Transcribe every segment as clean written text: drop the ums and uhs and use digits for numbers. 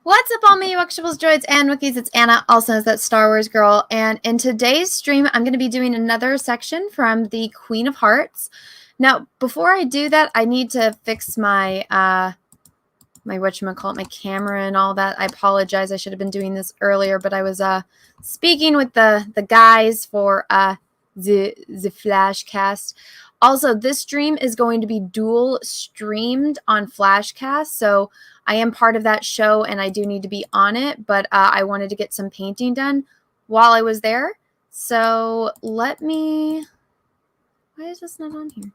What's up, all me Wokshables, droids, and Wookiees? It's Anna, also known as that Star Wars girl. And in today's stream, I'm going to be doing another section from the Queen of Hearts. Now, before I do that, I need to fix my my camera and all that. I apologize. I should have been doing this earlier, but I was speaking with the guys for the Flashcast. Also, this stream is going to be dual streamed on Flashcast, so I am part of that show and I do need to be on it, but I wanted to get some painting done while I was there. So let me, why is this not on here?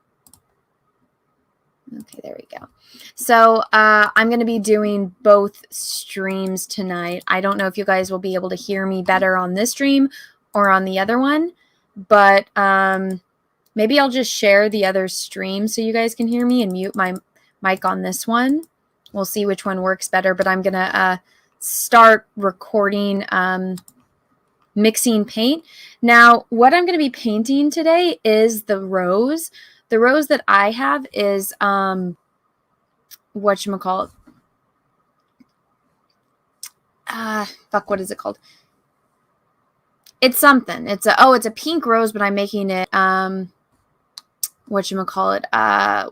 Okay, there we go. So I'm going to be doing both streams tonight. I don't know if you guys will be able to hear me better on this stream or on the other one, but maybe I'll just share the other stream so you guys can hear me and mute my mic on this one. We'll see which one works better, but I'm going to start recording mixing paint. Now, what I'm going to be painting today is the rose. The rose that I have is, whatchamacallit? What is it called? It's something. It's a pink rose, but I'm making it,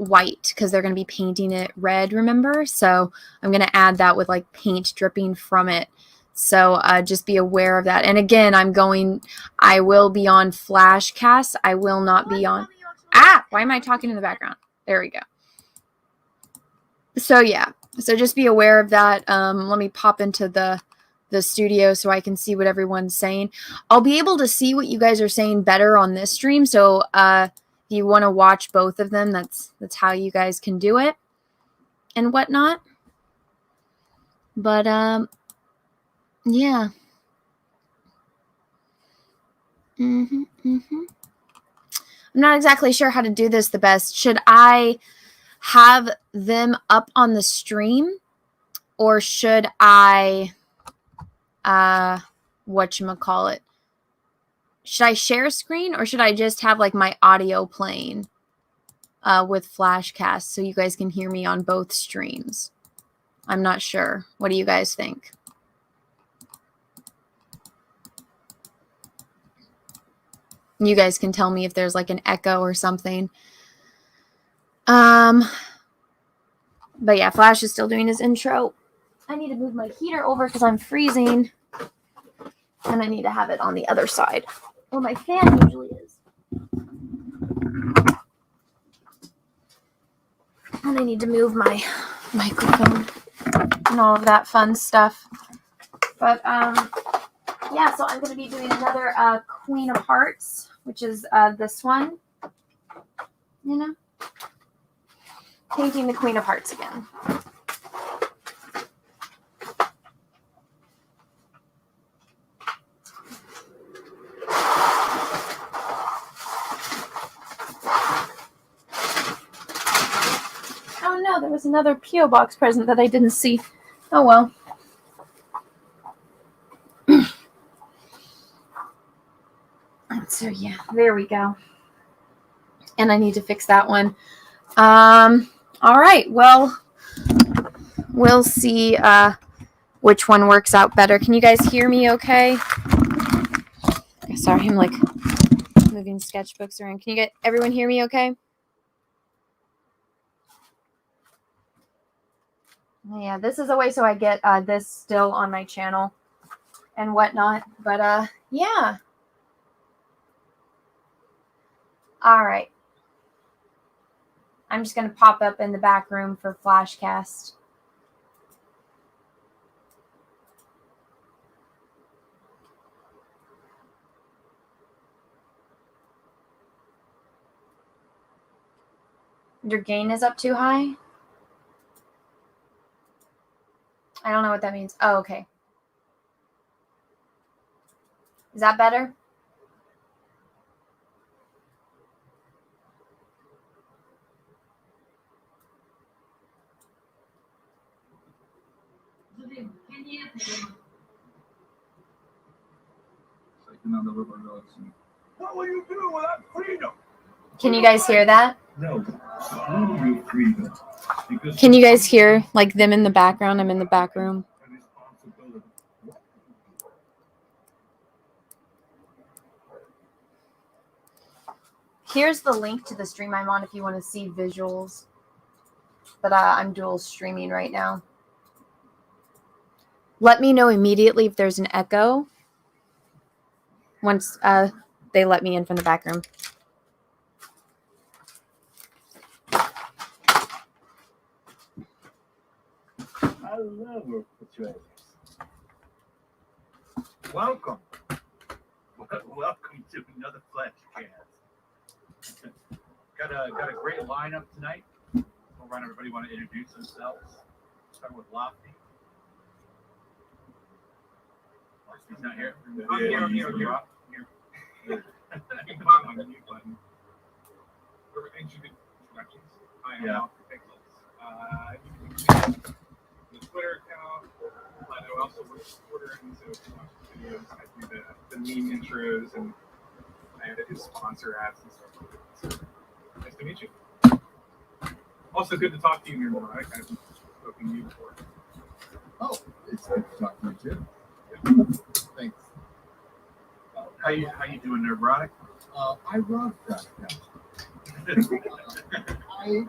white, because they're going to be painting it red, remember? So I'm going to add that with like paint dripping from it. So just be aware of that. And again, I will be on Flashcast. I will not be on... why am I talking in the background? There we go. So yeah, so just be aware of that. Let me pop into the studio so I can see what everyone's saying. I'll be able to see what you guys are saying better on this stream. So if you want to watch both of them, that's how you guys can do it and whatnot. But yeah. I'm not exactly sure how to do this the best. Should I have them up on the stream, or should I should I share screen, or should I just have like my audio playing with Flashcast so you guys can hear me on both streams? I'm not sure. What do you guys think? You guys can tell me if there's like an echo or something. But yeah, Flash is still doing his intro. I need to move my heater over because I'm freezing. And I need to have it on the other side where my fan usually is. And I need to move my microphone and all of that fun stuff. But yeah, so I'm going to be doing another Queen of Hearts, which is this one. You know? Painting the Queen of Hearts again. Oh no, there was another P.O.Box present that I didn't see. Oh well. So yeah, there we go. And I need to fix that one. All right, well, we'll see which one works out better. Can you guys hear me okay? Sorry, I'm like moving sketchbooks around. Can everyone hear me okay? Yeah, this is a way so I get this still on my channel and whatnot. But yeah. All right. I'm just going to pop up in the back room for Flashcast. Your gain is up too high? I don't know what that means. Oh, okay. Is that better? What will you do without freedom? Can you guys hear that? No. Can you guys hear like them in the background? I'm in the back room. Here's the link to the stream I'm on if you want to see visuals. But I'm dual streaming right now. Let me know immediately if there's an echo once they let me in from the back room. I love work with trailers. Welcome. Welcome to another Flashcast. Got a great lineup tonight. We'll run. Everybody want to introduce themselves. Start with Lofty. Lofty's not here. I'm here. On the mute button. Introductions. I am Lofty Pixels. The Twitter account. I also work with Twitter, and so if you watch the videos, I do the meme intros, and I edit his sponsor ads and stuff like that. So, nice to meet you. Also, good to talk to you, Neurotic. I've spoken to you before. Oh, it's good to talk to you too. Yeah. Thanks. How you doing, Neurotic? I rock that account. I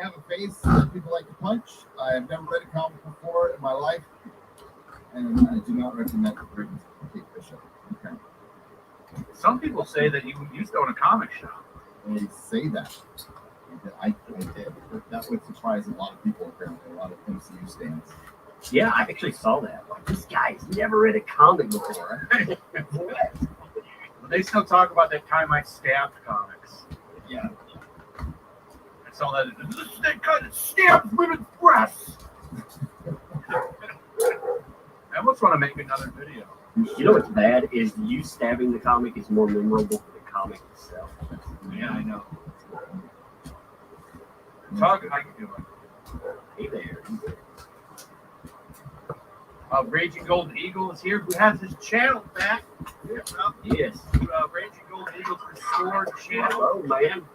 have a face that people like to punch. I have never read a comic before in my life, and I do not recommend reading Kate Bishop. Okay. Some people say that you used to own a comic shop. They say that. I did. But that would surprise a lot of people, apparently, a lot of MCU stands. Yeah, I actually saw that. Like, this guy's never read a comic before. They still talk about that time I stabbed comics. Yeah. I saw that. This is that kind of stabbed women's breasts. I almost want to make another video. You know what's bad is you stabbing the comic is more memorable for the comic itself. Yeah, I know. Talk, how you doing? Hey there. Raging Golden Eagle is here, who has his channel back. Yes. Raging Golden Eagle's restored channel. Oh, man.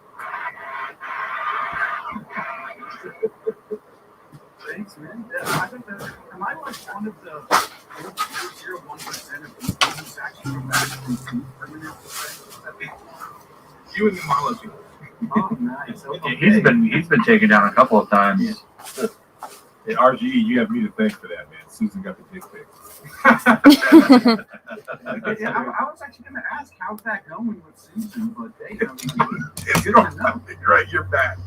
Thanks, man. I think that, am I like one of the 0.01% of people who's actually come back from permanent? You and the Malo. Oh, nice. Okay. He's been taken down a couple of times. Yeah. Hey, RGE, you have me to thank for that, man. Susan got the dick pic. Yeah, I was actually going to ask how's that going with Susan, but you don't know. Right, you're back.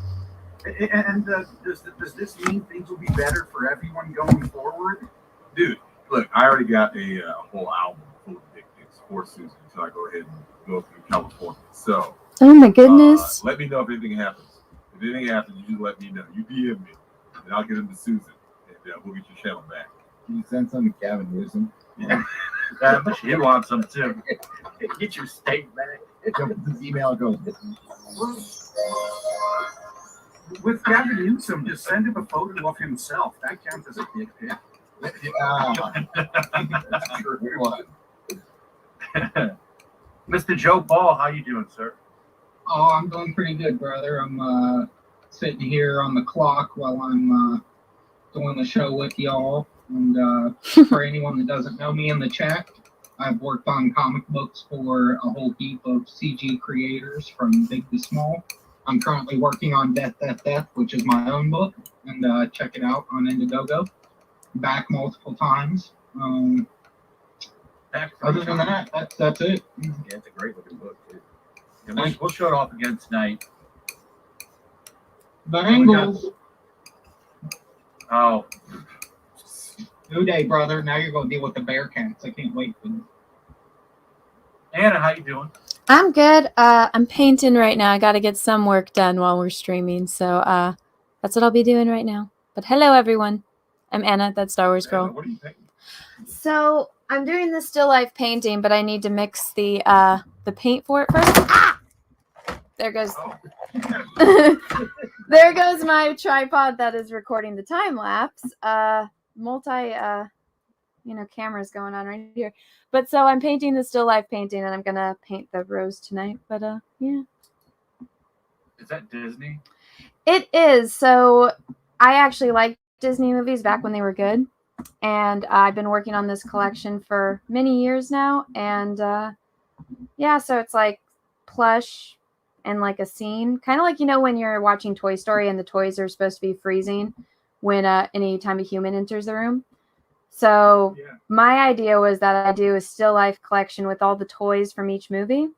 And does this mean things will be better for everyone going forward? Dude, look, I already got a whole album full of dick pics for Susan, so I go ahead and go through California. So, oh my goodness. Let me know if anything happens. If anything happens, you just let me know. You DM me, and I'll get them to Susan, and we'll get your channel back. Can you send some to Gavin Newsom? Yeah. But he wants them too. Get your steak back. His email goes. With Gavin Newsom, just send him a photo of himself. That counts as a dick pic. That's true. Mr. Joe Ball, how you doing, sir? Oh, I'm doing pretty good, brother. I'm sitting here on the clock while I'm doing the show with y'all. And for anyone that doesn't know me in the chat, I've worked on comic books for a whole heap of CG creators from big to small. I'm currently working on Death, Death, Death, which is my own book, and check it out on Indiegogo. Back multiple times. Other than that, that's it. Yeah, it's a great looking book, too. Yeah, we'll show it off again tonight. Bengals. Oh. New day, brother. Now you're going to deal with the Bearcats. I can't wait for this. Anna, how you doing? I'm good. I'm painting right now. I got to get some work done while we're streaming. So that's what I'll be doing right now. But hello, everyone. I'm Anna, that Star Wars girl. Anna, what are you painting? So I'm doing the still life painting, but I need to mix the paint for it first. Ah! There goes. Oh. There goes my tripod that is recording the time lapse. Cameras going on right here. But so I'm painting the still life painting, and I'm gonna paint the rose tonight. But yeah. Is that Disney? It is. So I actually liked Disney movies back when they were good, and I've been working on this collection for many years now. And yeah, so it's like plush in like a scene, kind of like, you know, when you're watching Toy Story and the toys are supposed to be freezing when any time a human enters the room. So Yeah. my idea was that I do a still life collection with all the toys from each movie,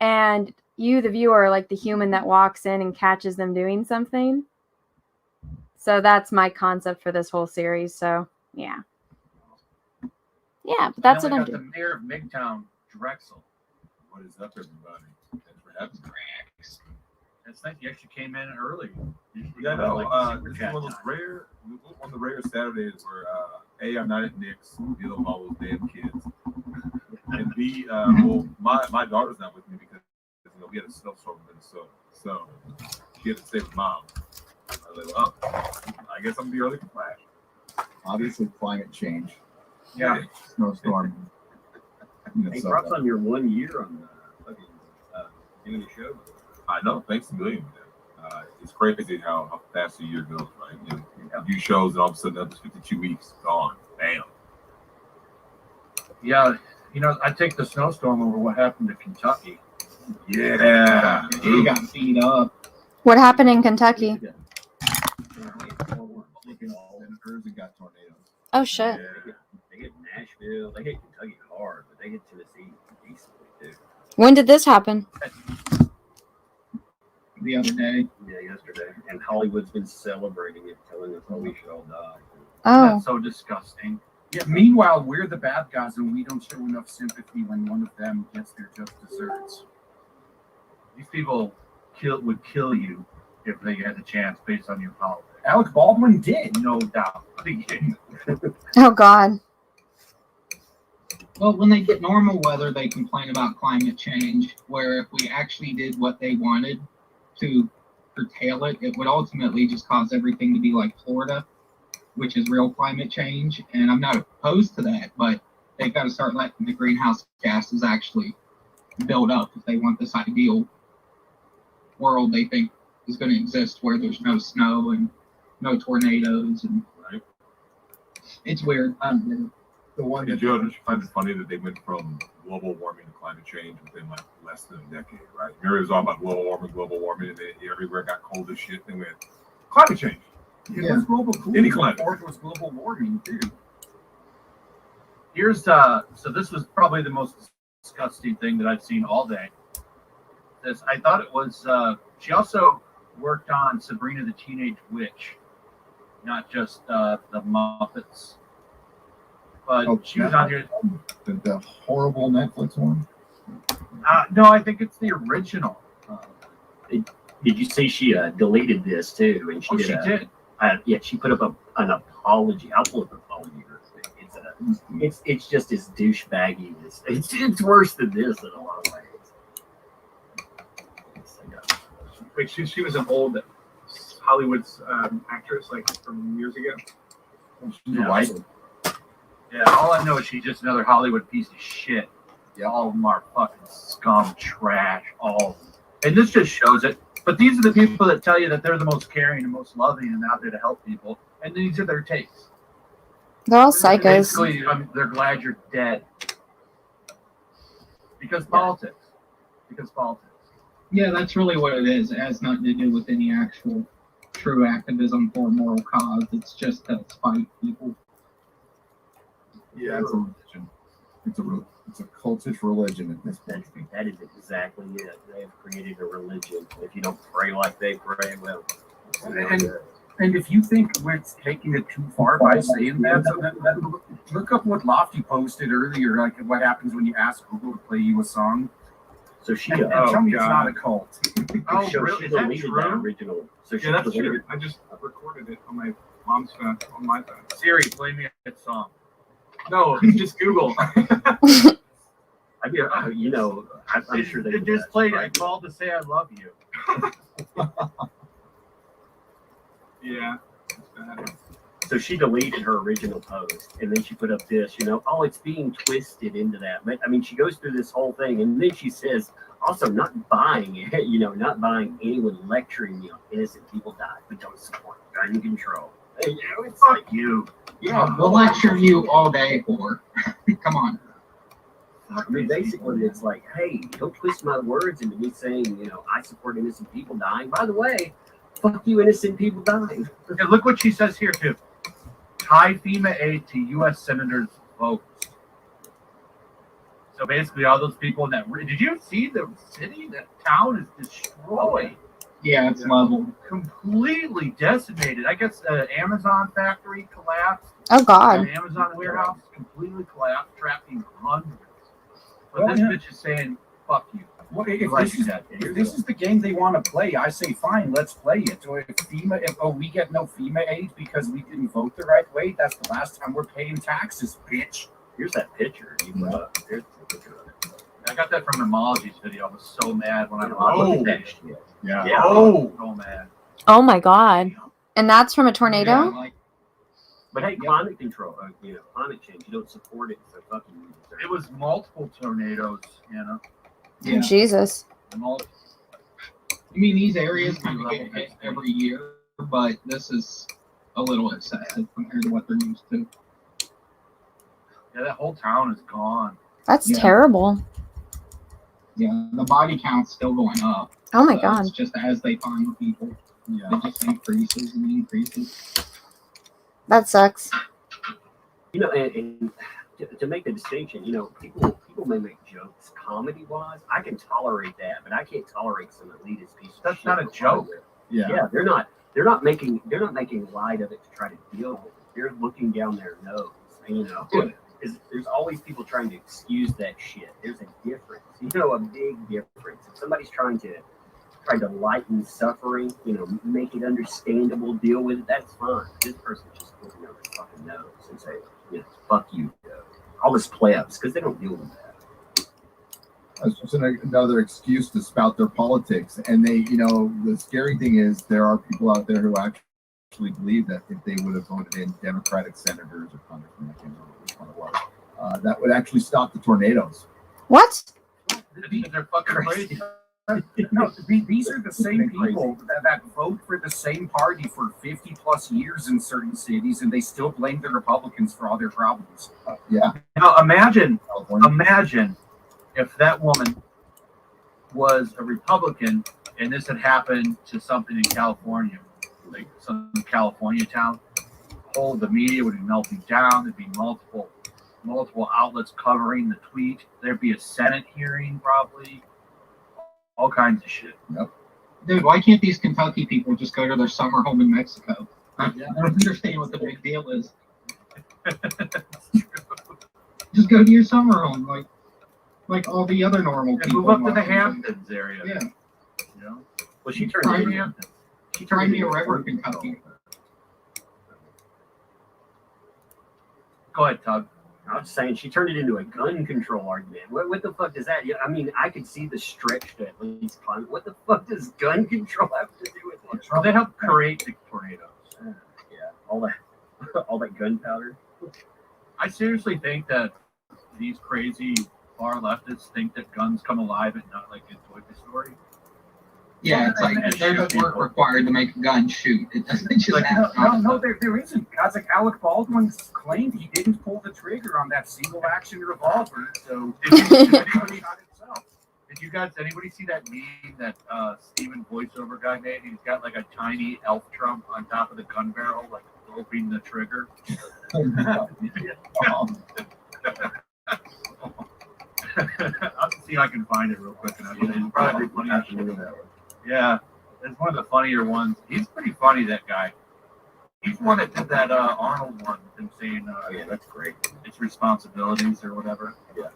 and you, the viewer, are like the human that walks in and catches them doing something. So that's my concept for this whole series. So yeah, but that's what I I'm got doing. the mayor of Midtown, Drexel. What is up, everybody? Thanks for having me. It's nice you actually came in early. Usually Yeah, you no, like the super this is chat one of those time. rare, one of the rare Saturdays where A, I'm not at Nick's dealing with all those damn kids, and B, well, my daughter's not with me because we had a snowstorm in Minnesota, so she had to stay with mom. I was like, well, I guess I'm gonna be early for Flash. Obviously, climate change, Yeah. snowstorm. Hey, props on your 1 year on fucking doing the show. I know, thanks a million. It's crazy how fast a year goes, right? You do shows and all of a sudden that was 52 weeks gone. Damn. Yeah, you know, I take the snowstorm over what happened to Kentucky. Yeah. He got beat up. What happened in Kentucky? Senators got tornadoes. Oh shit. Yeah. They hit Nashville. They hit Kentucky hard, but they hit Tennessee decently too. When did this happen? The other day. Yeah, yesterday. And Hollywood's been celebrating it, telling us, we should all die. Oh, That's so disgusting. Yeah, meanwhile, we're the bad guys and we don't show enough sympathy when one of them gets their just desserts. These people would kill you if they had the chance based on your politics. Alec Baldwin did, no doubt. oh God. Well, when they get normal weather, they complain about climate change, where if we actually did what they wanted to curtail it, it would ultimately just cause everything to be like Florida, which is real climate change. And I'm not opposed to that, but they've got to start letting the greenhouse gases actually build up if they want this ideal world they think is going to exist where there's no snow and no tornadoes. And Right. it's weird. I don't know. The one Did that you find it funny that they went from global warming to climate change within like less than a decade, right? Remember it was all about global warming, and then everywhere got cold as shit. They went climate change. It was global cooling. Any climate. Before it was global warming too. Here's so this was probably the most disgusting thing that I've seen all day. This I thought it was. She also worked on Sabrina the Teenage Witch, not just the Muppets. But she was on here. the horrible Netflix one. No, I think it's the original. Did you see she deleted this too? And she Did. Yeah, she put up an apology. I'll pull up an apology. It's just as douchebaggy. It's worse than this in a lot of ways. Wait, she was an old Hollywood's actress, like from years ago. Yeah, all I know is she's just another Hollywood piece of shit. Yeah, all of them are fucking scum, trash, all of them. And this just shows it. But these are the people that tell you that they're the most caring and most loving and out there to help people. And these are their takes. They're all psychos. Basically, they're glad you're dead. Because politics. Because politics. Yeah, that's really what it is. It has nothing to do with any actual true activism for a moral cause. It's just to spite people. Yeah, it's a religion. It's a cultish religion at this point. That is exactly it. They have created a religion. If you don't pray like they pray, well. And if you think we're taking it too far by saying that, so then look up what Lofty posted earlier, like what happens when you ask Google to play you a song. So she, And tell me it's not a cult. Oh, so really? she Is that deleted true? that original. So she Yeah, that's deleted true. I just recorded it on my mom's phone, on my phone. Siri, play me a song. No, just Google. I mean, I'm sure they It just played I called to say I love you. Yeah. It's bad. So she deleted her original post, and then she put up this, it's being twisted into that. But I mean, she goes through this whole thing, and then she says, also not buying it, not buying anyone lecturing me on innocent people die, but don't support gun control. It's like you. Yeah, We'll lecture you all day for. Come on. I mean, basically, it's like, hey, don't twist my words into me saying, I support innocent people dying. By the way, fuck you, innocent people dying. And look what she says here, too. Tie FEMA aid to U.S. senators' votes. So basically, all those people in that. Did you see the city? That town is destroyed. Yeah, it's level. Completely decimated. I guess the Amazon factory collapsed. Oh God. The Amazon warehouse completely collapsed, trapping hundreds. But this bitch is saying, fuck you. Well, if this is the game they want to play, I say fine, let's play it. Or if we get no FEMA aid because we didn't vote the right way, that's the last time we're paying taxes, bitch. Here's that picture. Here's the picture of it. I got that from Emology's video. I was so mad when I looked at that shit. Yeah. Yeah. Oh, so mad. Oh my God. And that's from a tornado? Yeah, like, But hey, climate control, climate change, you don't support it, so fucking you deserve It was multiple tornadoes, yeah. Jesus. multiple. I mean, these areas kind of get hit every year, but this is a little excessive compared to what they're used to. Yeah, that whole town is gone. That's Yeah. terrible. Yeah, the body count's still going up. Oh my So God. It's just as they find people, Yeah. it just increases and increases. That sucks. And to make the distinction, people may make jokes comedy-wise. I can tolerate that, but I can't tolerate some elitist piece of That's shit. not a joke. Yeah. Yeah, they're not making light of it to try to deal with it. They're looking down their nose. And, there's always people trying to excuse that shit. There's a difference, a big difference. If somebody's trying to lighten suffering, make it understandable, deal with it, that's fine. This person's just looking down their fucking nose and say, fuck you, all this plebs, because they don't deal with that. That's just another excuse to spout their politics. And they, the scary thing is there are people out there who actually believe that if they would have voted in Democratic senators or congressmen, I can't remember which one it was, that would actually stop the tornadoes. What? They're fucking crazy. No, these are the same people that vote for the same party for 50 plus years in certain cities, and they still blame the Republicans for all their problems. Yeah. Imagine California. if that woman was a Republican and this had happened to something in California, like some California town. The media would be melting down. There'd be multiple outlets covering the tweet. There'd be a Senate hearing, probably. All kinds of shit. Yep. Dude, why can't these Kentucky people just go to their summer home in Mexico? Yeah. I don't understand what the big deal is. Just go to your summer home, like all the other normal And people. move up in to the Washington. Hamptons area. Yeah, Well, she turned Try it me in. try me a river, Kentucky. Go ahead, Tug. I was saying she turned it into a gun control argument. What the fuck does that? I mean, I could see the stretch to at least climate. What the fuck does gun control have to do with it? Well, they help create the tornadoes. Yeah, all that gunpowder. I seriously think that these crazy far leftists think that guns come alive at not like in Toy Story. Yeah, it's like there's work required to make a gun shoot. It doesn't just Like, happen. No, there isn't. Guys like Alec Baldwin claimed he didn't pull the trigger on that single action revolver, so Did you guys, anybody see that meme that Steven voiceover guy made? He's got like a tiny elf trump on top of the gun barrel, like opening the trigger. I'll see if I can find it real quick. It's probably funny. Yeah, it's one of the funnier ones. He's pretty funny, that guy. He's the one that did that Arnold one, with him saying, Yeah, that's great. it's responsibilities or whatever. Yeah.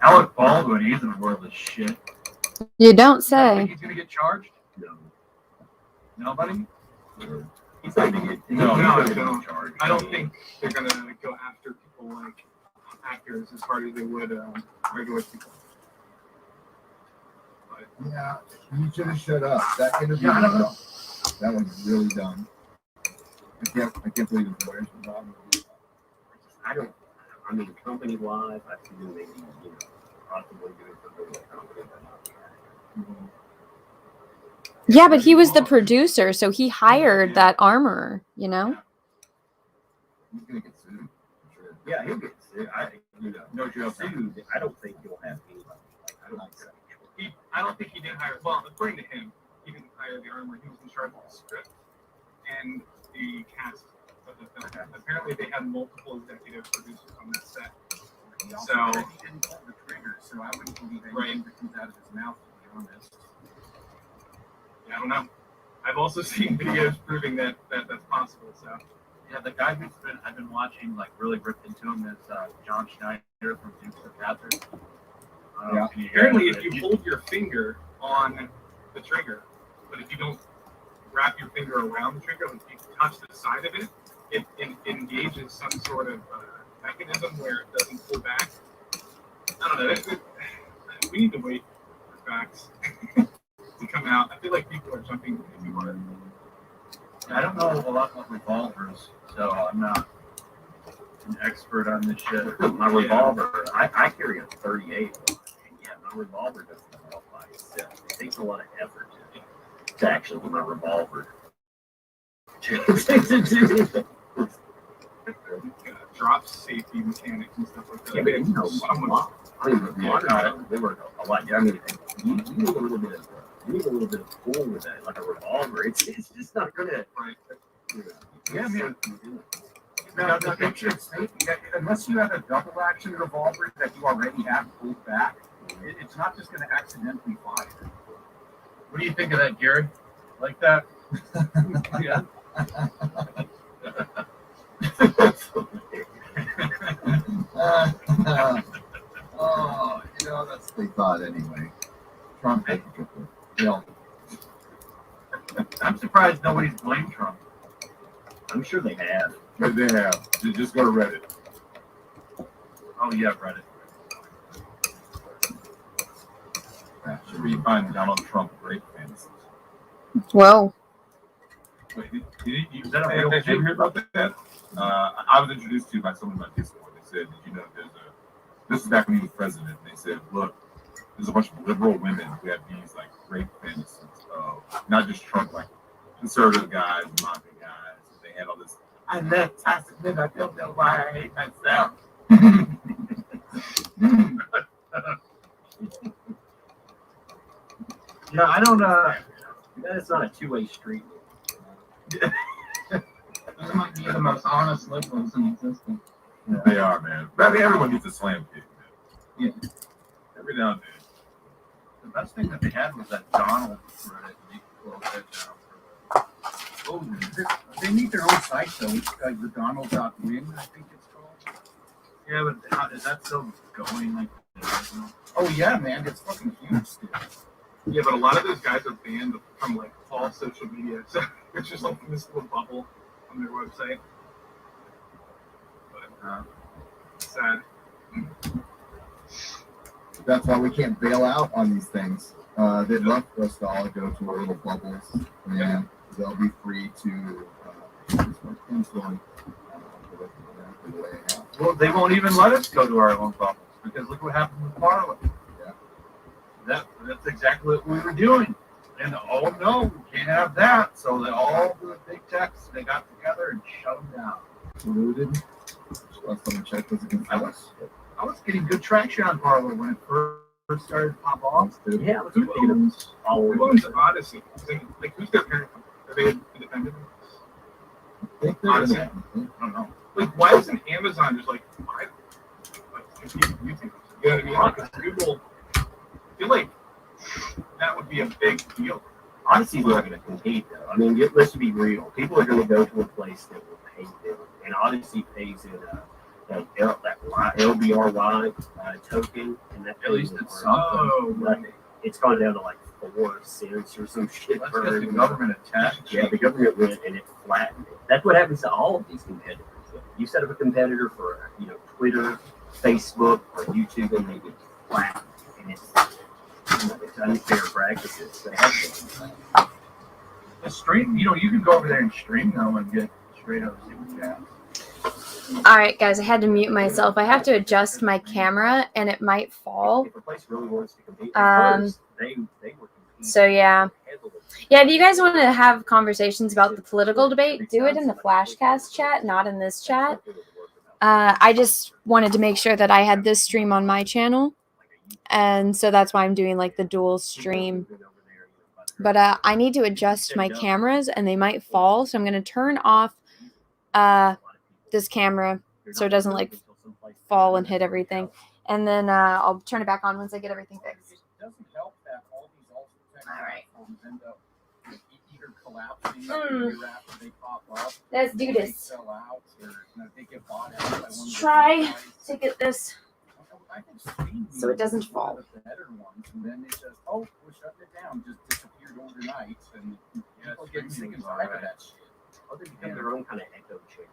Alec Baldwin, he's in the world of shit. You don't Think say. he's gonna get charged? No, Nobody? he's not gonna get. No, he's I gonna don't. get charged. I don't think they're gonna go after people like actors as hard as they would regular people. Yeah, you should have shut up. That interview Yeah, I don't know. that was really dumb. I can't believe his lawyers were not. I mean, company wise, I see them maybe, possibly doing something with the company, but not the actor. Yeah, but he was the producer, so he hired that armorer, He's gonna get sued. For sure. Yeah, he'll get sued. you know, No jail time. sued, I don't think you'll have anybody. I don't think so. I don't think he did hire. Well, according to him, he didn't hire the armor. He was in charge of the script and the cast of the film. Apparently, they had multiple executive producers on that set. He also So- said he didn't pull the trigger, so I wouldn't believe anything that comes out of his mouth, to be honest. I don't know. I've also seen videos proving that that's possible. So Yeah, the guy I've been watching like really ripped into him is John Schneider from Dukes of Hazzard. Yeah. Can you hear apparently, it? if you hold your finger on the trigger, but if you don't wrap your finger around the trigger, like you touch the side of it, it engages some sort of mechanism where it doesn't pull back. I don't know. We need to wait for facts to come out. I feel like people are jumping into our. I don't know a lot about revolvers, so I'm not an expert on this shit. My revolver, I carry a 38. And yeah, my revolver doesn't come off by itself. It takes a lot of effort to actually get my revolver to do Drop safety mechanics and stuff like that. Yeah, but you know, so much. I mean, with modern, they work a lot. I mean, you need a little bit of pull with that, like a revolver. It's just not gonna. Right. You know, Yeah, man. No, it should say, unless you have a double action revolver that you already have pulled back, it's not just going to accidentally fire. What do you think of that, Gary? Like that? Yeah. Oh, that's what they thought anyway. Trump had to get the bill. I'm surprised nobody's blamed Trump. I'm sure they have. But they have. Just go to Reddit. Oh yeah, Reddit. Should we find Donald Trump great fantasies? Whoa. Wait, Is that a real did you thing? hear about that? I was introduced to by someone on Discord. They said, did you know this is back when he was president. They said, look, there's a bunch of liberal women who have these like great fantasies of not just Trump, like conservative guys, mafia guys. They had all this. I left toxic men. I don't know why I hate myself. Yeah, I don't. That's not a two-way street. Those might be the most honest liberals in existence. They are, man. But I mean, everyone gets a slam kick, man. Yeah. Every now and then. The best thing that they had was that Donald Reddit. They closed that down for Oh, they need their own site though. It's like the Donald.win, I think it's called. Yeah, but is that still going like the original? Oh yeah, man, it's fucking huge still. Yeah, but a lot of those guys are banned from like all social media, so it's just like this little bubble on their website. But sad. That's why we can't bail out on these things. They'd love for us to all go to our little bubbles, and they'll be free to. Well, they won't even let us go to our own bubbles because look what happened with Parliament. Yeah. That's exactly what we were doing. And oh no, we can't have that. So they all the big techs they got together and shut them down. Polluted. Let someone check this against us. I was getting good traction on Parliament when it first started to pop off. Yeah, it was Who owns Odyssey? Like, who's their parent company? Are they independent? I think they're Honestly. in it. I don't know. Like, why isn't Amazon just like compete with YouTube? You know what I mean? Like, if Google, I feel like that would be a big deal. Odyssey's not going to compete, though. I mean, let's be real. People are going to go to a place that will pay them, and Odyssey pays in that LBRY token, and that At least pays it's for something. nothing. It's gone down to like 4 cents or some shit. Let's per- get the government attached. Yeah, the government went and it flattened it. That's what happens to all of these competitors. You set up a competitor for Twitter, Facebook, or YouTube, and they get flattened, and it's unfair practices. They have to. The stream, you can go over there and stream now and get straight up super chat. All right, guys, I had to mute myself. I have to adjust my camera, and it might fall. If a place really wants to compete, Um, they were competing. So, yeah. Yeah, if you guys want to have conversations about the political debate, do it in the Flashcast chat, not in this chat. I just wanted to make sure that I had this stream on my channel, and so that's why I'm doing like the dual stream. But I need to adjust my cameras, and they might fall, so I'm going to turn off this camera so it doesn't like fall and hit everything, and then I'll turn it back on once I get everything fixed. It doesn't help that all these alternate All right. platforms end up either collapsing or after they pop up. Let's do They this. sell out, or they get bought out by one of the Try big guys. to get this I think Steam so it doesn't is one fall. of the better ones, and then it just we're shutting it down, just disappeared overnight, and people get sick and tired of that shit. Oh, they become their own kind of echo chamber.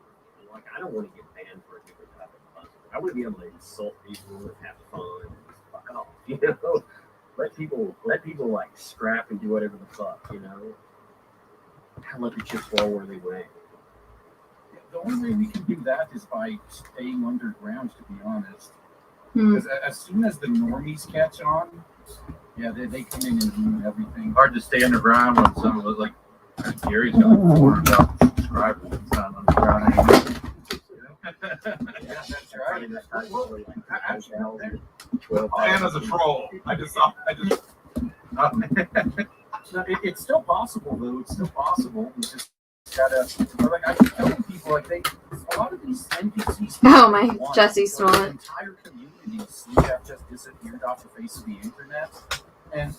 Like, I don't want to get banned for a different type of buzzer. I want to be able to insult people and have fun and just fuck off, you know? Let people like scrap and do whatever the fuck, you know? Let the chips fall where they went. The only way we can do that is by staying underground, to be honest. Hmm. Because as soon as the normies catch on, they come in and ruin everything. Hard to stay underground when some of us, like Gary's got like 400,000 subscribers. It's not underground anymore. Yeah, that's right. Anna's a troll. I just No, it's still possible, though. It's still possible. We just gotta, like, I keep telling people, like, a lot of these NPCs. Oh, my Jesse stole it. Entire communities have just disappeared off the face of the internet, and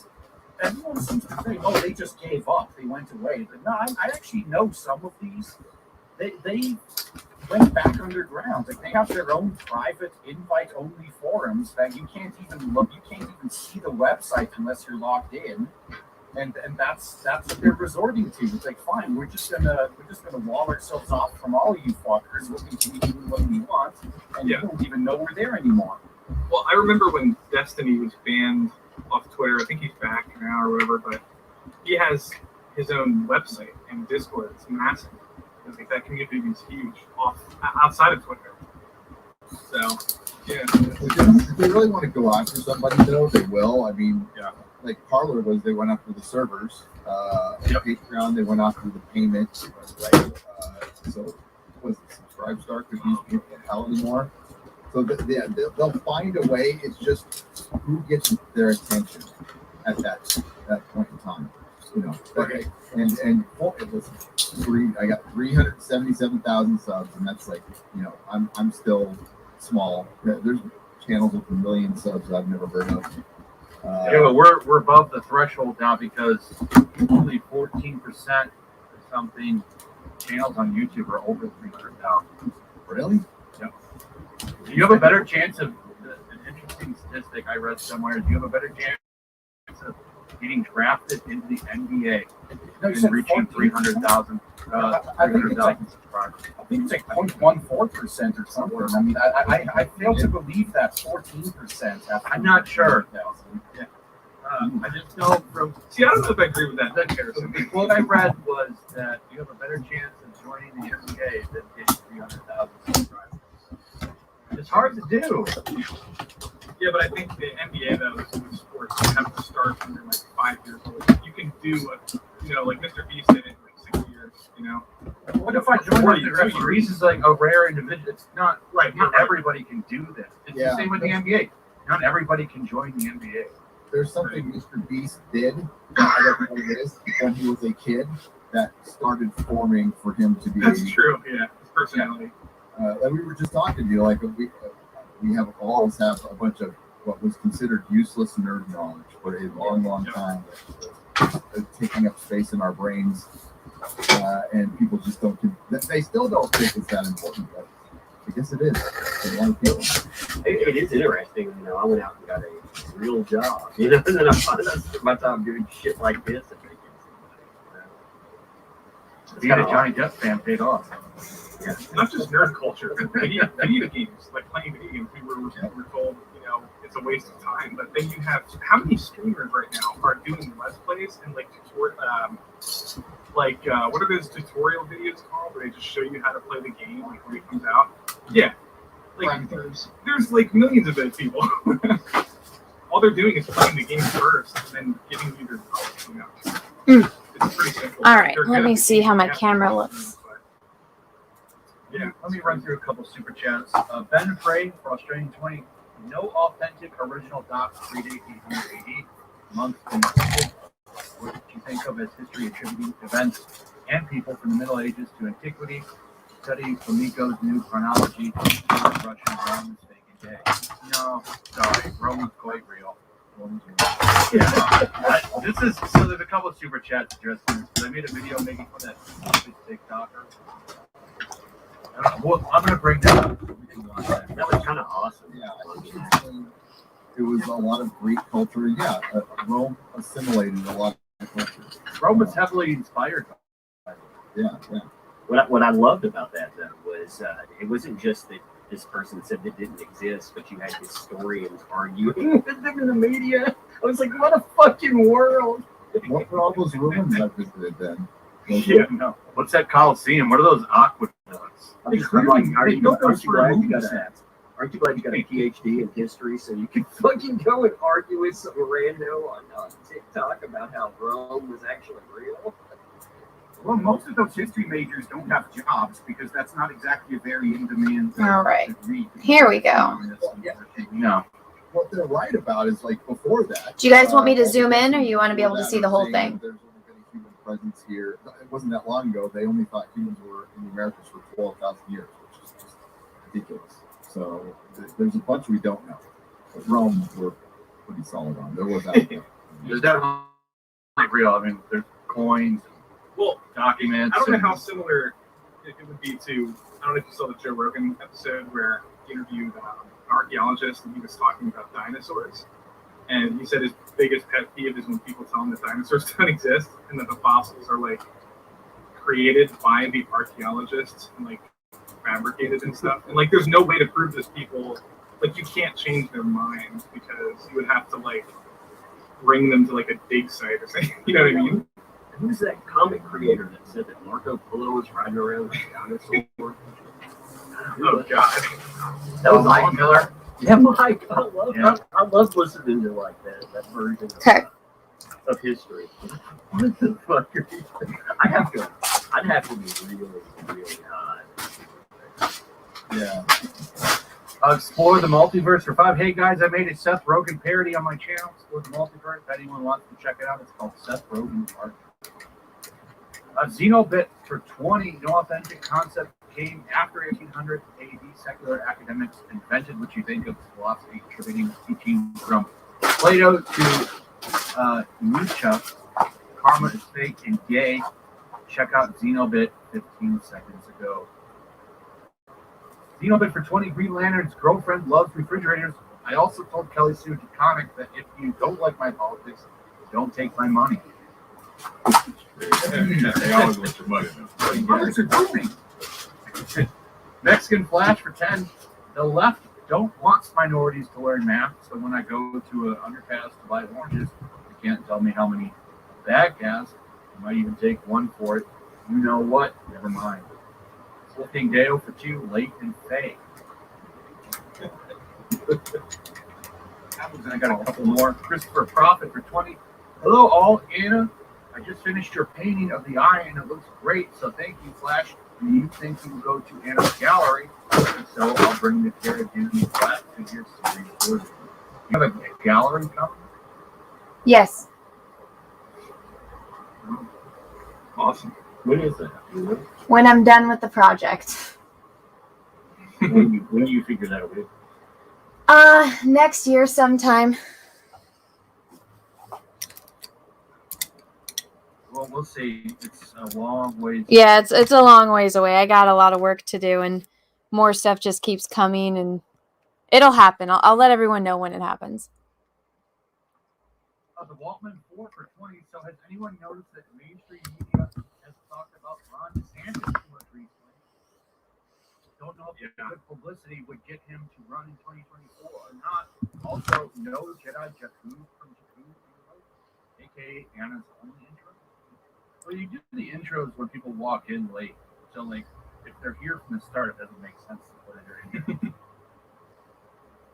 everyone seems to think, oh, they just gave up, they went away. But no, I actually know some of these. They went back underground. Like, they have their own private invite-only forums that you can't even look. You can't even see the website unless you're logged in. And that's what they're resorting to. It's like, fine, we're just gonna wall ourselves off from all you fuckers. We'll continue doing what we want, and you don't even know we're there anymore. Well, I remember when Destiny was banned off Twitter. I think he's back now or whatever, but he has his own website and Discord. It's massive. I think that community is huge outside of Twitter. So, yeah. If they really want to go after somebody, though, they will. I mean, like Parler they went after the servers. Patreon, they went after the payment. Right? So, was it Subscribestar could use people hell anymore? So they'll find a way. It's just who gets their attention at that point in time. You know, okay. And it was I got 377,000 subs, and that's like, you know, I'm still small. There's channels with a million subs I've never heard of. But we're above the threshold now because only 14% or something channels on YouTube are over 300,000. Really? Yeah. Do you have a better chance of an interesting statistic I read somewhere? Do you have a better chance of getting drafted into the NBA and reaching 300,000? I think it's like subscribers. I think it's like 0.14% or something. I mean, I fail to believe that 14%. I'm not sure. Yeah. I just know from. See, I don't know if I agree with that comparison. What I read was that you have a better chance of joining the NBA than getting 300,000 subscribers. It's hard to do. Yeah, but I think the NBA, though, is a sport you have to start when you're like 5 years old. You can do, like Mr. Beast did it in like 6 years, you know? What if I join the referees is like a rare individual? It's not right. Not everybody can do this. It's the same with the NBA. Not everybody can join the NBA. There's something Mr. Beast did, I don't know what it is, when he was a kid that started forming for him to be. That's true, yeah. His personality. Like we were just talking to you, like we have all of us have a bunch of what was considered useless nerd knowledge for a long time, taking up space in our brains, and people just don't. They still don't think it's that important, but I guess it is for a lot of people. It is interesting, you know. I went out and got a real job, you know, and then I spent my time doing shit like this and making some money. Being a Johnny Depp fan paid off. Yeah. Not just nerd culture, but video games, like playing video games. We were told, you know, it's a waste of time. But then you have how many streamers right now are doing let's plays and like what are those tutorial videos called where they just show you how to play the game like when it comes out? Yeah, like there's like millions of those people. All they're doing is playing the game first and then giving you their knowledge. You know, it's pretty simple. All right, let me see how my camera looks. Yeah. Let me run through a couple super chats. Ben and Frey for Australian 20. No authentic original docs predate 880 months. What you think of as history attributing events and people from the Middle Ages to antiquity? Study Flamenco's new chronology. Russian Romans fake and gay. No, sorry, Rome was quite real. Yeah. This is so. There's a couple of super chats addressing this because I made a video making fun of that stupid TikToker. Well, I'm gonna bring that up. That was kind of awesome. Yeah, it was a lot of Greek culture. Yeah, Rome assimilated a lot of culture. Rome was heavily inspired by it. Yeah. What I loved about that though was it wasn't just that this person said it didn't exist, but you had historians arguing with them in the media. I was like, what a fucking world! What were all those ruins I visited then? Yeah, no. What's that Coliseum? What are those aqueducts? I'm like, aren't you glad you got a PhD in history so you can fucking go and argue with some rando on TikTok about how Rome was actually real? Well, most of those history majors don't have jobs because that's not exactly a very in-demand All right. degree. Here we go. No. What they're right about is like before that. Do you guys want me to zoom in, or you want to be able to see the whole thing? There's only been a human presence here. It wasn't that long ago. They only thought humans were in the Americas for 12,000 years, which is just ridiculous. So there's a bunch we don't know. But Rome, we're pretty solid on. There was that. There's definitely real. I mean, there's coins, Well, documents. I don't know how similar it would be to. I don't know if you saw the Joe Rogan episode where he interviewed an archaeologist and he was talking about dinosaurs. And he said his biggest pet peeve is when people tell him that dinosaurs don't exist and that the fossils are like created by the archaeologists and like fabricated and stuff. And like, there's no way to prove this. People like you can't change their minds because you would have to like bring them to like a dig site or something. You know what I mean? Who's that comic creator that said that Marco Polo was riding around with a dinosaur? Oh God. That was Mike awesome. Miller. Yeah, Mike. I love listening to like that version of history. What the fuck are you? I'd have to be really, really high. Yeah. Explore the multiverse for 5. Hey guys, I made a Seth Rogen parody on my channel. Explore the multiverse. If anyone wants to check it out, it's called Seth Rogen Art. Xenobit for 20. No authentic concept came after 1800 AD. Secular academics invented what you think of philosophy, attributing teaching from Plato to Nietzsche. Karma is fake and gay. Check out Xenobit 15 seconds ago. Xenobit for 20. Green Lantern's girlfriend loves refrigerators. I also told Kelly Sue DeConnick that if you don't like my politics, don't take my money. They always want your money. Others are booming. Mexican Flash for 10. The left don't want minorities to wear masks, so when I go to an underpass to buy oranges, they can't tell me how many bag has. I might even take one for it. You know what? Never mind. Flipping Dale for 2. Late and fake. I got a couple more. Christopher Prophet for 20. Hello, all. Anna, I just finished your painting of the eye, and it looks great. So thank you, Flash. Do you think you will go to Anna's gallery? So I'll bring the Cara Disney flat figures to record it. You have a gallery coming? Yes. Awesome. When is that? When I'm done with the project. When do you figure that'll be? Next year sometime. Well, we'll see. It's a long ways. Yeah, it's a long ways away. I got a lot of work to do, and more stuff just keeps coming, and it'll happen. I'll let everyone know when it happens. The Waltman 4 for 20. So has anyone noticed that mainstream media has talked about Ron DeSantis too much recently? Don't know if good publicity would get him to run in 2024 or not. Also, no Jedi Jakku from Jakku, aka Anna's only intro. Well, you do the intros when people walk in late. So, like, if they're here from the start, it doesn't make sense to put it in.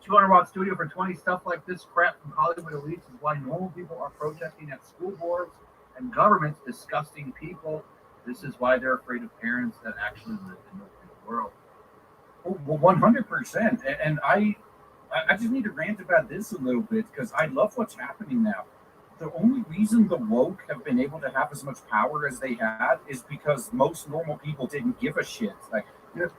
200-watt studio for 20. Stuff like this crap from Hollywood elites is why normal people are protesting at school boards and governments disgusting people. This is why they're afraid of parents that actually live in the real world. Well, 100%. And I just need to rant about this a little bit because I love what's happening now. The only reason the woke have been able to have as much power as they had is because most normal people didn't give a shit. Like, you know,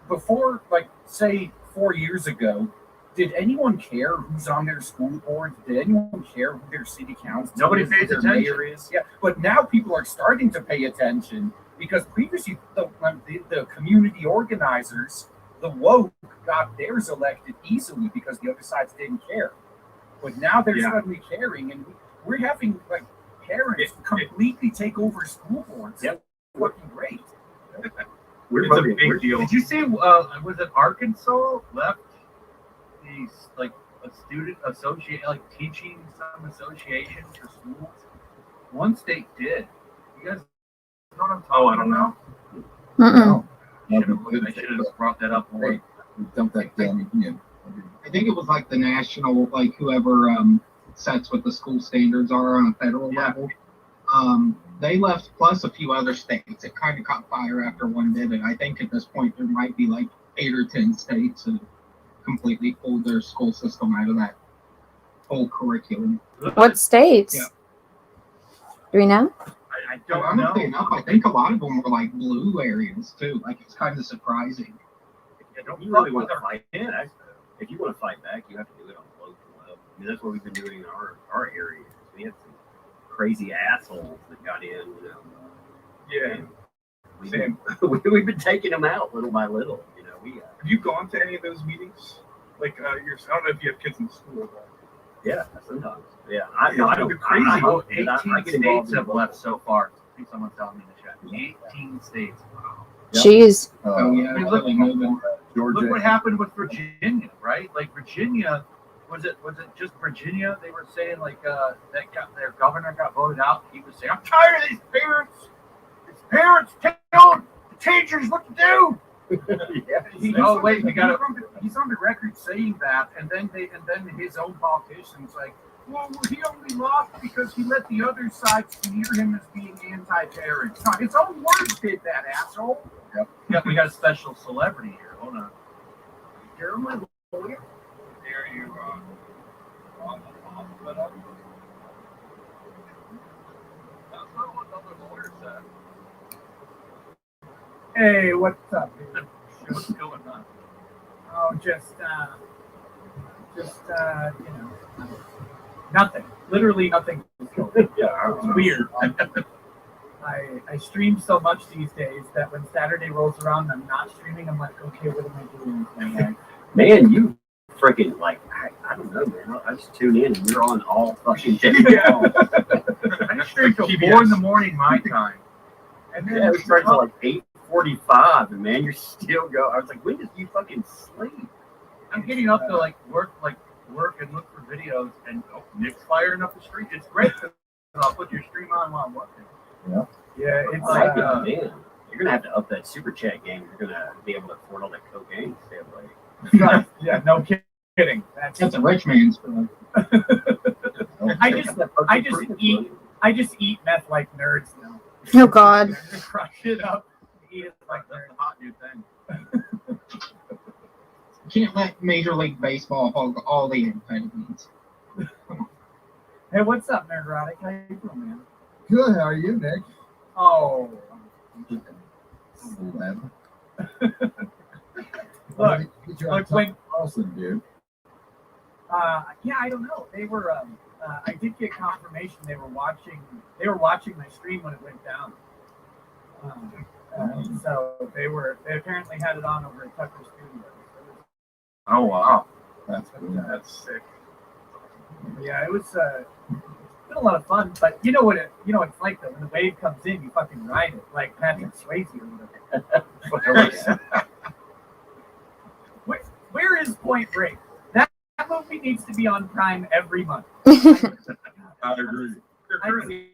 before, like, say 4 years ago, did anyone care who's on their school board? Did anyone care who their city council Nobody is, pays who their attention. mayor is? Yeah, but now people are starting to pay attention because previously the community organizers, the woke, got theirs elected easily because the other sides didn't care. But now they're suddenly caring, and we're having like parents completely take over school boards. Yep. It's fucking great. It's a big deal. Did you see? Was it Arkansas left these like a student associate like teaching some association for schools? One state did. You guys know what I'm talking Oh, I don't know. Mm-mm. I should have brought that up more. We dumped that down. I think it was like the national, like whoever sets what the school standards are on a federal level. They left plus a few other states. It kind of caught fire after one did it. I think at this point there might be like 8 or 10 states that completely pulled their school system out of that whole curriculum. What states? Yeah. Do we know? I don't know. Honestly enough, I think a lot of them were like blue areas too. Like it's kind of surprising. Don't you really want to fight? Yeah, if you want to fight back, you have to do it on the local level. I mean, that's what we've been doing in our area. We had some crazy assholes that got in, you know. Yeah. We've been taking them out little by little. You know, Have you gone to any of those meetings? Like, I don't know if you have kids in school. But... yeah, sometimes. Yeah, I don't. The crazy. I hope 18 that I get involved states in have the left so far. I think someone's telling me in the chat. 18 states. Wow. Jeez. Oh yeah, I mean, it's really moving. Georgia. Look what happened with Virginia, right? Like Virginia, was it just Virginia? They were saying like their governor got voted out. He was saying, "I'm tired of these parents. These parents telling the teachers what to do." He's on the record saying that, and then his own politicians like, well, he only lost because he let the other side smear him as being anti-parent. No, his own words did that, asshole. Yeah, we got a special celebrity here. Hold on. You're my lawyer. There you are. On the but that's not what the other lawyer said. Hey, what's up, dude? What's going on? Oh, just nothing. Literally nothing. Yeah, It's weird. I stream so much these days that when Saturday rolls around, I'm not streaming. I'm like, okay, what am I doing with my life? man, you freaking like I don't know, man. I just tune in and you're on all fucking day. I stream till 4 in the morning my time. And then Yeah, we started at like 8:45, and man, you're still going. I was like, when did you fucking sleep? I'm getting up to like work and look for videos, and Nick's firing up the street. It's great. I'll put your stream on while I'm working. yeah, it's Like, man, you're gonna have to up that super chat game. You're gonna be able to afford all that cocaine. Stay away. yeah, no kidding. That's a rich man's film. I just eat meth like nerds now. Oh God. Crush it up, eat it like That's nerds. a hot new thing. Can't let Major League Baseball hog all the amphetamines. Hey, what's up, Nerdrotic? How you doing, man? Good. How are you, Nick? Oh, look, when Awesome, dude. yeah, I don't know. They were. I did get confirmation they were watching. They were watching my stream when it went down. So they apparently had it on over at Tucker Studios. Oh wow. That's cool. That's sick. Yeah, it was. It's been a lot of fun, but you know what it's like though. When the wave comes in, you fucking ride it like Patrick Swayze or whatever. Where is Point Break? That movie needs to be on Prime every month. I agree. They're currently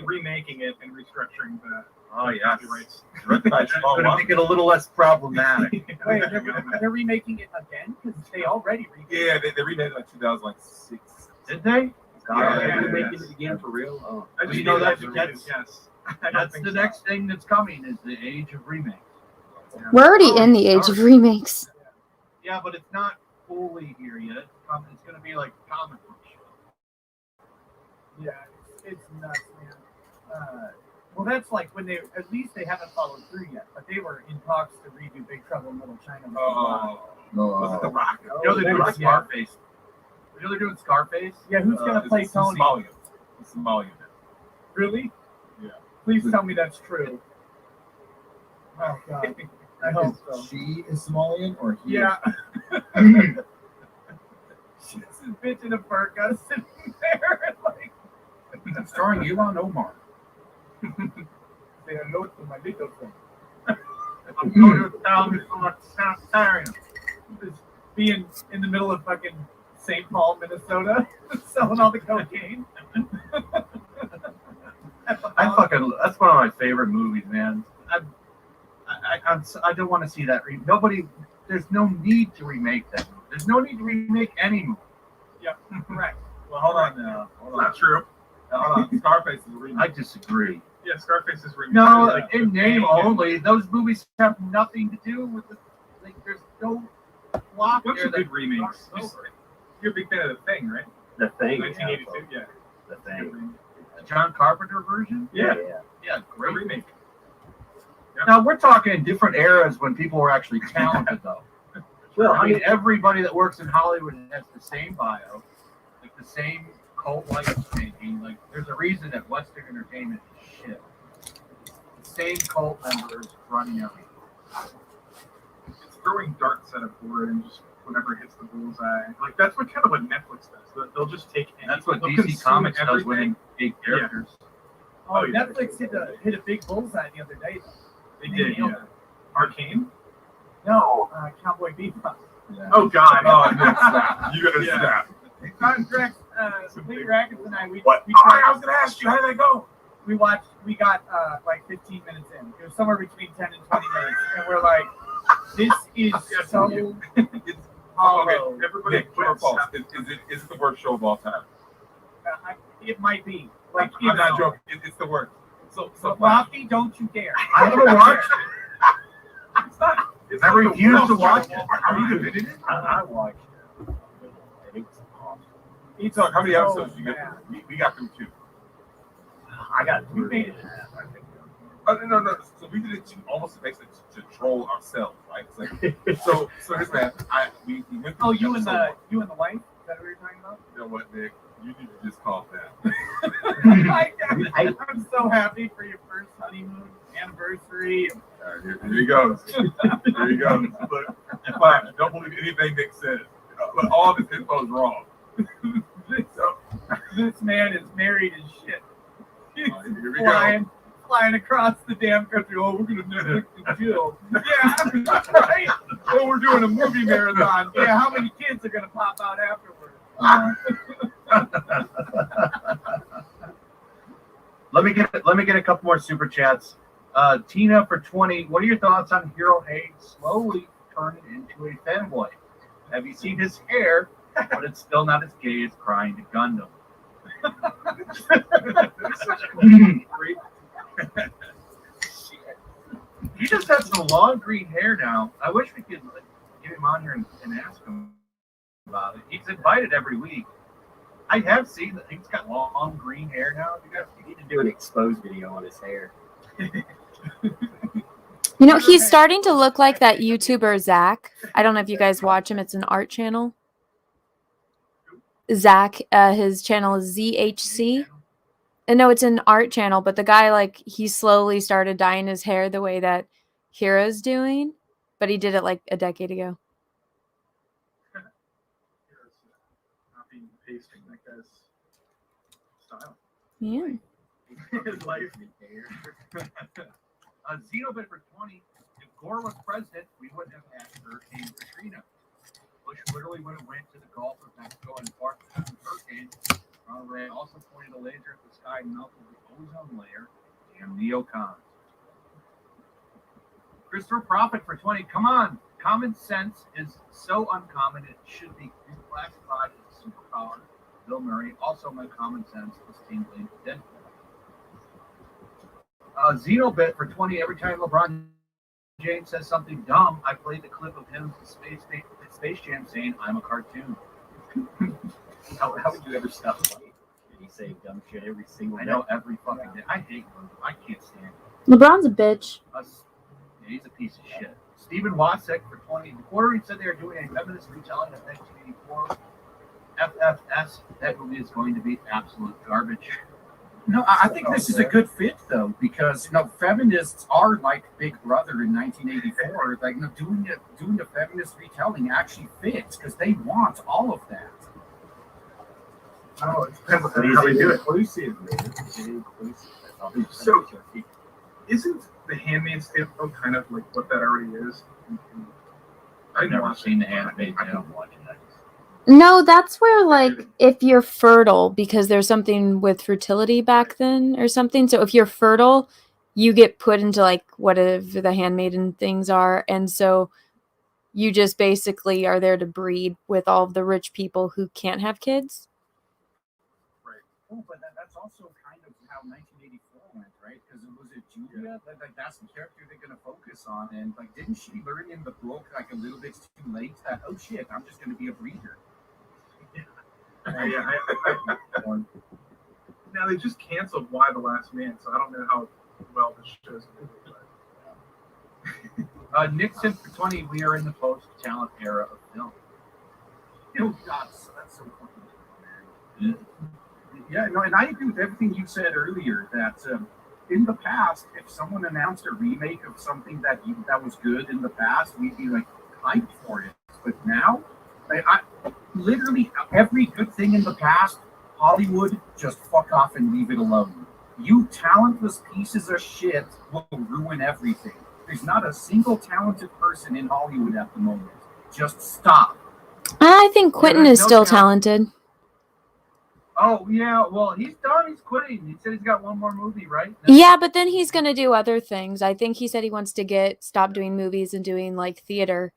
remaking it and restructuring the Oh yeah. copyrights. Could make it a little less problematic. Wait, they're remaking it again because they already remade it. Yeah, they remade it in like 2006. Did they? God, Yeah, are you yeah, making it again for real? Oh. I just You know, made it that's- up to that's- yes. That's the next thing that's coming is the age of remakes. We're already Oh, in the age of remakes. Yeah, but it's not fully here yet. It's going to be like comic book show. Yeah, it's nuts, man. Well, that's like when at least they haven't followed through yet, but they were in talks to redo Big Trouble in Little China. Oh, was it The Rock? You know they're doing Yeah. Scarface. You know they're doing Scarface. Yeah, who's gonna play it's Tony? Somalian. It's Somalian. Really? Yeah. Please tell me that's true. Oh God, I hope so. She is Somalian or he? Yeah. She's this bitch in a fur coat sitting there and like Starring Elon Omar. say hello to my little friend. I'm going to town on Sanitarium. Just being in the middle of fucking St. Paul, Minnesota, selling all the cocaine. That's one of my favorite movies, man. I don't want to see that. There's no need to remake that movie. There's no need to remake any movie. Yep, correct. Well, hold on now. Hold on. Not true. Hold on. Scarface is a remake. I disagree. Yeah, Scarface is remake. No, Like, in name only, those movies have nothing to do with the. Like, there's no plot What's there. a good remakes? You're a big fan of The Thing, right? The Thing. 1982. Yeah. The Thing. The John Carpenter version? Yeah. Yeah, A great. remake. Now, we're talking different eras when people were actually talented, though. Well, I mean, everybody that works in Hollywood has the same bio, like the same cult-like thinking. Like, there's a reason that Western entertainment is shit. The same cult members running everything. It's throwing darts at a board and just whatever hits the bullseye. Like that's what Netflix does. They'll just take. That's what they'll DC consume Comics does everything. with their big characters. Oh, yeah. Netflix hit a big bullseye the other day. They did. Yeah. Arcane. No, Cowboy Bebop. Yeah. Oh God. Oh, and then snap. You gotta Yeah. snap. Contract, Lee Rackets and I, we What? we Oh, tried- I was gonna ask you, how did that go? we got like 15 minutes in. It was somewhere between 10 and 20 minutes, and we're like, this is so It's hollow. okay. Everybody Nick, true or quits. false? Is it the worst show of all time? It might be. Like, I'm not joking. It's the worst. So Lofty, don't you dare. I haven't watched it. It's not. It's I not the refuse worst to watch show. it. Are you defending it? I watched it. It's awesome. It's So how many so episodes you bad. get? We got through 2. I got We 3 made and a half, I think. Oh, no. So we did it almost basically to troll ourselves, right? It's like, so here's that. We went through Oh, you and episode the wife? Is that what you're talking about? You know what, Nick? You need to just call that. I'm so happy for your first honeymoon anniversary. All right, here he goes. Here he goes. Look, fine. Don't believe anything Nick says. But all of his info is wrong. This man is married as shit. He's Here we flying across the damn country. Oh, we're gonna Netflix and chill. Yeah, right. Oh, we're doing a movie marathon. Yeah, how many kids are gonna pop out afterwards? Let me get a couple more super chats. Tina for 20. What are your thoughts on Hero Hayes slowly turning into a fanboy? Have you seen his hair? But it's still not as gay as crying to Gundam. He just has some long green hair now. I wish we could get him on here and ask him about it. He's invited every week. I have seen that he's got long green hair now. You need to do an exposed video on his hair. You know, he's starting to look like that YouTuber Zach. I don't know if you guys watch him. It's an art channel. Zach, his channel is ZHC. And no, it's an art channel, but the guy, like, he slowly started dyeing his hair the way that Hero's doing, but he did it like a decade ago. Copying and pasting that guy's style. Yeah. His life. Xenobit for 20. If Gore was president, we wouldn't have had Hurricane Katrina. Bush literally would have went to the Gulf of Mexico and fought the hurricane. Ronald Reagan also pointed a laser at the sky and melted the ozone layer. Damn neocons. Christopher Prophet for 20. Come on. Common sense is so uncommon it should be reclassified as a superpower. Bill Murray. Also, my common sense is tingling to Deadpool. Xenobit for 20. Every time LeBron James says something dumb, I play the clip of him in Space Jam saying, "I'm a cartoon." How would you ever stop playing? Did he say dumb shit every single I day? know every fucking day. I hate him. I can't stand him. LeBron's a bitch. Yeah, he's a piece of shit. Stephen Watsek for 20 the quarter said they are doing a feminist retelling of 1984. FFS, that movie is going to be absolute garbage. No, I think this is a good fit though, because feminists are like Big Brother in 1984. Like, doing the feminist retelling actually fits because they want all of that. Oh, it depends on how they do it. Inclusive, man. It's inclusive. So, isn't The Handmaid's Tale kind of like what that already is? I've never seen The Handmaid's Tale. I'm watching that. No, that's where, like, if you're fertile, because there's something with fertility back then or something. So if you're fertile, you get put into, like, whatever the handmaiden things are. And so you just basically are there to breed with all of the rich people who can't have kids. Oh, but that's also kind of how 1984 went, right? Because it was Julia, that's the character they're going to focus on. And, like, didn't she learn in the book, like, a little bit too late that, oh, shit, I'm just going to be a breeder? Now they just canceled Why the Last Man, so I don't know how well this show's doing. Nixon for 20, we are in the post-talent era of film. Oh, God, that's so fucking cool, man. Yeah, no, and I agree with everything you said earlier, that in the past, if someone announced a remake of something that was good in the past, we'd be like hyped for it. But now, I literally every good thing in the past, Hollywood, just fuck off and leave it alone. You talentless pieces of shit will ruin everything. There's not a single talented person in Hollywood at the moment. Just stop. I think Quentin is still talented. Oh, yeah, well, he's done. He's quitting. He said he's got one more movie, right? Yeah, but then he's going to do other things. I think he said he wants to stop doing movies and doing, like, theater.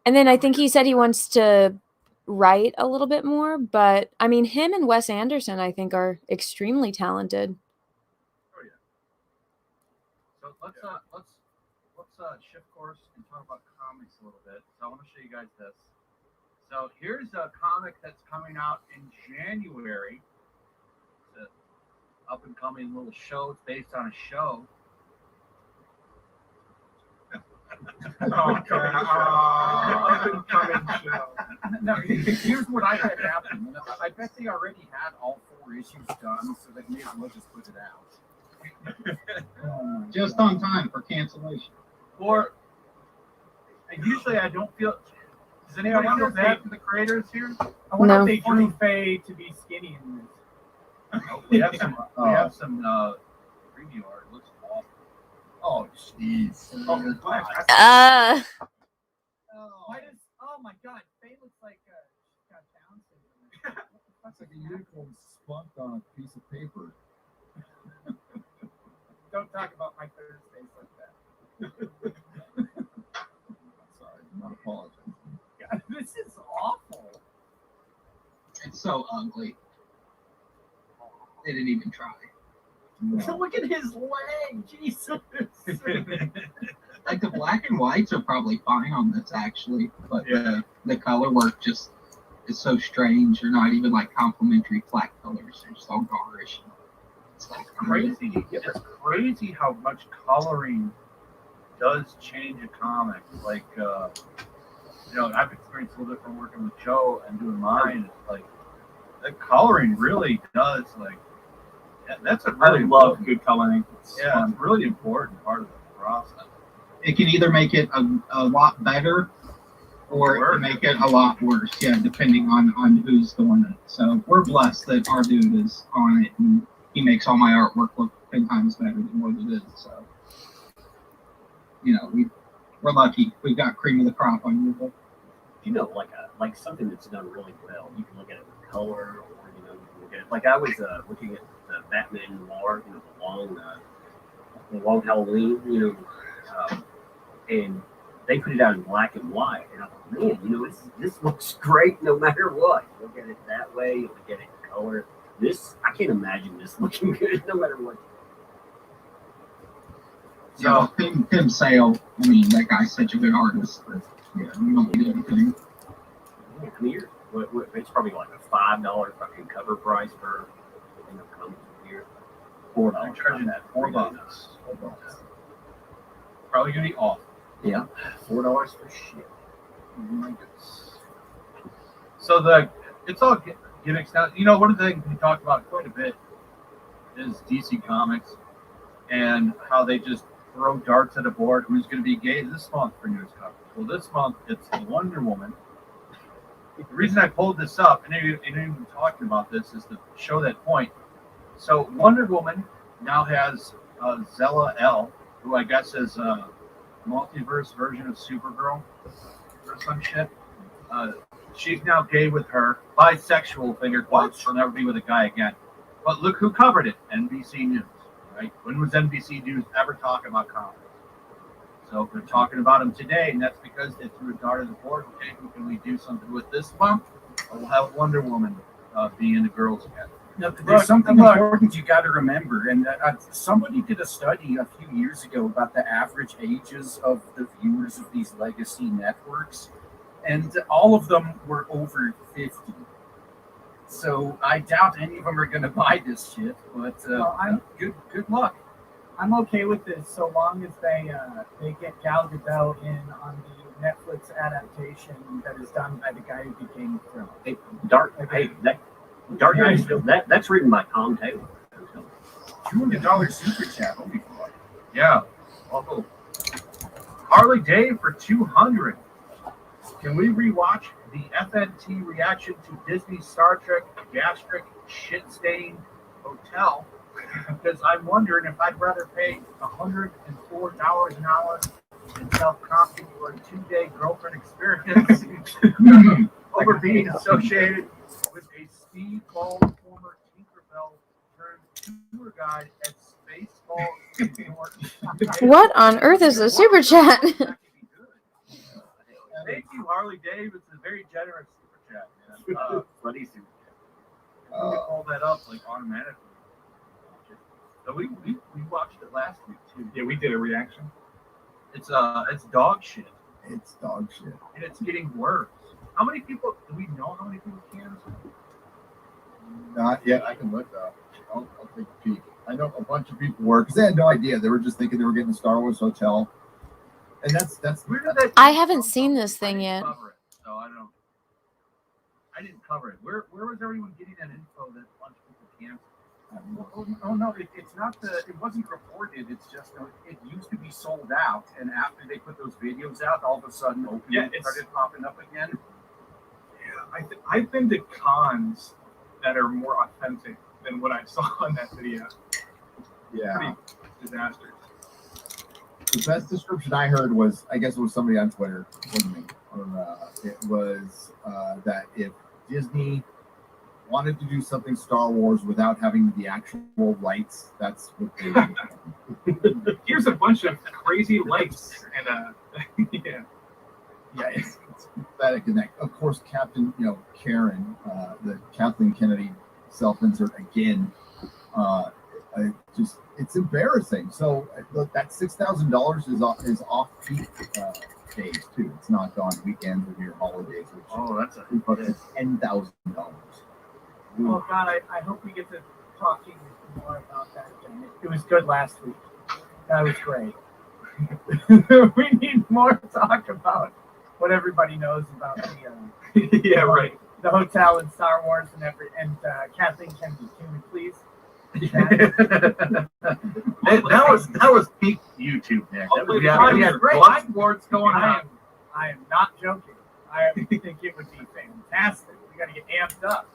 And then I think he said he wants to write a little bit more. But, I mean, him and Wes Anderson, I think, are extremely talented. Oh, yeah. So let's shift course and talk about comics a little bit. So I want to show you guys this. So here's a comic that's coming out in January. It's an up-and-coming little show. It's based on a show. Up-and-coming show. No, here's what I bet happened. I bet they already had all 4 issues done, so they may as well just put it out. Just on time for cancellation. And usually I don't feel. Does anybody feel bad for the creators here? I wonder No. if they drew Faye to be skinny in this. We have some preview art. It looks awful. Oh, jeez. Oh my God, Faye looks like she's got Down syndrome. That's like a unicorn spunked on a piece of paper. Don't talk about my Thursdays like that. Sorry, I'm not apologizing. God, this is awful. It's so ugly. They didn't even try. No. Look at his leg, Jesus. Like the black and whites are probably fine on this actually, but the color work just is so strange. They're not even like complementary flat colors. They're just all garish. It's like Crazy. It's crazy how much coloring does change a comic. Like, I've experienced a little bit from working with Joe and doing mine. It's like the coloring really does that's a really love good coloring. It's a really important part of the process. it can either make it a lot better or it can make it a lot worse, depending on who's doing it. So we're blessed that our dude is on it and he makes all my artwork look 10 times better than what it is. So, we're lucky. We've got cream of the crop on your book. Like something that's done really well. You can look at it with color, or you can look at it. Like I was looking at the Batman Noir, the long Halloween, and they put it out in black and white, and I thought, man, this looks great no matter what. You look at it that way, you look at it in color. I can't imagine this looking good no matter what. So Tim Sale, I mean, that guy's such a good artist, but yeah, we don't get anything. Yeah, I mean, it's probably like a $5 fucking cover price for comes here. $4. I'm charging that $4. Probably gonna be off. Yeah, $4 for shit. Oh my goodness. So it's all gimmicks now. You know, one of the things we talked about quite a bit is DC Comics and how they just throw darts at a board. Who's going to be gay this month for news coverage? Well, this month it's Wonder Woman. The reason I pulled this up, and even talking about this, is to show that point. So Wonder Woman now has Zella L, who I guess is a multiverse version of Supergirl or some shit. She's now gay with her bisexual finger quotes. She'll never be with a guy again. But look who covered it: NBC News. Right? When was NBC News ever talking about comics? So they're talking about them today, and that's because they threw a dart at the board. Okay, who can we do something with this month? We'll have Wonder Woman be in the girls again. Now, there's something important you got to remember, and somebody did a study a few years ago about the average ages of the viewers of these legacy networks, and all of them were over 50. So I doubt any of them are going to buy this shit, but good luck. I'm okay with this so long as they get Gal Gadot in on the Netflix adaptation that is done by the guy who became Thriller. Hey, Dark Knight's still that's written by Tom Taylor. $200 super chat. Holy fuck. Yeah. Also, Harley Dave for 200. Can we rewatch the FNT reaction to Disney's Star Trek gastric shit-stained hotel? Because I'm wondering if I'd rather pay $104 an hour and self-copy for a 2-day girlfriend experience over being associated with a speedball former Tinkerbell turned tour guide at Spaceball Resort. What on earth is a super chat? Thank you, Harley Dave. It's a very generous super chat, man. Bloody super We can pull that up like automatically. So we watched it last week too. Yeah, we did a reaction. It's dog shit, It's dog shit. and it's getting worse. How many people do we know? How many people can? Not yet. I can look up. I'll take a peek. I know a bunch of people were because they had no idea. They were just thinking they were getting a Star Wars hotel, and that's Where did that? I haven't seen this thing I didn't yet. cover it, so I don't. I didn't cover it. Where was everyone getting that info that a bunch of people canceled? Oh no, it's not it wasn't reported. It's just it used to be sold out, and after they put those videos out, all of a sudden openings started popping up again. Yeah, I've been to cons that are more authentic than what I saw in that video. yeah. Pretty disastrous. The best description I heard was, I guess it was somebody on Twitter, wasn't me, or it was that if Disney wanted to do something Star Wars without having the actual lights, that's what they do. Here's a bunch of crazy lights and yeah. Yeah, it's pathetic. And that, of course, Captain, Karen, the Kathleen Kennedy self-insert again. It's embarrassing. So look, that $6,000 is off peak days too. It's not on weekends or your holidays, which That's a it's $10,000. Oh God, I hope we get to talking more about that again. It was good last week. That was great. We need more talk about what everybody knows about the Yeah, right. the hotel and Star Wars and Kathleen Kennedy. Can we please? that was peak YouTube, Nick. We had great. blackboards going I on. am not joking. I think it would be fantastic. We got to get amped up.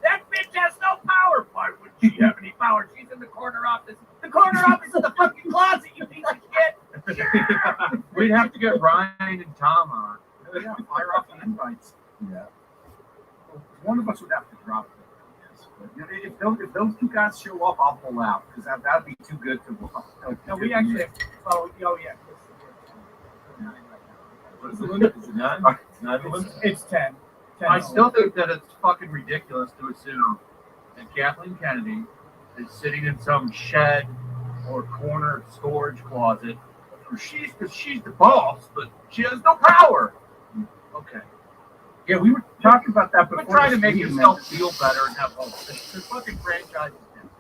That bitch has no power. Why would she have any power? She's in the corner office. The corner office is the fucking closet. You piece of shit. Yeah. We'd have to get Ryan and Tom on. Yeah, fire off the invites. Yeah. One of us would have to drop it. Yes. But if those two guys show up, I'll pull out because that'd be too good to watch. No, we actually. Oh yeah. What is the limit? Is it 9? 9 the limit? It's 10. I still think that it's fucking ridiculous to assume that Kathleen Kennedy is sitting in some shed or corner storage closet. She's the boss, but she has no power. Okay. Yeah, we were talking about that before. We're trying to make this meeting, yourself feel better and have hope. The fucking franchise is down.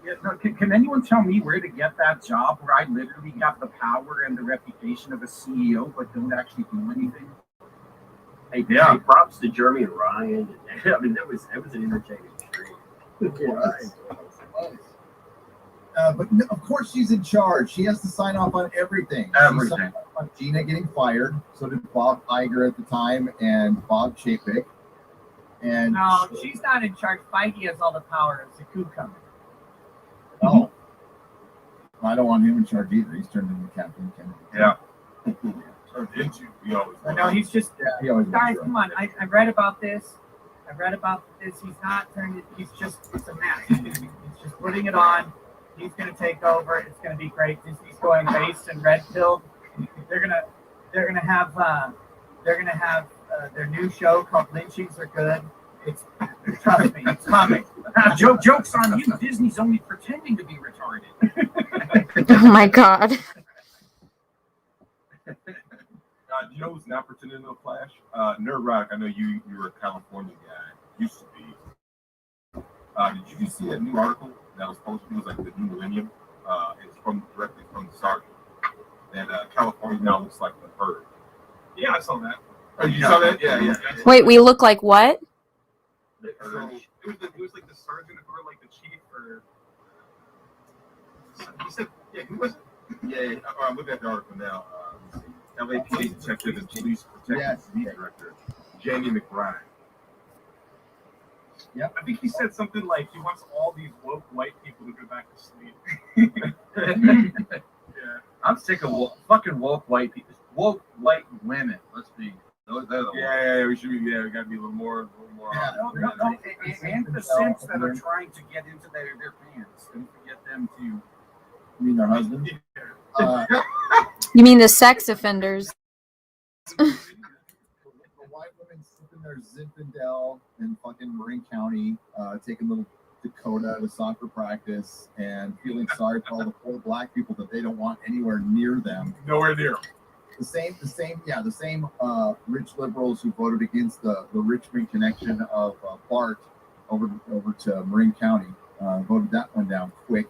Yeah, no, can anyone tell me where to get that job where I literally got the power and the reputation of a CEO but don't actually do anything? Hey, yeah. Hey, props to Jeremy and Ryan. I mean, that was an entertaining stream. But no, of course she's in charge. She has to sign off on everything. She signed off on Gina getting fired. So did Bob Iger at the time and Bob Chapek. And no, she's not in charge. Feige has all the power. It's a coup coming. Oh. I don't want him in charge either. He's turned into Captain Kennedy. Yeah. Turned into. He always. No, he's just. He always guys, come on. I read about this. He's not turned. He's just. It's a mess. He's just putting it on. He's going to take over. It's going to be great. Disney's going based and red pilled. They're gonna have their new show called Lynchings Are Good. It's trust me, it's coming. Joke's on you. Disney's only pretending to be retarded. Oh my God. You know who's not pretending to Flash? Nerd Rock. I know you're a California guy. Used to be. Did you see that new article that was posted? It was like the new millennium. It's directly from the Sergeant. And California now looks like the herd. Yeah, I saw that. Oh, you saw that? Yeah. Wait, we look like what? The So herd. it was like the sergeant or like the chief or. He said, yeah, who was it? Yeah. I'm looking at the article now. LAPD detective and police protective director Jamie McBride. Yeah, I think he said something like he wants all these woke white people to go back to sleep. Yeah, I'm sick of fucking woke white people. Woke white women. Let's be. They're the ones. Yeah, we should be. Yeah, we got to be a little more. Yeah. No, and the simps that are trying to get into their pants. Don't forget them too. You mean their husband? You mean the sex offenders? The white women slipping their Zinfandel in fucking Marin County, taking little Dakota to soccer practice and feeling sorry for all the poor black people that they don't want anywhere near them. Nowhere near. The same rich liberals who voted against the Richmond connection of BART over to Marin County voted that one down quick.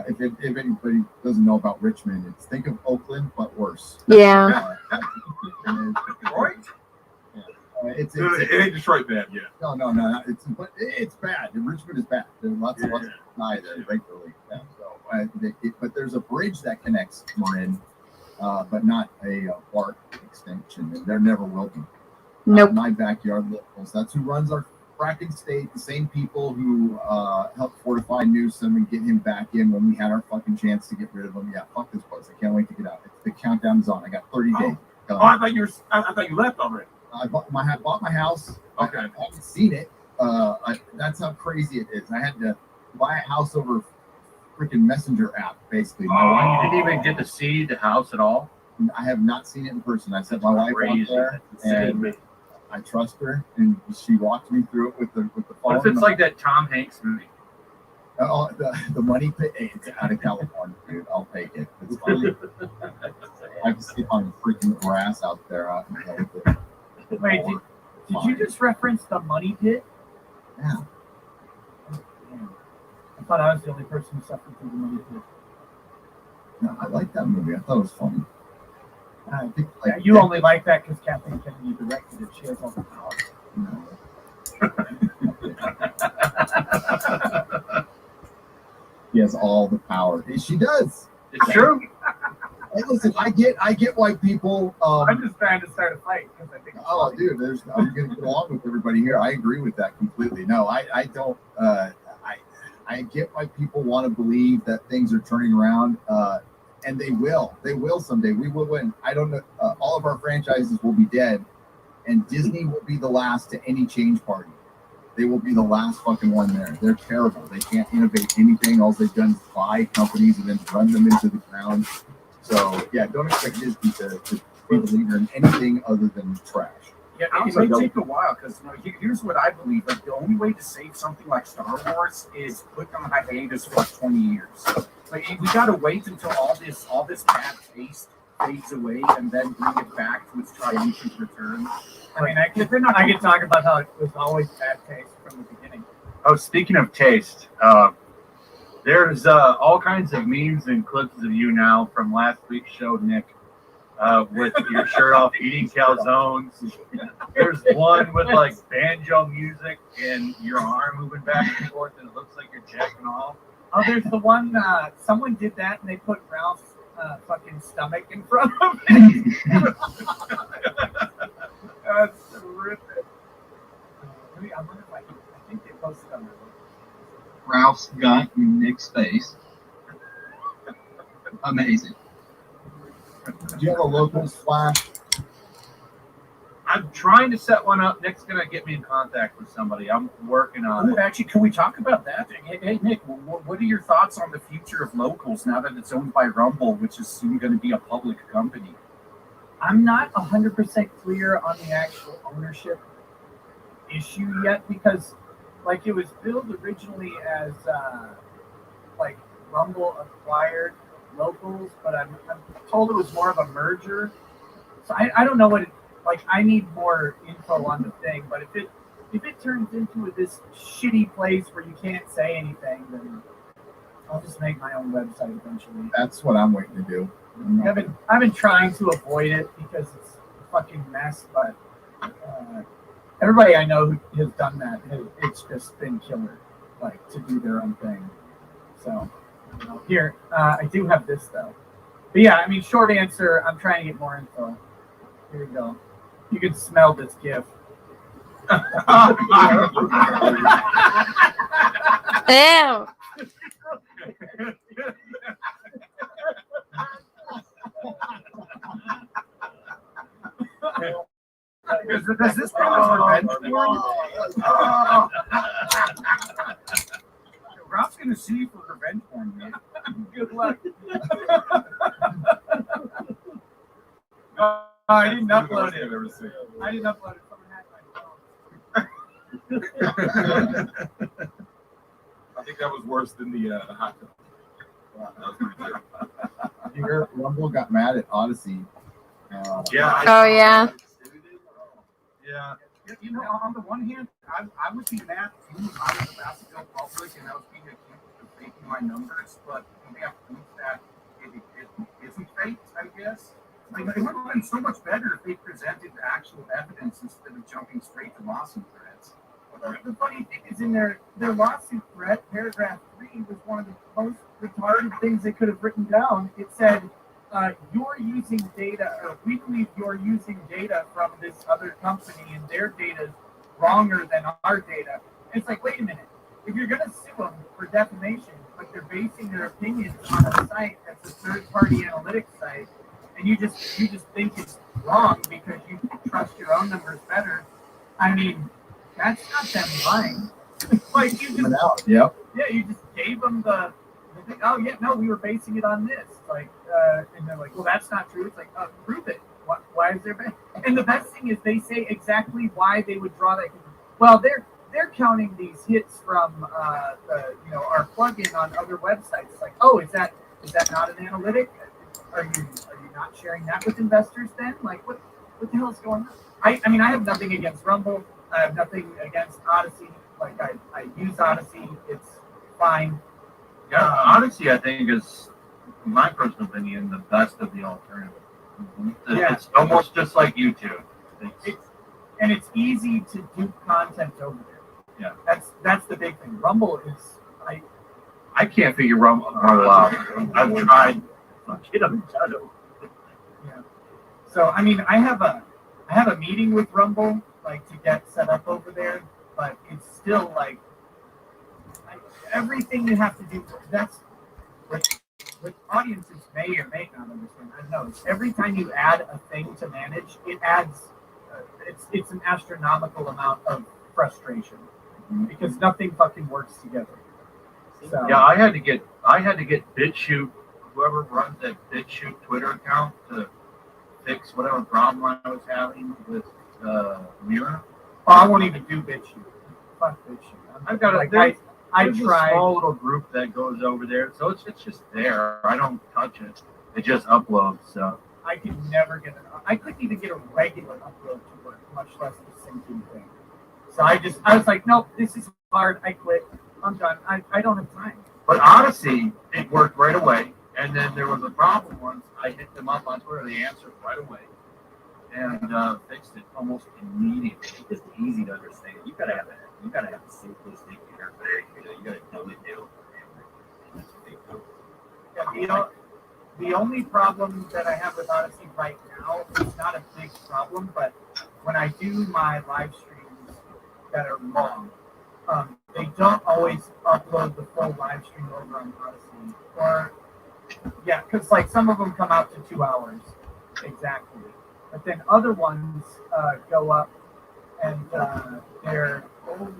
If anybody doesn't know about Richmond, it's think of Oakland but worse. Yeah. Detroit? It ain't Detroit bad yet. No. It's bad. Richmond is bad. There's lots of us die there regularly. Yeah, so, but there's a bridge that connects Marin, but not a BART extension, and there never will be. Nope. My backyard liberals. That's who runs our fracking state. The same people who helped fortify Newsom and get him back in when we had our fucking chance to get rid of him. Yeah, fuck this place. I can't wait to get out. The countdown is on. I got 30 days. I thought you left already. I bought my house. Okay. I haven't seen it. That's how crazy it is. I had to buy a house over freaking Messenger app, basically. You didn't even get to see the house at all? I have not seen it in person. I sent my wife out there, and I trust her, and she walked me through it with the phone. What if it's like that Tom Hanks movie? The money pit? Hey, it's out of California, dude. I'll take it. It's fine. I can sleep on the freaking grass out there. Wait, did you just reference the money pit? Yeah. I thought I was the only person who suffered through the money pit. No, I like that movie. I thought it was funny. I think, you only like that because Kathleen Kennedy directed it. She has all the power. She has all the power. She does. It's true. Hey, listen, I get white people. I'm just trying to start a fight because I think. Oh, dude, I'm going to get along with everybody here. I agree with that completely. No, I don't. I get why people want to believe that things are turning around, and they will. They will someday. We will win. I don't know. All of our franchises will be dead, and Disney will be the last to any change party. They will be the last fucking one there. They're terrible. They can't innovate anything. All they've done is buy companies and then run them into the ground. So, yeah, don't expect Disney to be the leader in anything other than trash. Yeah, it may take a while because here's what I believe. Like the only way to save something like Star Wars is put on hiatus for 20 years. Like we gotta wait until all this bad taste fades away and then bring it back to its triumphant return. I mean, I could talk about how it was always bad taste from the beginning. Oh, speaking of taste, there's all kinds of memes and clips of you now from last week's show, Nick, with your shirt off eating calzones. There's one with like banjo music and your arm moving back and forth, and it looks like you're jacking off. Oh, there's the one, someone did that and they put Ralph's fucking stomach in front of it. That's terrific. I wonder if I think they posted on there. Ralph's got Nick's face. Amazing. Do you have a local splash? I'm trying to set one up. Nick's gonna get me in contact with somebody. I'm working on it. Actually, can we talk about that? Hey Nick, what are your thoughts on the future of locals now that it's owned by Rumble, which is soon going to be a public company? I'm not 100% clear on the actual ownership issue yet because, like, it was billed originally as like Rumble acquired locals, but I'm told it was more of a merger. So I don't know what it, like. I need more info on the thing, but if it turns into this shitty place where you can't say anything, then I'll just make my own website eventually. That's what I'm waiting to do. I've been trying to avoid it because it's a fucking mess, but everybody I know who has done that, it's just been killer, like, to do their own thing. So, here, I do have this, though. But yeah, I mean, short answer, I'm trying to get more info. Here we go. You can smell this GIF. Ew. Does this count as revenge porn? Ralph's gonna sue you for revenge porn, man. Good luck. I didn't upload it. I didn't upload it. Someone hacked my phone. I think that was worse than the hot tub. Wow, that was pretty good. You hear Rumble got mad at Odyssey. Yeah. Oh, yeah. Yeah. You know, on the one hand, I would be mad too if I was about to go public and I was being accused of faking my numbers, but we have proof that it isn't faked, I guess. Like, it would have been so much better if they presented the actual evidence instead of jumping straight to lawsuit threats. The funny thing is, in their lawsuit threat, paragraph 3 was one of the most retarded things they could have written down. It said, you're using data, or we believe you're using data from this other company, and their data is wronger than our data. And it's like, wait a minute. If you're going to sue them for defamation, but they're basing their opinions on a site that's a third-party analytics site, and you just think it's wrong because you trust your own numbers better, I mean, that's not them lying. Like, you just, Yep. yeah, you just gave them the thing. Oh yeah, no, we were basing it on this. Like, and they're like, well, that's not true. It's like, prove it. Why is there? And the best thing is they say exactly why they would draw that. Well, they're counting these hits from our plugin on other websites. It's like, oh, is that not an analytic? Are you not sharing that with investors then? Like, what the hell is going on? I mean, I have nothing against Rumble. I have nothing against Odyssey. Like, I use Odyssey. It's fine. Yeah, Odyssey, I think, is, in my personal opinion, the best of the alternatives. Yeah. It's almost just like YouTube. It's easy to do content over there. Yeah. That's the big thing. Rumble is I can't figure Rumble out. I've tried. Get them done. Yeah. So I mean, I have a meeting with Rumble, like, to get set up over there, but it's still like everything you have to do. That's what audiences may or may not understand. I don't know. Every time you add a thing to manage, it adds. It's an astronomical amount of frustration because nothing fucking works together. So, Yeah, I had to get BitChute, whoever runs that BitChute Twitter account, to fix whatever problem I was having with Mira. I won't even do BitChute. Fuck BitChute. I've got like, There's a small little group that goes over there, so it's just there. I don't touch it. It just uploads. So I could never get I couldn't even get a regular upload to work, much less the syncing thing. So I was like, nope, this is hard. I quit. I'm done. I don't have time. But Odyssey, it worked right away. And then there was a problem once. I hit them up on Twitter. They answered right away and fixed it almost immediately. It's easy to understand. You gotta have a simplistic interface. You gotta dumb it down. Yeah, the only problem that I have with Odyssey right now, it's not a big problem, but when I do my live streams that are long, they don't always upload the full live stream over on Odyssey. Or, yeah, because like some of them come out to 2 hours exactly. But then other ones go up and they're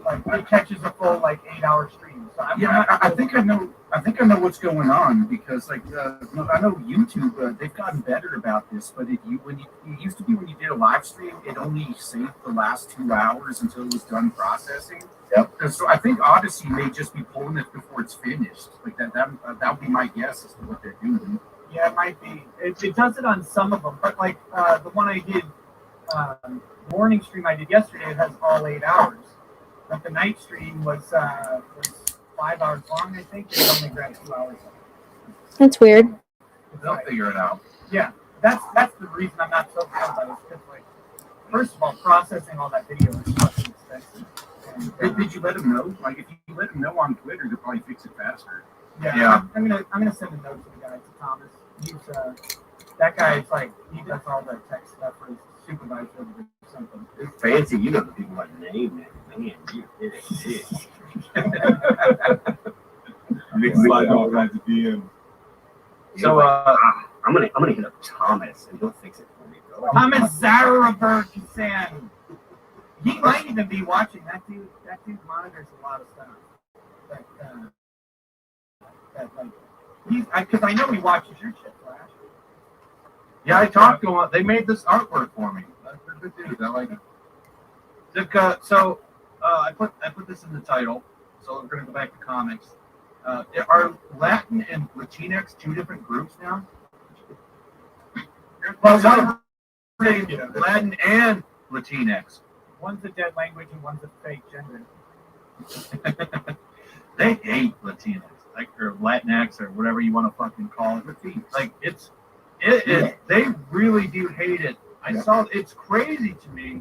like it catches a full like 8-hour stream. So I think I know what's going on because like I know YouTube they've gotten better about this. But it used to be when you did a live stream, it only saved the last 2 hours until it was done processing. Yep. So I think Odyssey may just be pulling it before it's finished. Like that would be my guess as to what they're doing. Yeah, it might be. It does it on some of them, but like the one I did, morning stream I did yesterday, it has all 8 hours. But the night stream was 5 hours long, I think. It only grabbed 2 hours. That's weird. They'll figure it out. Yeah, that's the reason I'm not so proud about it. Because like, first of all, processing all that video is fucking expensive. And, Did you let them know? Like if you let them know on Twitter, they'll probably fix it faster. Yeah. I'm gonna send a note to the guy, to Thomas. He's that guy's like he does all the tech stuff for his supervisor or something. It's fancy. You know the people like name it. Man, you did it. Nick slide all kinds of DMs. So I'm gonna hit up Thomas and he'll fix it for me. Thomas Zaraberg-san. He might even be watching. That dude monitors a lot of stuff. That like he's because I know he watches your shit, Flash. Yeah, I talked to them. They made this artwork for me. They're good dudes. I like it. So I put this in the title. So we're gonna go back to comics. Are Latin and Latinx two different groups now? Well, Latin and Latinx. One's a dead language and one's a fake gender. They hate Latinx, like or Latinx or whatever you want to fucking call it. Like they really do hate it. I saw it's crazy to me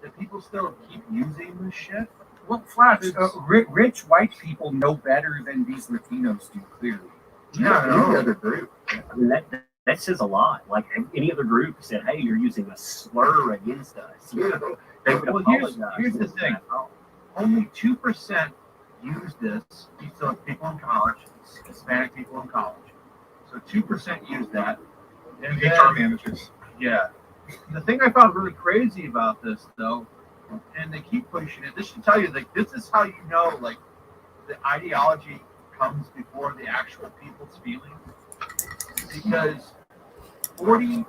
that people still keep using this shit. Well, Flash, rich white people know better than these Latinos do, clearly. Yeah, Any other group. I mean that says a lot. Like any other group said, "Hey, you're using a slur against us." You know, they would apologize. Here's the thing: only 2% use this. So people in college, Hispanic people in college. So 2% use that. And HR managers. Yeah. The thing I found really crazy about this, though, and they keep pushing it. This should tell you, like, this is how you know, like, the ideology comes before the actual people's feelings. Because 40%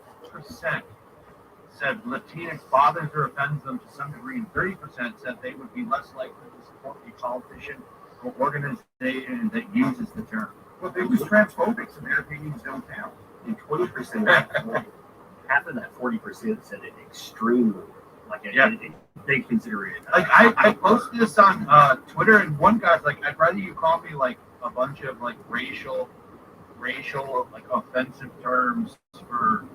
said Latinx bothers or offends them to some degree, and 30% said they would be less likely to support a politician or organization that uses the term. Well, they was transphobic, so their opinions don't count. And 20%, half of that 40% said it extremely. Like they consider it. Like I posted this on Twitter, and one guy's like, "I'd rather you call me like a bunch of like racial like offensive terms for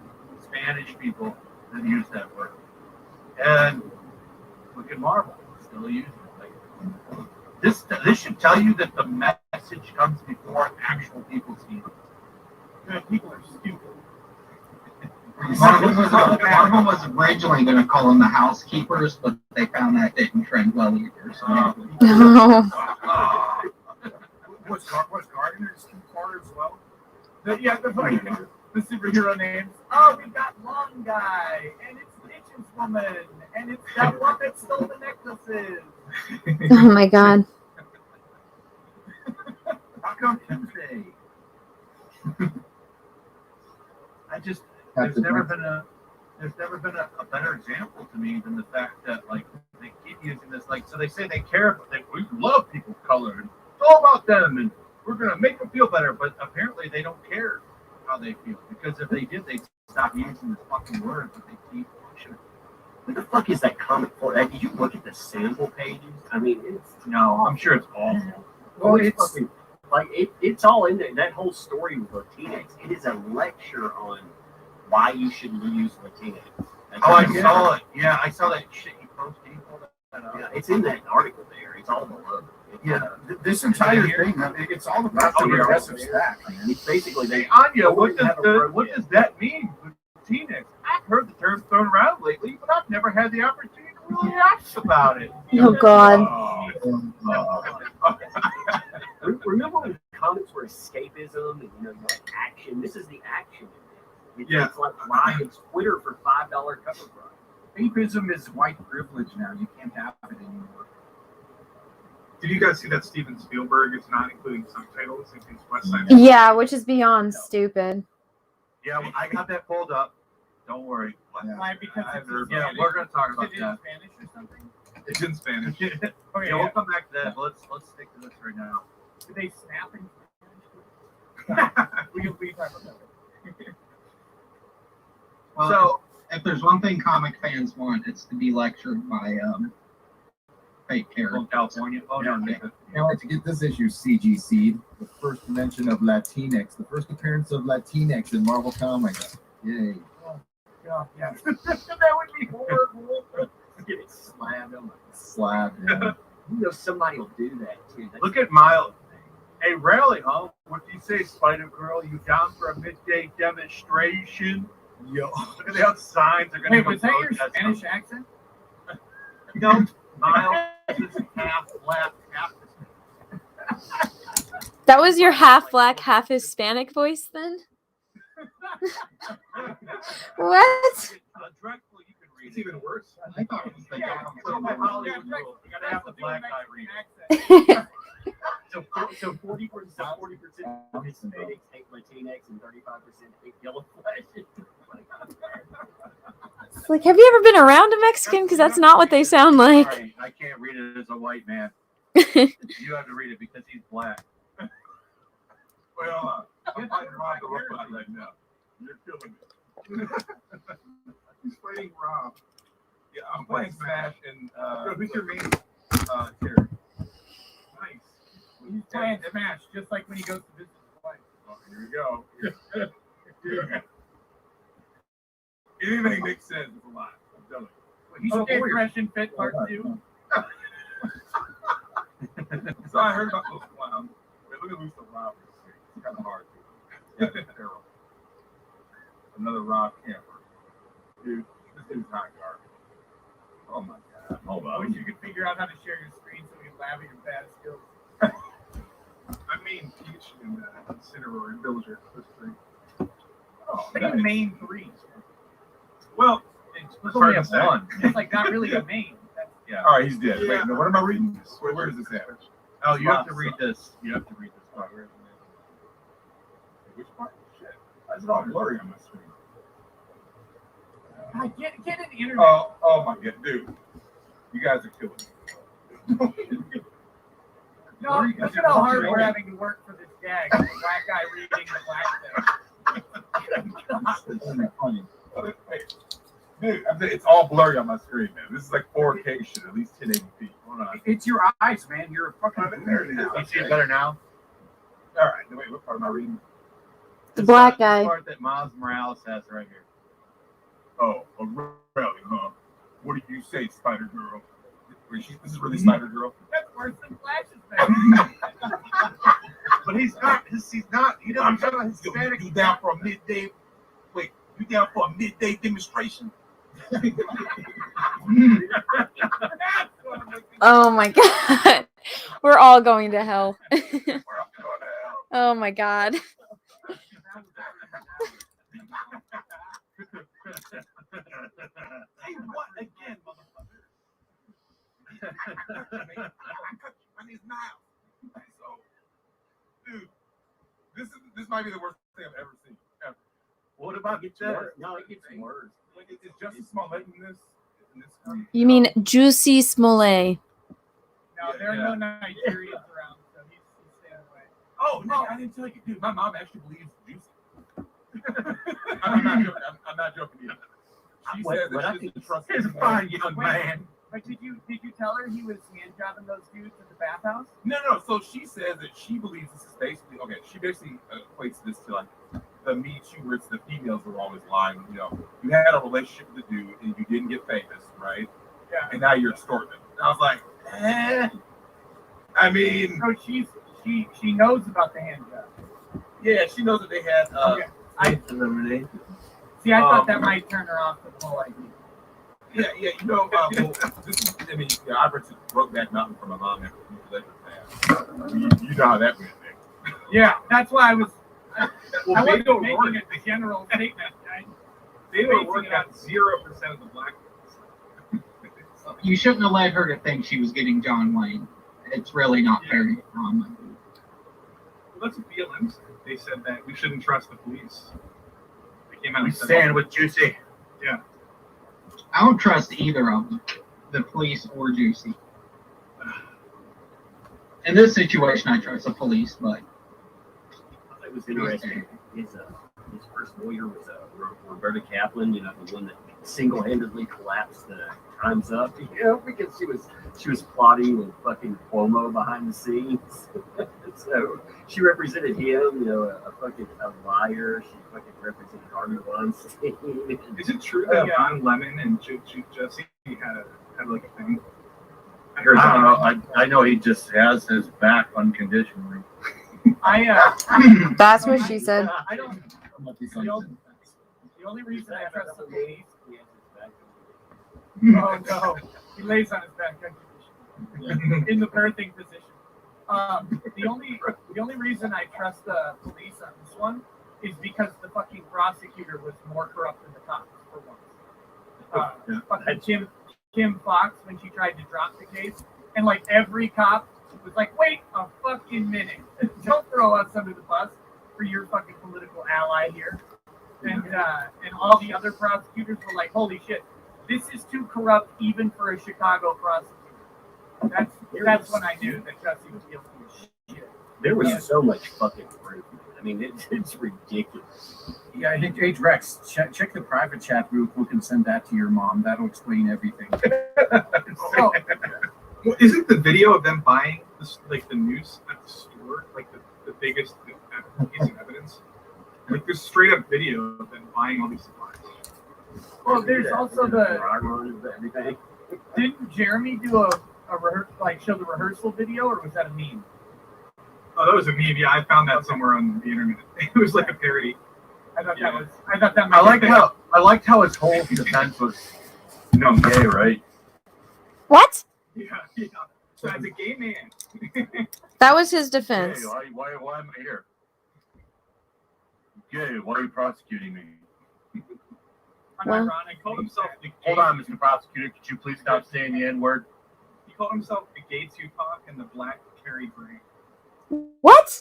Spanish people than use that word." And look at Marvel, still using it. Like this should tell you that the message comes before actual people's feelings. People are stupid. Marvel was originally going to call them the housekeepers, but they found that didn't trend well either. So Was Gardner's two-part as well? The superhero names. Oh, we got Long Guy, and it's Bitches Woman, and it's that one that stole the necklaces. Oh my god. How come Tuesday? There's never been a better example to me than the fact that like they keep using this, like, so they say they care, but we love people of color and all about them, and we're gonna make them feel better. But apparently, they don't care how they feel, because if they did, they'd stop using this fucking word. But they keep pushing it. What the fuck is that comic for? Did you look at the sample pages? I mean, it's No, I'm sure it's awful. well, it's fucking, like it's all in there. That whole story with Latinx, it is a lecture on why you should use Latinx. That's Oh, I what it is. saw it. Yeah, I saw that shit you posted. Can you pull that up? Yeah, it's in that article there. It's all below. This entire thing, it's all about the regressive stack, man. It's basically Hey, they. Anya, what does that mean, Latinx? I've heard the term thrown around lately, but I've never had the opportunity to really ask about it. Oh, God. Remember when comics were escapism and action? This is the action. It's like it's Twitter for $5 cover price. Escapism is white privilege now. You can't have it anymore. Did you guys see that Steven Spielberg is not including subtitles in his West Side? Yeah, which is beyond stupid. Yeah, I got that pulled up. Don't worry. Why? Because I've it's heard- in yeah, Spanish. we're gonna talk Is about it in that. Spanish or something? It's in Spanish. Okay, Yeah, we'll come back to that. But let's stick to this right now. Did they snap in Spanish? we can talk about that. Well, So if there's one thing comic fans want, it's to be lectured by fake characters. from California. Oh no, Nick. Can't wait to get this issue CGC'd. The first mention of Latinx, the first appearance of Latinx in Marvel Comics. Yay. God, yeah. that would be horrible. Get it slammed on my. Slab, yeah. Somebody will do that too. Look at Miles. Hey, rally, huh? What do you say, Spider Girl? You down for a midday demonstration? Yo. Look at the signs. They're gonna Wait, go was that your protest Spanish them. accent? No, Miles is half black, half. That was your half black, half Hispanic voice then? What? Dreadful, you can read It's it. even worse. I thought it was the Yeah, guy. so by Hollywood rules, you gotta have the black guy read it. So 40% Hispanics hate Latinx and 35% hate yellow flesh. It's like, have you ever been around a Mexican? Because that's not what they sound like. Sorry, I can't read it as a white man. You have to read it because he's black. Well, I'm fighting Rob the robot right now. You're killing me. He's fighting Rob. Yeah, I'm playing Smash and Who's your main Terry. Nice. He's playing Smash, just like when he goes to visit his wife. Oh, here we go. Anything makes sense with a lot. I'm telling you. He's Okay, a warrior. Fresh and Fit Part 2. So I heard about those clowns. Wait, look at Lisa Rob. It's kind of hard. Yeah, terrible. Another Rob camper. Dude, this dude's hot garbage. Oh my god. Hold I wish you could figure out how to share your screen so we can laugh at your bad skills. I mean Peach and Incineroar and Villager. Those three. Oh, But he main 3. Well, Let's only have one. It's like not really a main. That's, Yeah. All right, he's dead. Yeah. Wait, no, what am I reading? Where is this at? Oh, you have to read this. You have to read this part. Which part? Shit. That's all blurry on my screen. God, get an internet. Oh my god, dude. You guys are killing me. No, look at how hard we're having to work for this gag. The black guy reading the black thing. Isn't that funny? Dude, I'm saying it's all blurry on my screen, man. This is like 4K shit, at least 1080p. Hold on. It's your eyes, man. You're a fucking. There it is. You see it better now? All right, wait, what part am I reading? The black This guy. part that Miles Morales has right here. Oh, a rally, huh? What do you say, Spider Girl? This is really Spider Girl. That's worse than Flash's thing. But he's not. He doesn't have a Hispanic. You down for a midday? Wait, you down for a midday demonstration? Oh my God. We're all going to hell. Oh my God. Hey, what again, motherfucker? My name's Miles. So, dude, this might be the worst thing I've ever seen. Ever. What about It gets this? worse. No, it gets worse. Like, it's just as small in this. In this You mean Juicy Smollett? No, there are no Nigerians around, so he's Oh no, I didn't tell you, dude. My mom actually believes Juicy. I'm not joking. I'm not joking either. She says that she doesn't trust He's a fine young man. But did you tell her he was hand jobbing those dudes at the bathhouse? No. So she says that she believes this is basically okay. She basically equates this to like the Me Too, where it's the females were always lying. You know, you had a relationship with a dude and you didn't get famous, right? Yeah. And now you're extorting them. And I was like, I mean, So she knows about the hand job. yeah, she knows that they had. Okay. I thought that might turn her off the whole idea. Yeah. You know, well, this is. I mean, yeah, I rented Brokeback Mountain from my mom after the Lakers passed. You know how that went, man. Yeah, that's why I was. I Beto wasn't making O'Rourke, a general statement. Beto O'Rourke got 0% of the black votes. You shouldn't have led her to think she was getting John Wayne. It's really not fair to Tom. Well, that's what BLM said. They said that we shouldn't trust the police. They came out We and said, stand with Juicy. I don't trust either of them, the police or Juicy. In this situation, I trust the police, but It was interesting. His first lawyer was Roberta Kaplan, you know, the one that single-handedly collapsed the Times Up. You know, because she was plotting with fucking Cuomo behind the scenes. So she represented him, you know, a liar. She fucking represented Harvey Weinstein. Is it true that Don Lemon and Jesse had like a thing? I heard I don't know. I know he just has his back unconditionally. That's what she said. I don't. The only reason I trust the police. Oh no, he lays on his back in the birthing position. The only reason I trust the police on this one is because the fucking prosecutor was more corrupt than the cops for once. Fucking Kim Fox, when she tried to drop the case, and like every cop was like, "Wait a fucking minute! Don't throw us under the bus for your fucking political ally here." And all the other prosecutors were like, "Holy shit, this is too corrupt even for a Chicago prosecutor." That's when I knew that Jesse was guilty of shit. There was so much fucking proof. I mean, it's ridiculous. Yeah, hey, Rex, check the private chat real quick and send that to your mom. That'll explain everything. So, Well, isn't the video of them buying the news at the store like the biggest piece of evidence? Like there's straight up video of them buying all these supplies. well, there's also the. Everything. Didn't Jeremy do a show the rehearsal video, or was that a meme? Oh, that was a meme. Yeah, I found that somewhere on the internet. It was like a parody. I thought Yeah. that I liked how his whole defense was, I'm gay, right? What? Yeah. So as a gay man. That was his Gay, defense. why am I here? Gay, why are you prosecuting me? Well- He called himself the gay. Hold on, Mr. Prosecutor, could you please stop saying the N-word? He called himself the gay Tupac and the black Terry Grant. What?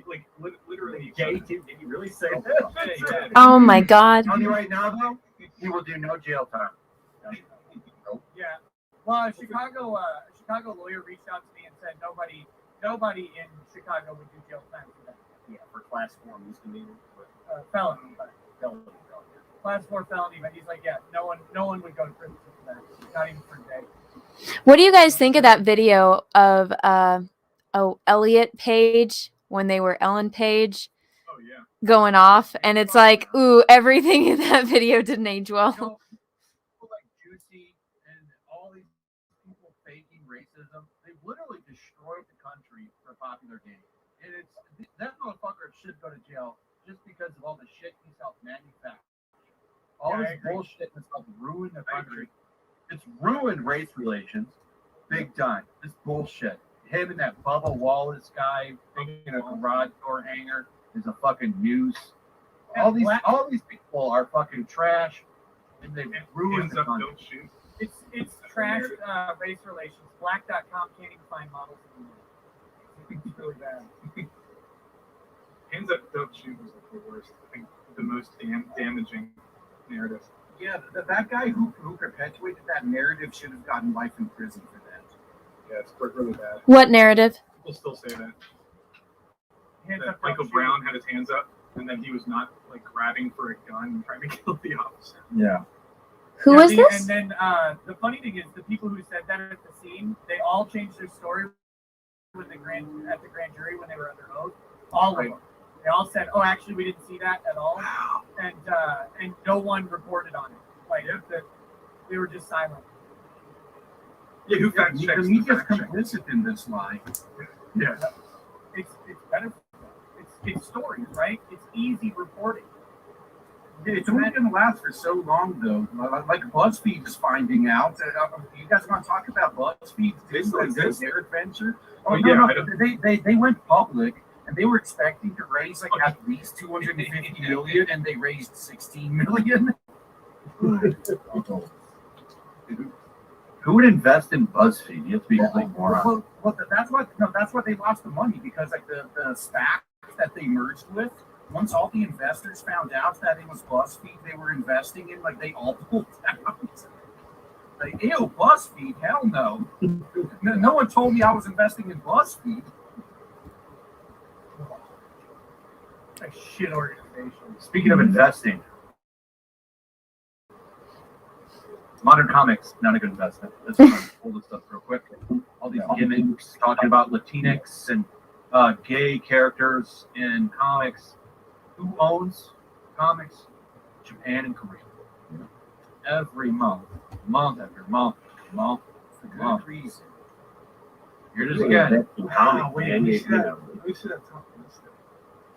Like literally Gay too? Did you really say Yeah, that? yeah. Oh my God. Telling you right now, though, he will do no jail time. Yeah. Well, a Chicago lawyer reached out to me and said nobody in Chicago would do jail time for that. Yeah, for class 4 misdemeanor. Felony, but Felony. class 4 felony. But he's like, yeah, no one would go to prison for that. Not even for a day. What do you guys think of that video of Elliot Page when they were Ellen Page Oh yeah. going off? And it's like, ooh, everything in that video didn't age well. You know, people like Juicy and all these people faking racism, they've literally destroyed the country for popular gain. And that motherfucker should go to jail just because of all the shit he's helped manufacture. All Yeah, I this agree. bullshit has helped ruin the I country. It's ruined race relations, big time. This bullshit. Him and that Bubba Wallace guy thinking a garage door hanger is a fucking noose. All these people are fucking trash, and they've ruined Hands the up, country. don't shoot. It's trash race relations. Black.com can't even find models anymore. It's really bad. Hands up, don't shoot was like the worst. I think the most damaging narrative. Yeah, that guy who perpetuated that narrative should have gotten life in prison for that. Yeah, it's really bad. What narrative? People still say that. Hands that up, Michael don't shoot. Brown had his hands up, and then he was not like grabbing for a gun and trying to kill the officer. Yeah. Who Yeah, is this? And then the funny thing is, the people who said that at the scene, they all changed their story with the grand jury when they were under oath. All of them. They all said, "Oh, actually, we didn't see that at all," and no one reported on it. Like they were just silent. Yeah, who fact The checks the media's fact check? complicit in this lie. Yeah. It's better. It's stories, right? It's easy reporting. It's only going to last for so long, though. Like BuzzFeed is finding out. You guys want to talk about BuzzFeed? They still exist? Their adventure? Oh, no, yeah, no, I don't- they went public, and they were expecting to raise like at least 250 million, and they raised 16 million. Who would invest in BuzzFeed? You have to be like moron. Well, that's what they lost the money because like the SPAC that they merged with. Once all the investors found out that it was BuzzFeed they were investing in, like they all pulled out. Like, ew, BuzzFeed? Hell no. No one told me I was investing in BuzzFeed. A shit organization. Speaking of investing, modern comics, not a good investment. Let's pull this stuff real quick. All these gimmicks talking about Latinx and gay characters in comics. Who owns comics? Japan and Korea. Every month after month, For good reason. Here it is again. Comic, wait, man. we should have talked about this.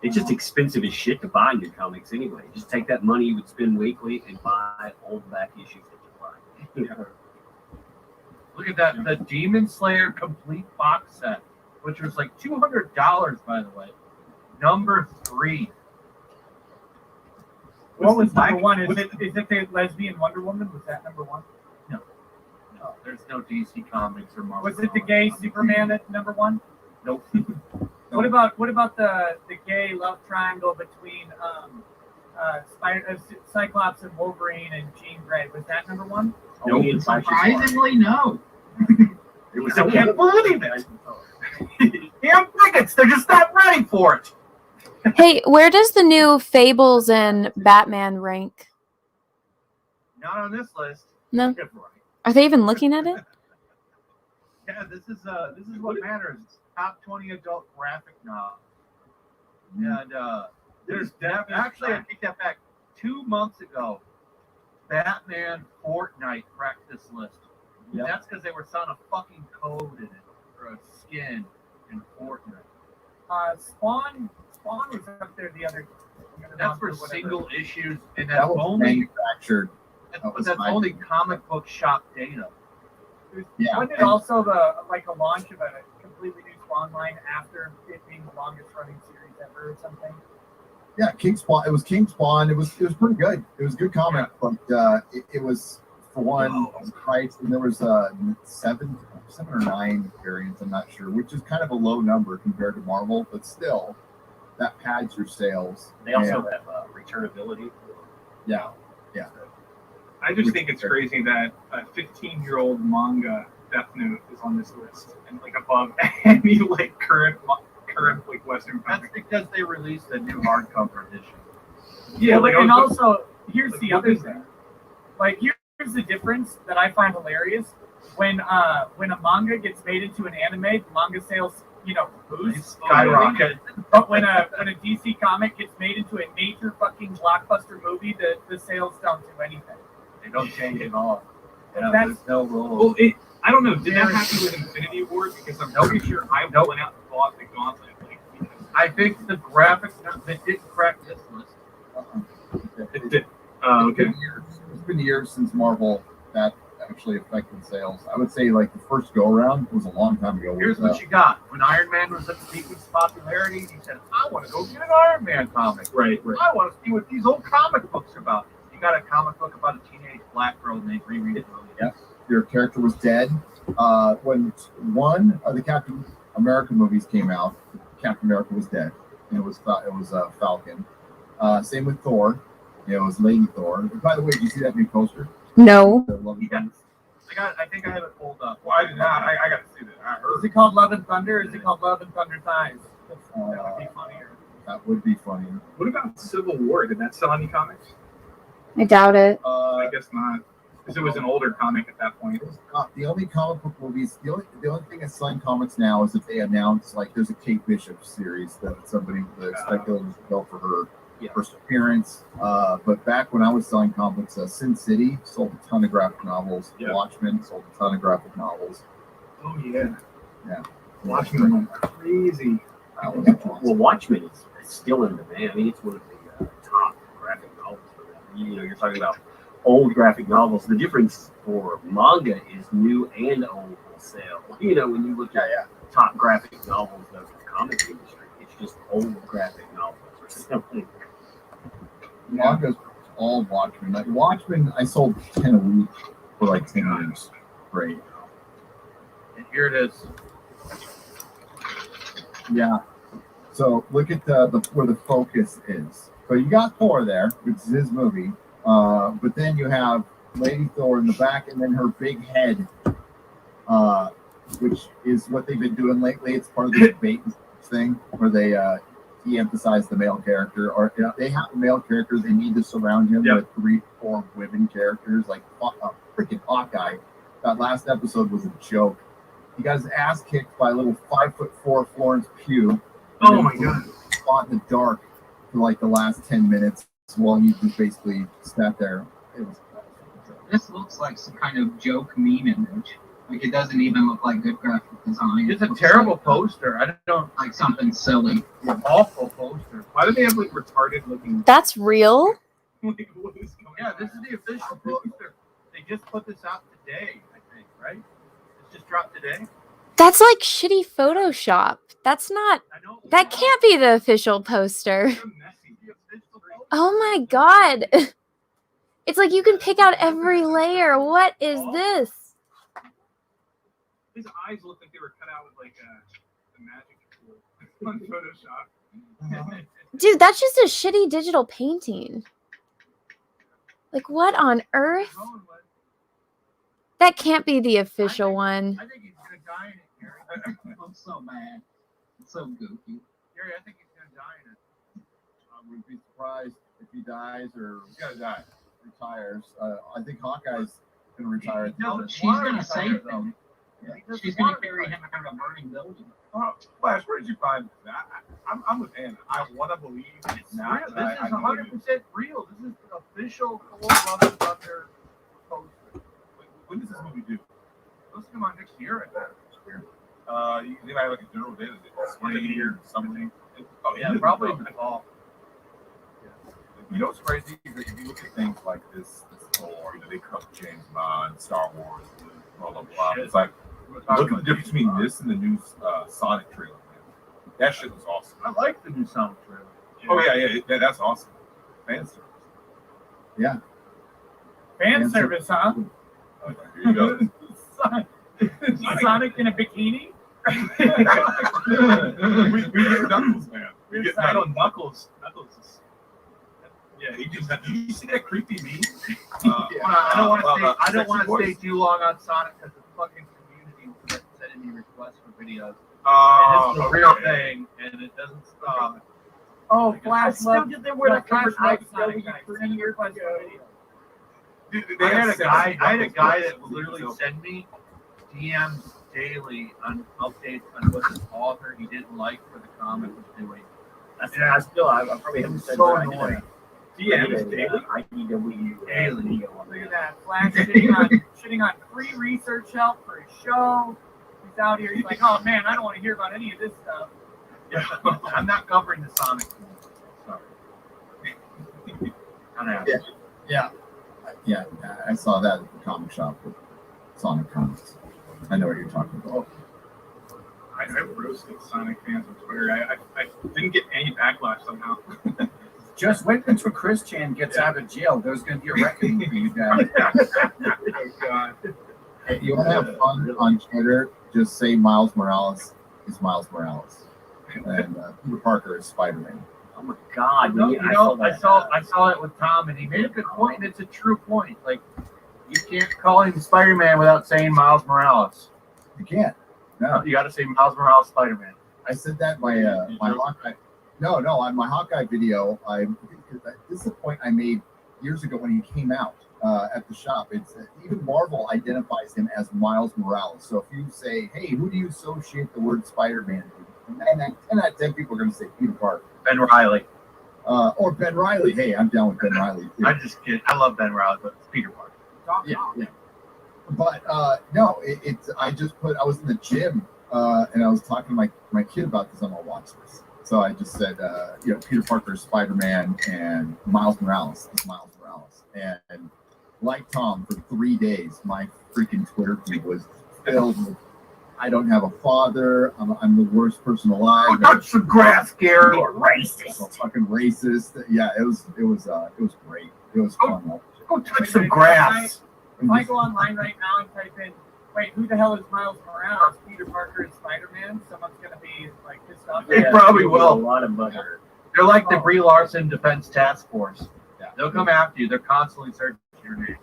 It's just expensive as shit to buy your comics anyway. Just take that money you would spend weekly and buy all the back issues that you buy. Look at that, the Demon Slayer complete box set, which was like $200, by the way. Number 3. What was number one? Is it the lesbian Wonder Woman? Was that number one? No, there's no DC Comics or Marvel. Was it the gay Superman at number one? Nope. What about the gay love triangle between Cyclops and Wolverine and Jean Grey? Was that number one? No, Surprisingly, no. It was, I can't believe it. Damn bigots, they're just not ready for it. Hey, where does the new Fables and Batman rank? Not on this list. No. Good for it. Are they even looking at it? Yeah, this is what matters. It's top 20 adult graphic novel. And there's actually, I take that back. 2 months ago, Batman Fortnite cracked this list. Yep. That's because they were selling a fucking code in it for a skin in Fortnite. Spawn was up there the other. That's for month or whatever. single issues, and That that's was only manufactured. but that's only comic book shop data. Yeah. Wasn't it also a launch of a completely new Spawn line after it being the longest running series ever or something? Yeah, King Spawn. It was King Spawn. It was pretty good. It was a good comic, but it was for one it was priced, and there was seven or 9 variants. I'm not sure, which is kind of a low number compared to Marvel, but still, that pads your sales. They also And- have returnability. yeah. I just think it's crazy that a 15-year-old manga Death Note is on this list and like above any like current like Western That's comic. because they released a new hardcover edition. Yeah, like and I was- also here's like, the what other is thing. Like here's the difference that I find hilarious. When a manga gets made into an anime, the manga sales, boost. Skyrocket. But when a DC comic gets made into a major fucking blockbuster movie, the sales don't do anything. They don't change at all. And There's no rules. Well, I don't know. Did that happen with Infinity War? Because I'm pretty sure I went out and bought the Gauntlet. Like, I think the graphics that did crack this list. it did. Okay. It's been years since Marvel that actually affected sales. I would say like the first go around was a long time ago. Here's what you got. When Iron Man was at the peak of his popularity, he said, I want to go get an Iron Man comic. Right. I want to see what these old comic books are about. You got a comic book about a teenage black girl and they reread it. Yeah. Your character was dead. When one of the Captain America movies came out, Captain America was dead. And it was Falcon. Same with Thor. It was Lady Thor. By the way, did you see that new poster? No. The Love and Yeah. Thunder? I think I have it pulled up. Well, I did not. I got to see that. I Is heard. it called Love and Thunder? Or is it called Love and Thunder Thighs? That would be funnier. That would be funny. What about Civil War? Did that sell any comics? I doubt it. I guess not, because it was an older comic at that point. The only comic book movies, the only thing that's selling comics now is if they announce, like, there's a Kate Bishop series that somebody, the speculators will go for her first appearance. But back when I was selling comics, Sin City sold a ton of graphic novels. Yeah. Watchmen sold a ton of graphic novels. Oh yeah. Yeah. Watchmen went crazy. That was awesome. Well, Watchmen is still in demand. I mean, it's one of the top graphic novels for them. You know, you're talking about old graphic novels. The difference for manga is new and old will sell. You know, when you look at top graphic novels of the comic industry, it's just old graphic novels or something. Manga's all Watchmen. Like Watchmen, I sold 10 a week for like 10 years. Great. And here it is. Yeah. So look at the where the focus is. So you got Thor there, which is his movie. But then you have Lady Thor in the back, and then her big head, which is what they've been doing lately. It's part of the bait thing where they de-emphasize the male character, or if they have a male character, they need to surround him with 3-4 women characters, like freaking Hawkeye. That last episode was a joke. He got his ass kicked by a little 5'4" Florence Pugh. Oh my god! Fought in the dark for like the last 10 minutes while he just basically sat there. It was. This looks like some kind of joke meme image. Like it doesn't even look like good graphic design. It's a terrible poster. I don't like something silly. An awful poster. Why do they have like retarded looking? That's real? Like, what is going Yeah, on? this is the official poster. They just put this out today, I think, right? It's just dropped today. That's like shitty Photoshop. That's not. I know. That can't be the official poster. So messy. The official poster. Oh my god. It's like you can pick out every layer. What is this? His eyes look like they were cut out with like the magic tool on Photoshop. Dude, that's just a shitty digital painting. Like, what on earth? That can't be the official one. I think he's gonna die in it, Gary. I'm so mad. It's so goofy. Gary, I think he's gonna die in it. I wouldn't be surprised if he dies or He's gonna die. retires. I think Hawkeye's gonna retire. No, she's gonna save him. She's gonna carry him out of a burning building. Flash, where did you find that? I'm with Anna. I want to believe it's not. Real. This is 100% real. This is the official Thor Love and Thunder poster. When does this movie do? Let's come on next year, I bet. They might have like a general date. Spring of the year, something. Oh Yeah, probably in the fall. You know what's crazy? If you look at things like this Thor, they cut James Bond, Star Wars, blah blah blah. It's like, look at the difference between this and the new Sonic trailer. Man. That shit was awesome. I like the new Sonic trailer. Oh yeah, that's awesome. Fan service. Yeah. Fan service, huh? Oh, here you go. Sonic in a bikini? we get Knuckles, man. We get I know Knuckles. Knuckles. Knuckles is. Yeah, he just. Did you see that creepy meme? I don't want to stay. I don't Sexy want to voice. stay too long on Sonic because the fucking community will start sending me requests for videos. Oh, And it's a real thing, and it doesn't stop. Oh, Flash still love. get there where the Flash Flash loves loves Sonic. Sonic. 3 years ago. Dude, I had a guy Knuckles that would literally send me DMs daily on updates on what the author he didn't like for the comic was doing. I probably haven't said So that. annoying. DMs daily. IDW. Daily. Look at that. Flash shitting on free research help for his show. He's out here. He's like, oh man, I don't want to hear about any of this stuff. Yeah, I'm not covering the Sonic. Sorry. Yeah, I saw that at the comic shop with Sonic comics. I know what you're talking about. I roasted Sonic fans on Twitter. I didn't get any backlash somehow. Just wait until Chris Chan gets out of jail. There's going to be a reckoning for you guys. Oh god. If you want to have fun on Twitter, just say Miles Morales is Miles Morales, and Peter Parker is Spider-Man. Oh my god. No, yeah, you know, I that. saw it with Tom, and he made a good point, and it's a true point. Like, you can't call him Spider-Man without saying Miles Morales. You can't. No. You got to say Miles Morales Spider-Man. I said that my my Hawkeye. No, on my Hawkeye video, this is a point I made years ago when he came out at the shop. It's even Marvel identifies him as Miles Morales. So if you say, "Hey, who do you associate the word Spider-Man with?" And 10 out of 10 people are going to say Peter Parker, Ben Riley. or Ben Riley. Hey, I'm down with Ben Riley too. I'm just kidding. I love Ben Riley, but it's Peter Parker. Yeah. But no, I was in the gym and I was talking to my kid about this. I'm gonna watch this. So I just said, Peter Parker is Spider-Man and Miles Morales is Miles Morales. And like Tom, for 3 days, my freaking Twitter feed was filled with, I don't have a father. I'm the worst person alive. Go touch some grass, Gary. You're racist. I'm a fucking racist. Yeah, it was great. It was fun. Go touch some grass. If I go online right now and type in, wait, who the hell is Miles Morales? Peter Parker is Spider-Man? Someone's going to be like pissed off. They probably will. A lot of butter. They're like the Brie Larson Defense Task Force. Yeah. They'll come after you. They're constantly searching your name.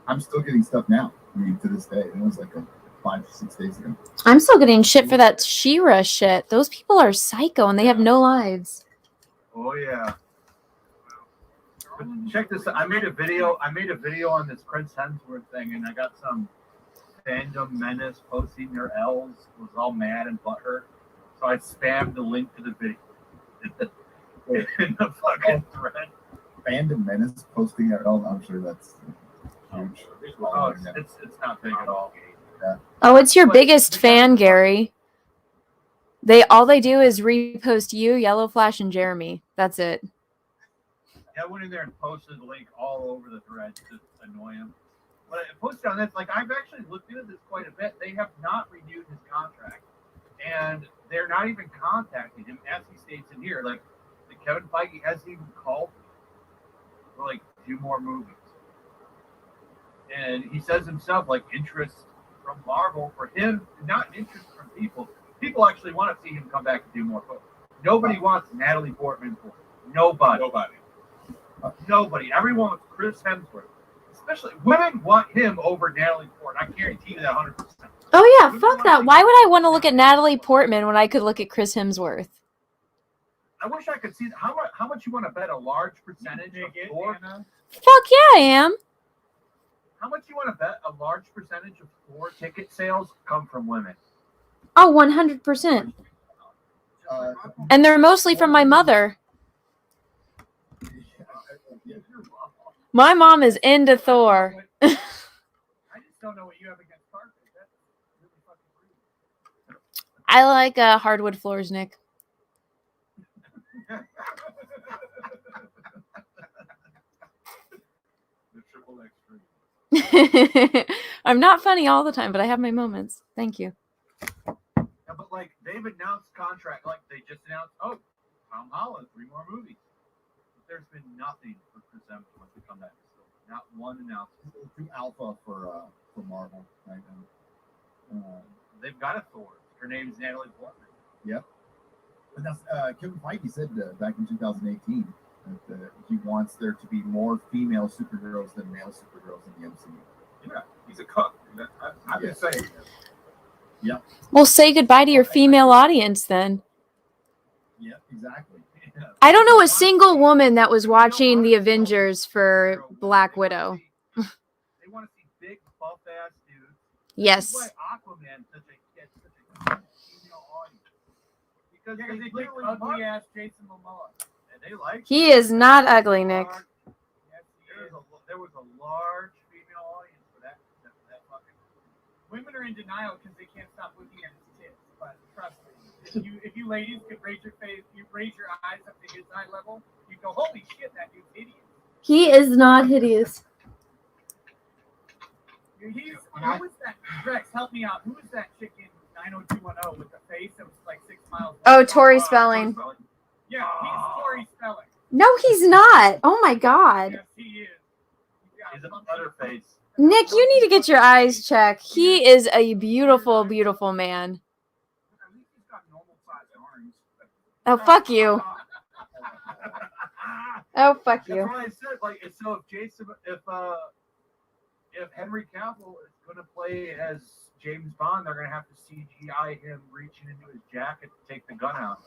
I'm still getting stuff now. I mean, to this day. It was like 5 or 6 days ago. I'm still getting shit for that She-Ra shit. Those people are psycho and they have no lives. Oh yeah. But check this out. I made a video on this Chris Hemsworth thing, and I got some fandom menace posting their L's, was all mad and butthurt. So I spammed the link to the video in the fucking thread. Fandom menace posting their L. I'm sure that's huge. Oh, it's not big at all. Oh, it's your biggest fan, Gary. All they do is repost you, Yellow Flash, and Jeremy. That's it. I went in there and posted the link all over the thread to annoy him. But I posted on this, like, I've actually looked into this quite a bit. They have not renewed his contract. And they're not even contacting him, as he states in here. Like, Kevin Feige hasn't even called me to, like, do more movies. And he says himself, like, interest from Marvel for him, not interest from people. People actually want to see him come back and do more. Nobody wants Natalie Portman for Nobody. Everyone wants Chris Hemsworth. Especially women want him over Natalie Portman. I guarantee you that 100%. Oh, yeah, fuck that. Why would I want to look at Natalie Portman when I could look at Chris Hemsworth? I wish I could see how much you want to bet a large percentage of Thor. Fuck yeah, I am. How much you want to bet a large percentage of Thor ticket sales come from women? Oh, 100%. And they're mostly from my mother. My mom is into Thor. I just don't know what you have against carpet. That's really fucking rude. I like hardwood floors, Nick. The triple extreme. I'm not funny all the time, but I have my moments. Thank you. Yeah, but like they've announced contract, like they just announced, oh, Tom Holland, 3 more movies. But there's been nothing for Chris Hemsworth to come back. Not one announcement. Too alpha for Marvel right now. They've got a Thor. Her name's Natalie Portman. Yep. And that's Kevin Feige said back in 2018 that he wants there to be more female superheroes than male superheroes in the MCU. Yeah, he's a cuck. I've been saying. Yeah. Well, say goodbye to your female audience then. Yeah, exactly. I don't know a single woman that was watching the Avengers for Black Widow. They want to see big, buff ass dudes. Yes. That's why Aquaman gets such a female audience. Because Yeah, they they literally ugly market- ass Jason Momoa. and they like He is not ugly, Nick. Yes, he is. There was a large female audience for that fucking. Women are in denial because they can't stop looking at his tits. But trust me, if you ladies could raise your eyes up to his eye level, you go, holy shit, that dude's hideous. He is not hideous. Who was that? Rex, help me out. Who was that chick in 90210 with the face that was like 6 miles? Oh, Tori Spelling. Yeah, he's Tori Spelling. No, he's not. Oh my God. Yes, he is. He's a butterface. Nick, you need to get your eyes checked. He is a beautiful, beautiful man. At least he's got normal sized arms. Oh, fuck you. Oh, fuck That's you. why I said, like, so if Henry Cavill is going to play as James Bond, they're gonna have to CGI him reaching into his jacket to take the gun out.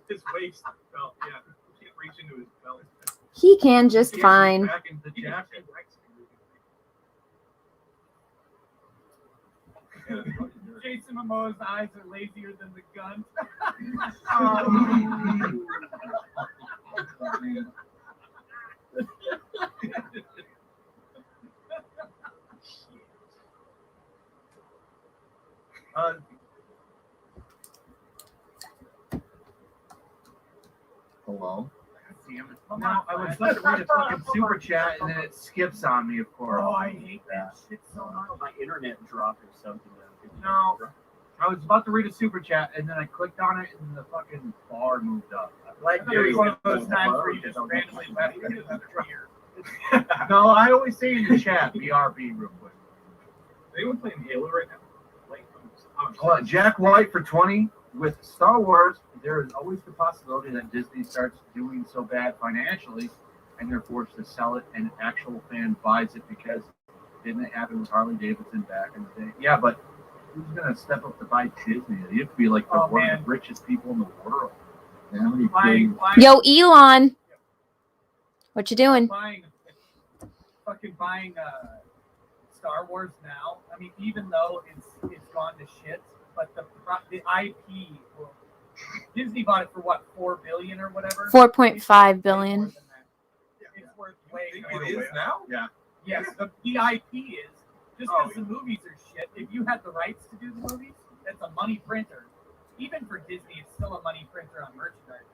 His waist felt, yeah. He can't reach into his belt. He can just He fine. Back into the He can jacket. fit Rex Jason Momoa's eyes are lazier than the gun. Hello. Damn it. No, I was about to read a fucking super chat and then it skips on me, of course. Oh, I hate that shit so much. My internet dropped or something. No, I was about to read a super chat and then I clicked on it and the fucking bar moved up. Like it was one of those times where you just randomly left it another year. No, I always say in the chat, BRB real quick. Is anyone playing Halo right now? Like, Jack White for 20. With Star Wars, there is always the possibility that Disney starts doing so bad financially and they're forced to sell it and an actual fan buys it because didn't it happen with Harley Davidson back in the day? Yeah, but who's going to step up to buy Disney? You have to be like one of the richest people in the world. Yeah, how many Buying, Yo, Elon. What you doing? buying Star Wars now. I mean, even though it's gone to shit, but the IP, well, Disney bought it for what, $4 billion or whatever. 4.5 billion. More than that. It's worth way more. It is now? Yeah. Yes, the IP is just because the movies are shit. If you had the rights to do the movies, that's a money printer. Even for Disney, it's still a money printer on merchandising.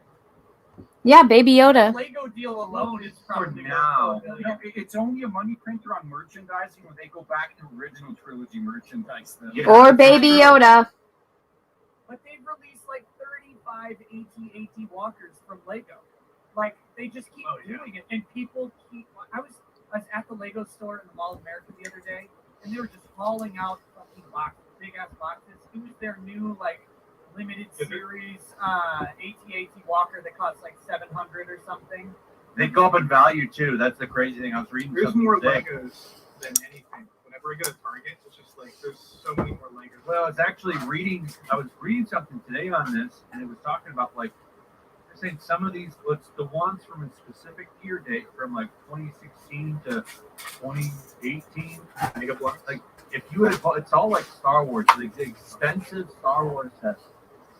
Yeah, Baby Yoda. The Lego deal alone is probably now. worth $4 billion. No, it's only a money printer on merchandising when they go back to original trilogy merchandise. Them. Yeah. Or Baby Yoda. But they've released like 35 AT-AT walkers from Lego. Like, they just keep doing it. And people keep... I was at the Lego store in the Mall of America the other day, and they were just hauling out fucking boxes, big-ass boxes. It was their new, like, limited series AT-AT walker that costs like $700 or something. They go up in value, too. That's the crazy thing. I was reading there's something more today. Legos than anything. Whenever I go to Target, it's just like there's so many more Legos. Well, I was actually reading something today on this, and it was talking about, like, they're saying some of these, it's the ones from a specific year date, from like 2016 to 2018. Like, if you had bought, it's all like Star Wars, the expensive Star Wars sets.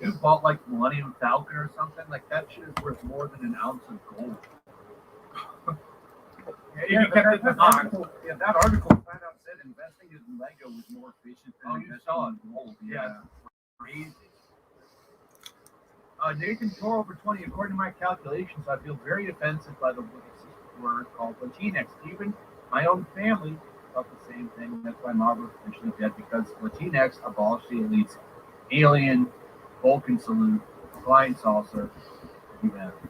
If you bought like Millennium Falcon or something, like that shit is worth more than an ounce of gold. That article flat out said investing in Lego was more efficient than You investing saw it. in gold. Yeah. Crazy. Nathan Toro for 20. According to my calculations, I feel very offensive by the word called Latinx. Even my own family felt the same thing. That's why Marvel was eventually dead, because Latinx abolished the elites. Alien, Vulcan Salute, Flying Saucer, humanity.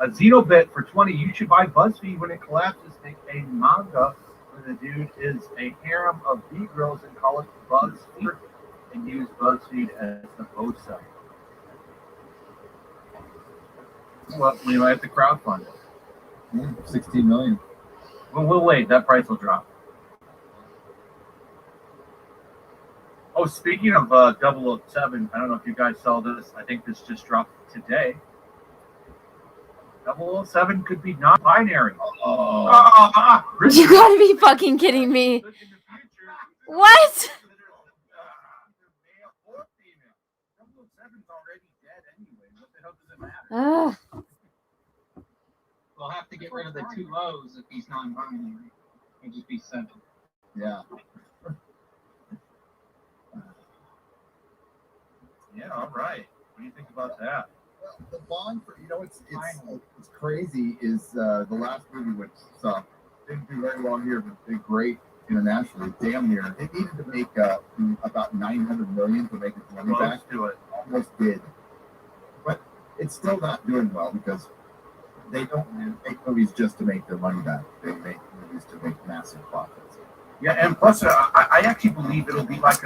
A Xenobit for 20. You should buy BuzzFeed when it collapses. Make a manga where the dude is a harem of B-girls and call it BuzzFeed and use BuzzFeed as the post site. Well, we might have to crowdfund it. 16 million. Well, we'll wait. That price will drop. Oh, speaking of 007, I don't know if you guys saw this. I think this just dropped today. 007 could be non-binary. You gotta be fucking kidding me. What? 007's already dead anyway. What the hell does it matter? Ugh. We'll have to get rid of the 2 O's if he's non-binary. It'll just be 7. Yeah. Yeah, all right. What do you think about that? Well, the Bond for it's crazy is the last movie which didn't do very well here but did great internationally, damn near. It needed to make about 900 million to make its money back. Do it. Almost did, but it's still not doing well because they don't make movies just to make their money back. They make movies to make massive profits. Yeah, and plus, I actually believe it'll be like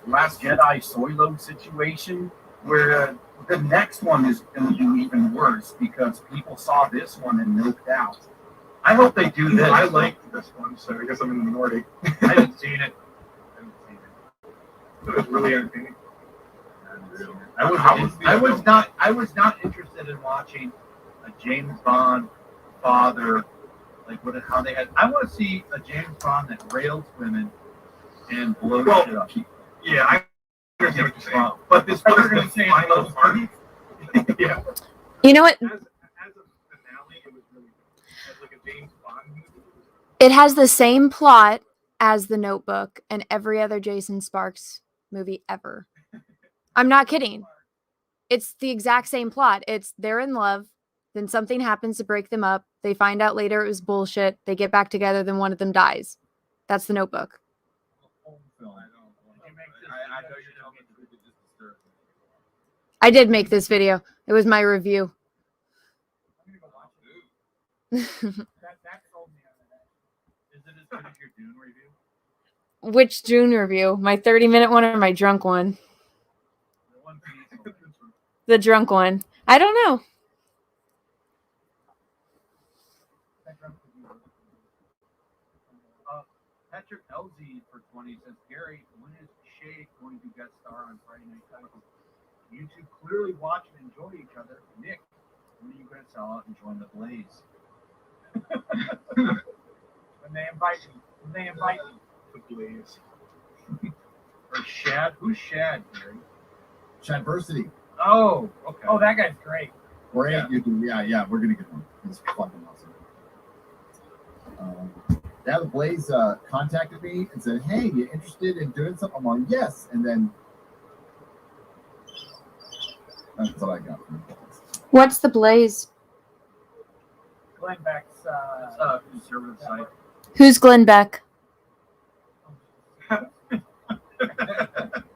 Last Jedi soy load situation, where the next one is going to do even worse because people saw this one and milked out. I hope they do this. I liked this one, so I guess I'm in the minority. I haven't seen it. It was really entertaining. I was not interested in watching a James Bond father, like how they had. I want to see a James Bond that rails women and blows shit up. Yeah, I understand what you're saying. But this was the final part. Yeah. You know what? As a finale, it was really good. As like a James Bond movie. It has the same plot as The Notebook and every other Jason Sparks movie ever. I'm not kidding. It's the exact same plot. It's they're in love, then something happens to break them up. They find out later it was bullshit. They get back together, then one of them dies. That's The Notebook. I did make this video. It was my review. That sold me on that. Is it as good as your Dune review? Which June review? My 30-minute one or my drunk one? The drunk one. I don't know. Patrick LZ for 20 says, Gary, when is Shay going to guest star on Friday Night Titles? You two clearly watch and enjoy each other. Nick, when are you going to sell out and join the Blaze? When they invite me. The Blaze. Or Shad? Who's Shad, Gary? Shadversity. Oh, okay. Oh, that guy's great. We're Yeah. yeah, we're gonna get one. It's fucking awesome. Yeah, the Blaze contacted me and said, "Hey, you interested in doing something?" I'm like, "Yes," and then that's what I got from the Blaze. What's The Blaze? Glenn Beck's. It's a conservative site. Who's Glenn Beck?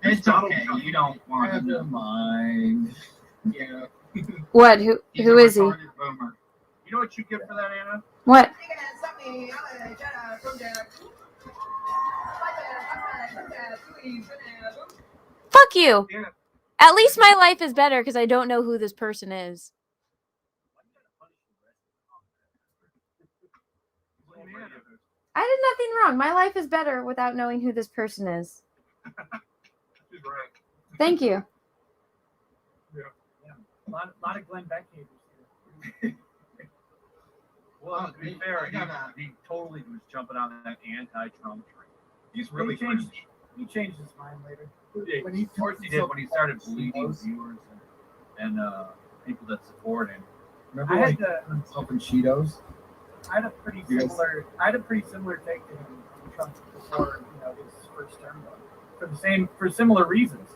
It's okay. You don't want to Never know. mind. Yeah. What? Who is he? retarded boomer. You know what you get for that, Anna? What? Fuck you. Yeah. At least my life is better because I don't know who this person is. I did nothing wrong. My life is better without knowing who this person is. She's right. Thank you. A lot of Glenn Beck haters here. Well, to be fair, he totally was jumping on that anti-Trump train. He's really He changed- cringe. He changed his mind later. Yeah, When he Of course he did when he started bleeding viewers and people that support him. Remember I when had he to. put himself in Cheetos? I had a pretty similar take to him on Trump before his first term, though, for similar reasons.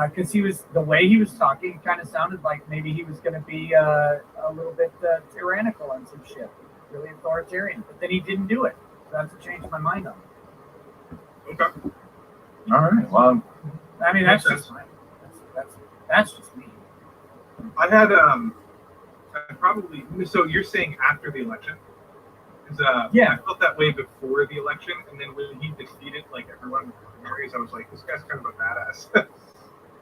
Because the way he was talking kind of sounded like maybe he was going to be a little bit tyrannical on some shit, really authoritarian. But then he didn't do it. So that's what changed my mind on it. Okay. All right. Well, I mean, that's just mine. That's just me. I had probably. So you're saying after the election? Because Yeah. I felt that way before the election, and then when he defeated like everyone in the primaries, I was like, this guy's kind of a badass.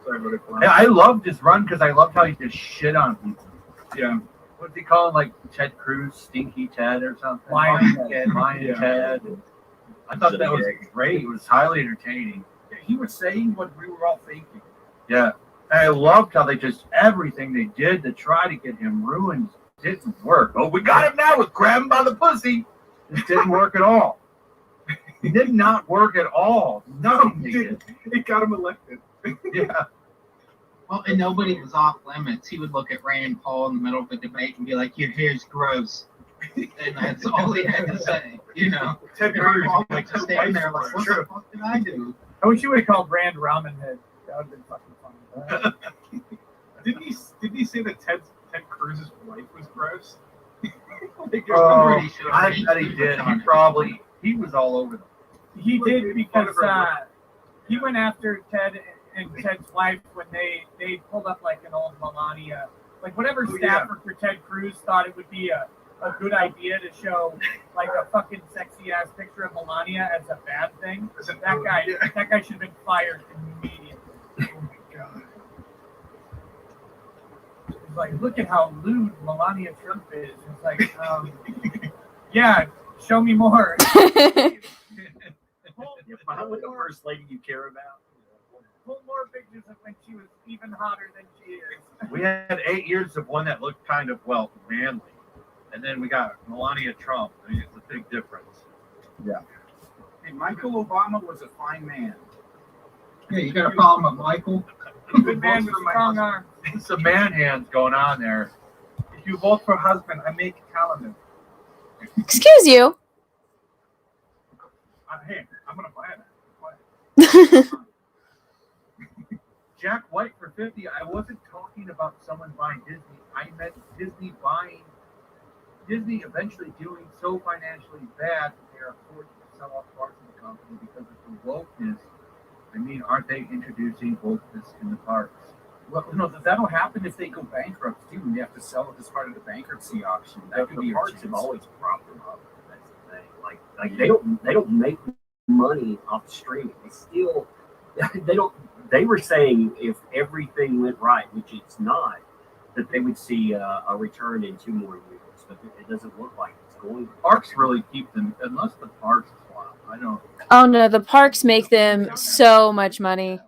So I voted for him. I loved his run because I loved how he just shit on people. Yeah. What's he calling, like Ted Cruz, Stinky Ted or something? Lion Lion Yeah. Ted. I thought that was great. It was highly entertaining. He was saying what we were all thinking. Yeah. And I loved how they just, everything they did to try to get him ruined didn't work. Oh, we got him now with grab him by the pussy. It didn't work at all. It did not work at all. Nothing they did. It got him elected. Yeah. Well, and nobody was off limits. He would look at Rand Paul in the middle of the debate and be like, "Your hair's gross," and that's all he had to say. Ted Rand Cruz, Paul like, was just standing there like, "What the fuck did I do?" I wish you would have called Rand Ramen Head. That would have been fucking funny. Didn't he say that Ted Cruz's wife was gross? Oh, pretty sure I bet he did. He was all over them. He did because he went after Ted and Ted's wife when they pulled up like an old Melania, like whatever staffer for Ted Cruz thought it would be a good idea to show like a fucking sexy ass picture of Melania as a bad thing. That guy should have been fired immediately. Oh my god. It's like, look at how lewd Melania Trump is. It's like, Yeah, show me more. You find with the first lady you care about. Pull more pictures of when she was even hotter than she is. We had 8 years of one that looked kind of, well, manly. And then we got Melania Trump. I mean, it's a big difference. Hey, Michael Obama was a fine man. Yeah, you got a problem with Michael? Good man with strong arms. Some man hands going on there. If you vote for husband, I make a calendar. Excuse you. Hey, I'm gonna buy that. Jack White for 50. I wasn't talking about someone buying Disney. I meant Disney eventually doing so financially bad that they're forced to sell off parts of the company because of the wokeness. I mean, aren't they introducing wokeness in the parks? Well, no, that'll happen if they go bankrupt too, and they have to sell it as part of the bankruptcy auction. That could be The a parks chance. have always propped them up. That's the thing. Like they don't make money off the streaming. They still they don't. They were saying if everything went right, which it's not, that they would see a return in 2 more years. But it doesn't look like it's going to. Parks really keep them, unless the parks flop. I don't. Oh no, the parks make them so much money.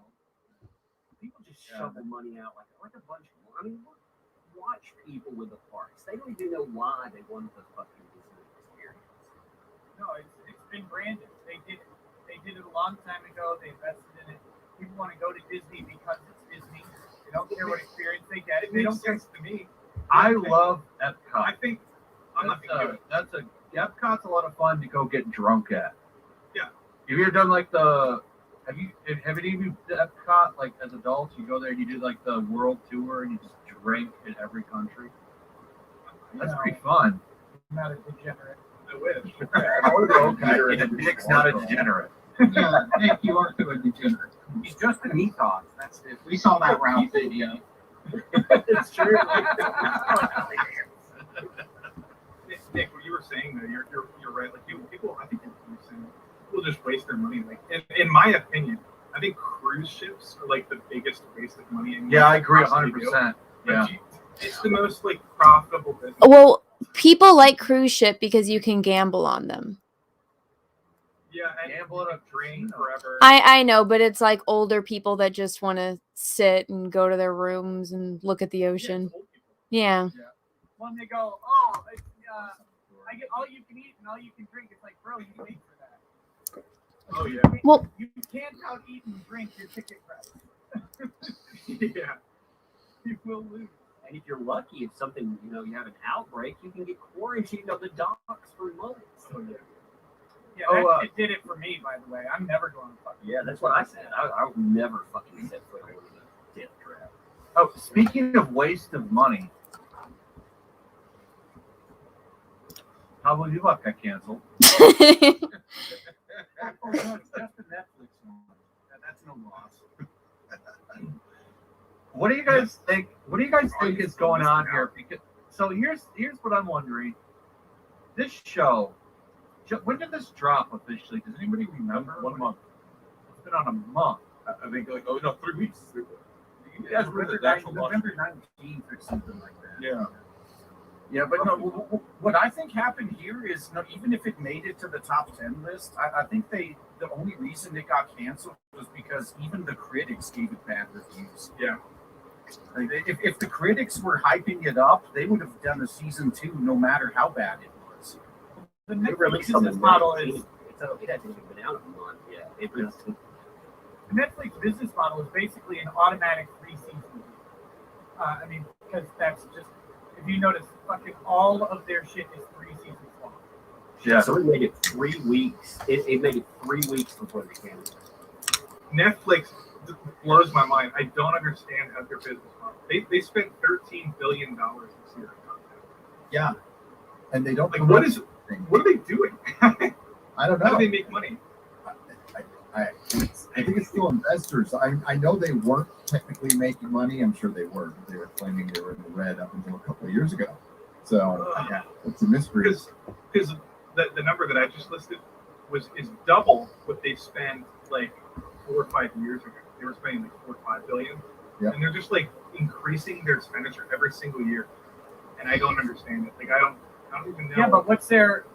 People just shovel money out like a bunch of. I mean, watch people with the parks. They don't even know why they wanted the fucking Disney experience. No, it's been branded. They did it a long time ago. They invested in it. People want to go to Disney because it's Disney. They don't care what experience they get. It They makes don't care. sense to me. I love Epcot. I think I'm not gonna do it. Epcot's a lot of fun to go get drunk at. Yeah. Have you ever done like have any of you Epcot, like as adults, you go there and you do like the world tour and you just drink in every country? That's pretty fun. I'm not a degenerate. I wish. Nick's not a degenerate. Yeah, Nick, you aren't a degenerate. He's just an ethos. That's it. We saw that Ralph video. It's true. Nick, what you were saying though, you're right. Like people, I think you're saying people just waste their money. Like in my opinion, I think cruise ships are like the biggest waste of money. Yeah, I agree 100%. Yeah. It's the most like profitable business. Well, people like cruise ship because you can gamble on them. Yeah, and gamble it up, drain forever. I know, but it's like older people that just want to sit and go to their rooms and look at the ocean. Yeah. When they go, oh, it's, I get all you can eat and all you can drink. It's like, bro, you paid for that. Oh yeah. Well, You can't out eat and drink your ticket price. Yeah. You will lose. And if you're lucky, if something you have an outbreak, you can get quarantined on the docks for months. Oh yeah. Yeah, it did it for me, by the way. I'm never going to fucking. Yeah, that's what I said. I would never fucking set foot on a death trap. Oh, speaking of waste of money, Cowboy Bebop got canceled. Oh, no, it's just a Netflix one. That's no loss. What do you guys think? What do you guys think is going on here? Because so here's what I'm wondering. This show, when did this drop officially? Does anybody remember? 1 month. It's been on a month. I think 3 weeks. You guys remember November 19th or something like that. Yeah. Yeah, but no, what I think happened here is, even if it made it to the top 10 list, I think the only reason it got canceled was because even the critics gave it bad reviews. Yeah. Like, if the critics were hyping it up, they would have done a season 2 no matter how bad it was. The They Netflix released on the business model is it hasn't even been out a month yet. It was the Netflix business model is basically an automatic 3-season deal. I mean, because that's just, if you notice, fucking all of their shit is 3 seasons long. Yeah. So it made it 3 weeks. It made it 3 weeks before they canceled. Netflix blows my mind. I don't understand how their business model. They spent $13 billion this year on content. Yeah, and they don't. Like, what are they doing? I don't know. How do they make money? I think it's still investors. I know they weren't technically making money. I'm sure they were. They were claiming they were in the red up until a couple of years ago. So yeah, it's a mystery. Because the number that I just listed is double what they spent like 4 or 5 years ago. They were spending like 4 or 5 billion, and they're just like increasing their expenditure every single year. And I don't understand it. Like I don't even know. Yeah, but what's their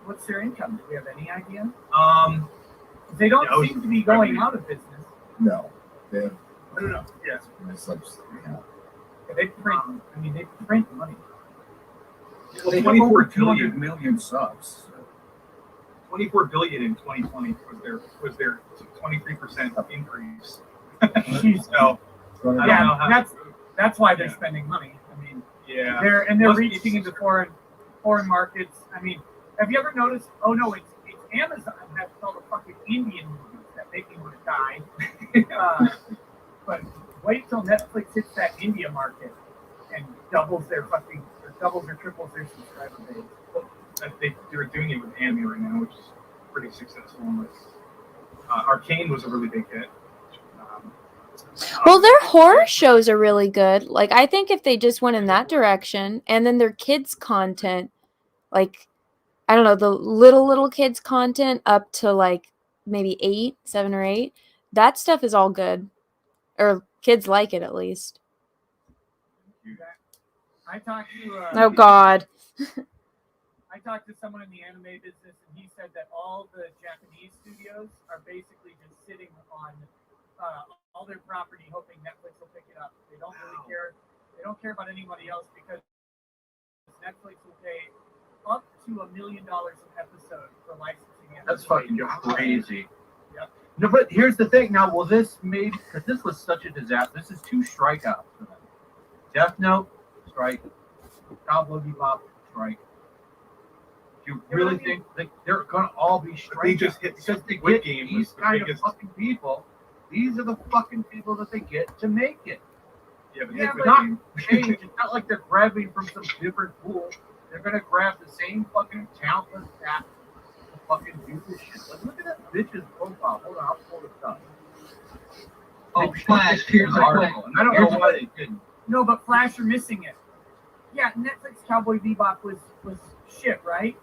What's their income? Do we have any idea? Um, They don't Yeah, I was- seem to be going I mean- out of business. No, they have I don't know. Yes. such. Yeah. They print. I mean, they print money. Well, they have 24 over 200 billion. million subs. 24 billion in 2020 was their 23% increase. Jeez. So It's gonna I be- don't know how- That's why they're Yeah. spending money. I mean, yeah, they're Must be reaching into foreign markets. I mean, have you ever noticed? Oh no, it's Amazon has all the fucking Indian movies that make me want to die. But wait till Netflix hits that India market and doubles or triples their subscriber base. they're doing it with anime right now, which is pretty successful. Arcane was a really big hit. Well, their horror shows are really good. Like, I think if they just went in that direction, and then their kids' content, like, I don't know, the little kids' content up to like maybe 7 or 8, that stuff is all good. Or kids like it at least. I talked to Oh, God. I talked to someone in the anime business, and he said that all the Japanese studios are basically just sitting on all their property, hoping Netflix will pick it up. They don't really care. They don't care about anybody else because Netflix will pay up to $1 million an episode for licensing it. That's fucking crazy. Yep. No, but here's the thing. Now, will this maybe, because this was such a disaster. This is 2 strikeouts for them. Death Note, strike. Cowboy Bebop, strike. Do you really think that they're gonna all be strikeouts? They just hit because they Squid get Game these was the kind biggest- of fucking people. These are the fucking people that they get to make it. Yeah, but Yeah, Squid but not Game- change. It's not like they're grabbing from some different pool. They're gonna grab the same fucking talentless cat to fucking do this shit. Like, look at that bitch's profile. Hold on, I'll pull this up. Oh, Flash, here's the article. And I don't know why they didn't. No, but Flash, you're missing it. Yeah, Netflix Cowboy Bebop was shit, right?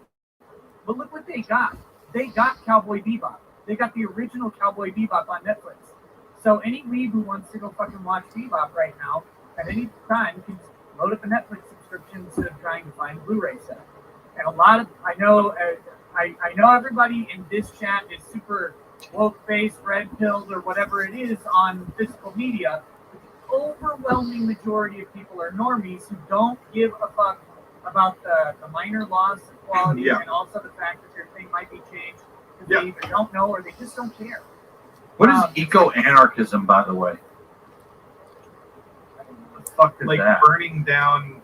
But look what they got. They got Cowboy Bebop. They got the original Cowboy Bebop on Netflix. So any weeb who wants to go fucking watch Bebop right now, at any time, can load up a Netflix subscription instead of trying to find a Blu-ray set. And a lot of, I know everybody in this chat is super woke-faced, red-pilled, or whatever it is on physical media. The overwhelming majority of people are normies who don't give a fuck about the minor loss of quality Yeah. and also the fact that their thing might be changed because Yeah. they either don't know or they just don't care. What is eco-anarchism, by the way? What the fuck is like that? burning down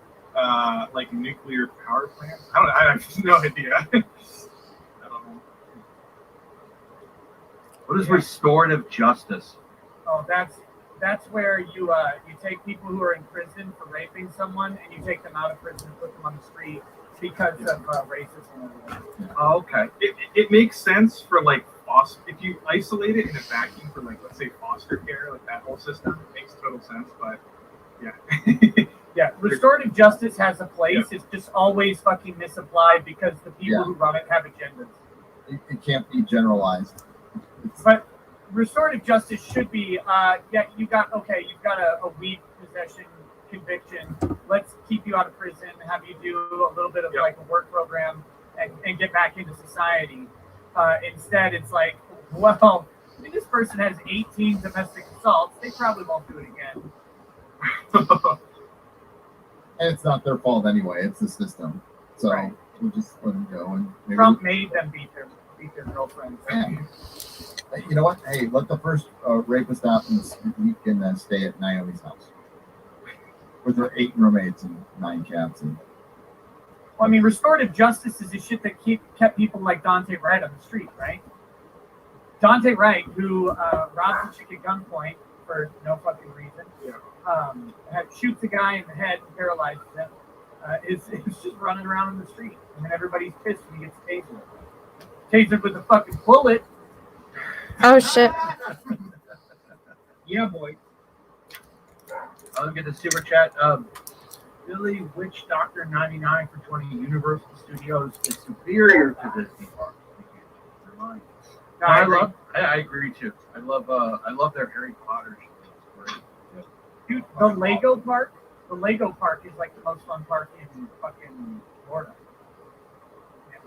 like nuclear power plants. I have no idea. I don't know. What is restorative justice? Oh, that's where you take people who are in prison for raping someone and you take them out of prison and put them on the street because of racism and everything. Oh, okay. It makes sense for like if you isolate it in a vacuum for like let's say foster care, like that whole system makes total sense. But yeah. Yeah, restorative justice has a place. It's just always fucking misapplied because the people who run it have agendas. It can't be generalized. But restorative justice should be, you've got a weed possession conviction. Let's keep you out of prison, have you do a little bit of like a work program and get back into society. Instead, it's like, well, I mean, this person has 18 domestic assaults. They probably won't do it again. And it's not their fault anyway. It's the system. So Right. we'll just let them go. And maybe Trump made them beat their girlfriends. Yeah. You know what? Hey, let the first rapist out in he can stay at Naomi's house with her 8 roommates and 9 cats. And Well, I mean, restorative justice is the shit that kept people like Dante Wright on the street, right? Dante Wright, who robs a chick at gunpoint for no fucking reason, shoots a guy in the head and paralyzes him, is just running around in the street. And then everybody's pissed when he gets tasered. Tasered with a fucking bullet. Oh, shit. Yeah, boy. I'll get the super chat. Billy Witch Doctor 99 for 20 Universal Studios is superior to Disney Parks. I agree too. I love their Harry Potter shit. It's great. Dude, the Lego park is like the most fun park in fucking Florida.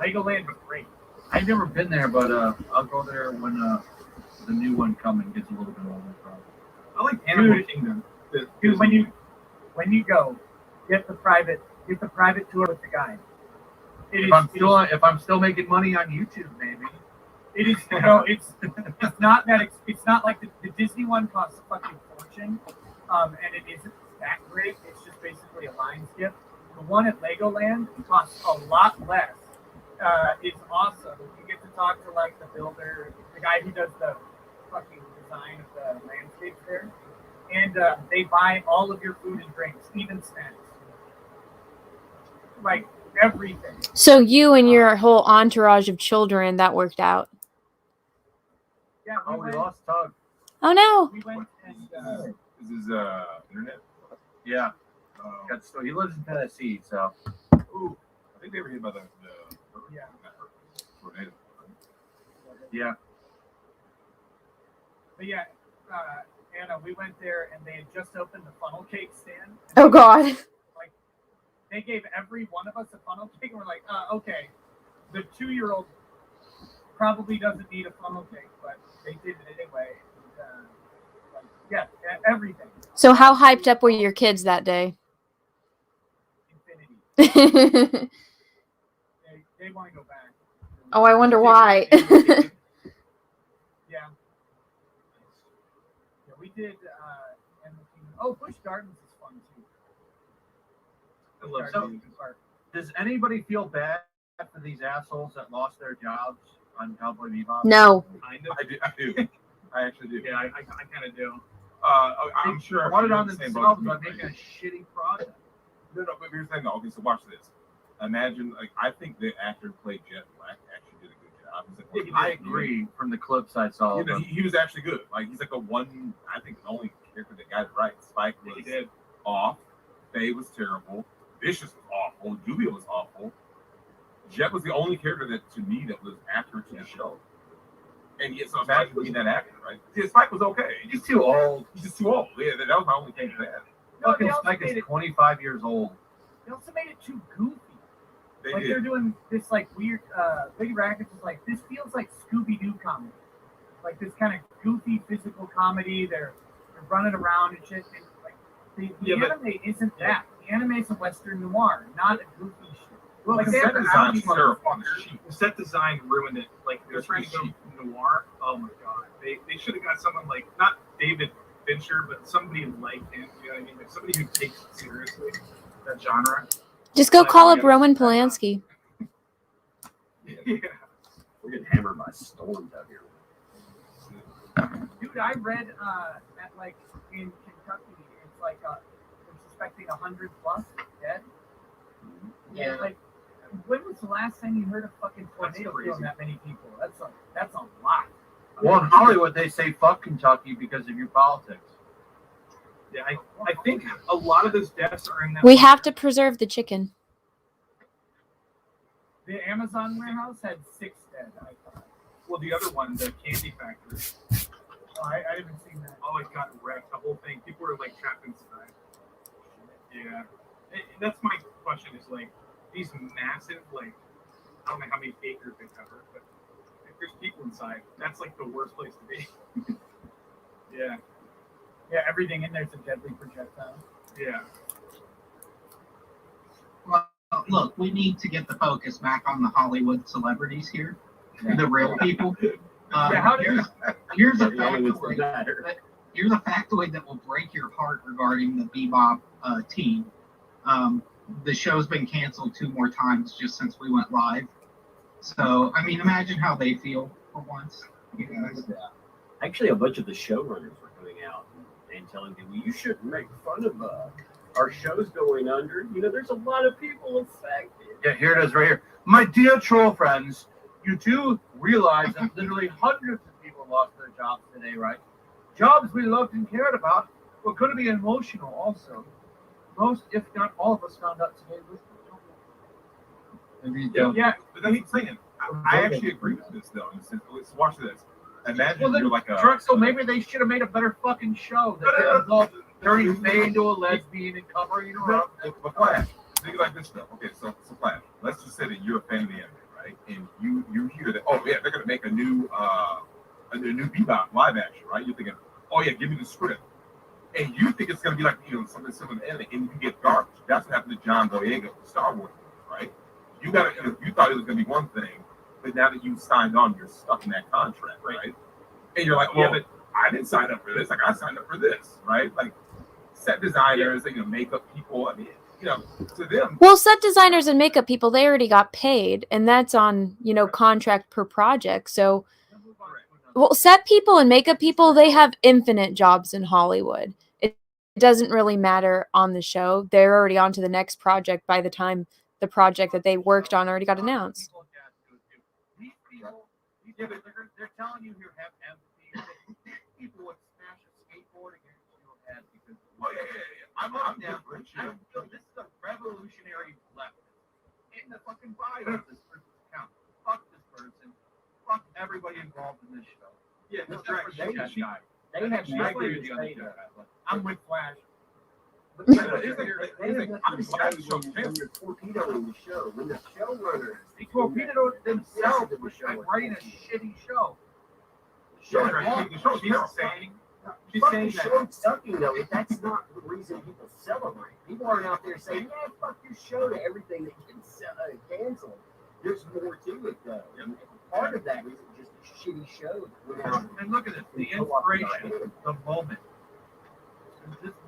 Legoland was great. I've never been there, but I'll go there when the new one coming gets a little bit older. Probably. I like Animal Dude. Kingdom. Dude, when you go, get the private tour with the guide. If I'm still making money on YouTube, maybe. It is it's not like the Disney one costs a fucking fortune, and it isn't that great. It's just basically a line skip. The one at Legoland costs a lot less. It's awesome. You get to talk to like the builder, the guy who does the fucking design of the landscapes there, and they buy all of your food and drinks, even snacks, like everything. So you and your whole entourage of children, that worked out. Yeah, We lost Tug. Oh no. We went and Is his internet? Yeah. So he lives in Tennessee, so. Ooh, I think they were hit by the Yeah. tornado. Yeah. But yeah, Anna, we went there and they had just opened the funnel cake stand. Oh God. They gave every one of us a funnel cake, and we're like, okay, the 2-year-old probably doesn't need a funnel cake, but they did it anyway. And, yeah, everything. So how hyped up were your kids that day? Infinity. They want to go back. Oh, I wonder why. Yeah. Yeah, we did. Busch Gardens is fun too. I love So- Disney Park. Does anybody feel bad for these assholes that lost their jobs on Cowboy Bebop? No. Kind of. I do. I actually do. Yeah, I kind of do. I'm sure. Brought it you're on the same themselves boat by as me, making right? a shitty product. No, but here's the thing, though. Okay, so watch this. Imagine, I think the actor who played Jet Black actually did a good job. He's like, I agree. From the clips I saw, You know, he was actually good. Like, he's like the one, I think, the only character that got it right. Spike was off. Faye was terrible. Vicious was awful. Julia was awful. Jet was the only character that, to me, that was accurate to the show. And yet, so imagine being that actor, right? Yeah, Spike was okay. he's too old. He's just too old. Yeah, that was my only thing to that. No, Fucking they also Spike made is it. 25 years old. They also made it too goofy. They Like did. they're doing this like weird. Lady Rackets is like, this feels like Scooby Doo comedy, like this kind of goofy physical comedy. They're running around and shit. And like the anime isn't that. The anime is a Western noir, not a goofy shit. Well, Like the they set have design the was terrible. The set design ruined it. Like they're trying to go noir. Oh my god, they should have got someone like not David Fincher, but somebody like him. You know what I mean? Like somebody who takes it seriously, that genre. Just go call up Roman Polanski. Yeah. We're getting hammered by storms out here. Dude, I read that like in Kentucky, it's like they're suspecting 100 plus dead. Yeah. Like, when was the last time you heard a fucking tornado crazy. killing that many people? That's a lot. Well, in Hollywood, they say fuck Kentucky because of your politics. Yeah, I think a lot of those deaths are in that. We have to preserve the chicken. The Amazon warehouse had 6 dead. I thought. Well, the other one, the candy factory. Oh, I haven't seen that. Oh, it got wrecked. The whole thing. People were like trapped inside. Yeah. And that's my question is like these massive, like, I don't know how many acres they cover, but if there's people inside, that's like the worst place to be. Yeah. Yeah, everything in there's a deadly projectile. Yeah. Well, look, we need to get the focus back on the Hollywood celebrities here, the real people. Yeah, how did Here's a Hollywood's the factoid. matter. Here's a factoid that will break your heart regarding the Bebop team. The show's been canceled 2 more times just since we went live. So, I mean, imagine how they feel for once. You guys. Actually, a bunch of the showrunners were coming out and telling people, you shouldn't make fun of our show's going under. You know, there's a lot of people affected. Yeah, here it is right here. My dear troll friends, you do realize that literally hundreds of people lost their jobs today, right? Jobs we loved and cared about were going to be emotional also. Most, if not all of us, found out today with Yeah, But that's what I'm saying. I actually agree with this, though. In the sense, let's watch this. Imagine Well, then, you're like a. Drexel, maybe they should have made a better fucking show that didn't involve turning Faye into a lesbian and covering her up. But Flash, think like this stuff. Okay, so Flash, let's just say that you're a fan of the anime, right? right? And you hear that, oh yeah, they're gonna make a new P.O.Box live action, right? You're thinking, oh yeah, give me the script. And you think it's gonna be like something similar to anime, and you get garbage. That's what happened to John Boyega with Star Wars, right? You thought it was gonna be one thing, but now that you signed on, you're stuck in that contract, right? And you're like, well, but I didn't sign up for this. Like I signed up for this, right? Like set designers, makeup people. I mean, to them. Well, set designers and makeup people, they already got paid, and that's on, contract per project. So, well, set people and makeup people, they have infinite jobs in Hollywood. It doesn't really matter on the show. They're already on to the next project by the time the project that they worked on already got announced. Yeah, but they're telling you here have empathy. People would smash a skateboard against your head because I'm down. This is a revolutionary left. In the fucking bio of this person's account. Fuck this person. Fuck everybody involved in this show. Yeah, that's right. They have agree with you on the I'm with Flash. But they have nothing to say when you're torpedoing the show. When the showrunners torpedoed themselves by writing a shitty show. She's saying the show sucking though. That's not the reason people celebrate. People aren't out there saying, "Yeah, fuck your show" to everything that gets canceled. There's more to it though. And part of that isn't just a shitty show that went out. And look at this, the inspiration, the moment.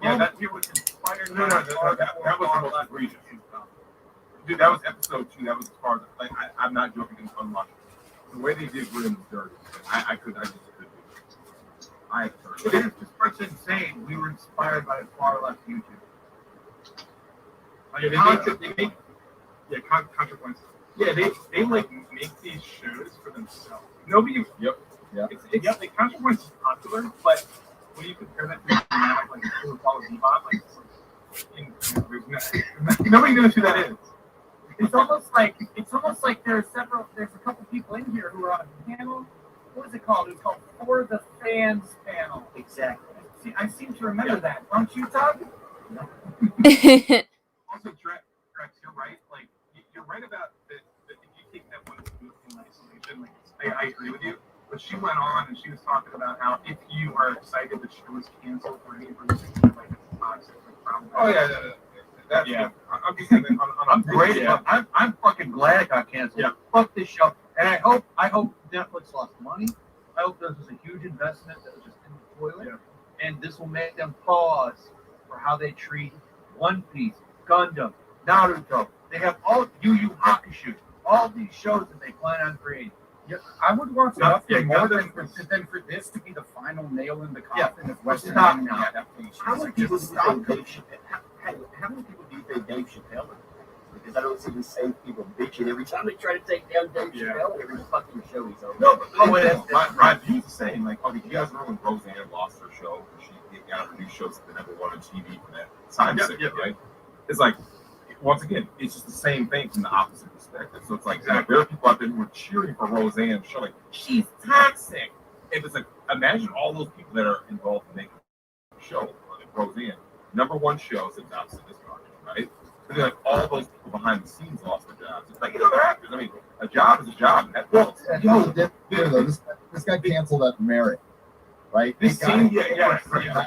That here was inspired. No, that was the most egregious. Dude, that was episode 2. That was as far as I'm not joking. It's unlucky. The way they did Grimm was dirty. I just couldn't do it. This person's saying we were inspired by the far left YouTube. Consequences. Yeah, they make these shows for themselves. Nobody. Yep. The Consequences is popular, but when you compare that to like P.O.Box, nobody knows who that is. It's almost like there's a couple people in here who are on a panel. What is it called? It's called For the Fans panel. Exactly. See, I seem to remember that. Don't you, Todd? Also, Drex, you're right. Like you're right about that. If you take that one in isolation, I agree with you. But she went on and she was talking about how if you are excited that she was canceled for any reason, like it's toxic, probably. Oh yeah. I'm just saying I'm great. Yeah. I'm fucking glad it got canceled. Yeah. Fuck this show. And I hope Netflix lost money. I hope this was a huge investment that was just in the toilet. Yeah. And this will make them pause for how they treat One Piece, Gundam, Naruto. They have all Yu Yu Hakusho, all these shows that they plan on creating. Yeah, I would watch nothing more than for this to be the final nail in the coffin of Western anime adaptation. How many people do you think Dave Chappelle is? Because I don't see the same people bitching every time they try to take down Dave Chappelle every fucking show he's on. No, but my view's the same. Like, okay, you guys remember when Roseanne lost her show? She got her new shows that never won on TV for that time signal, right? It's like, once again, it's just the same thing from the opposite perspective. So it's like, there are people out there who are cheering for Roseanne's show, like, she's toxic. If it's like, imagine all those people that are involved in making the show, like Roseanne, #1 show since Opposite this project, right? But then, like, all those people behind the scenes lost their jobs. It's like, they're actors. I mean, a job is a job. This guy canceled at merit, right? This scene,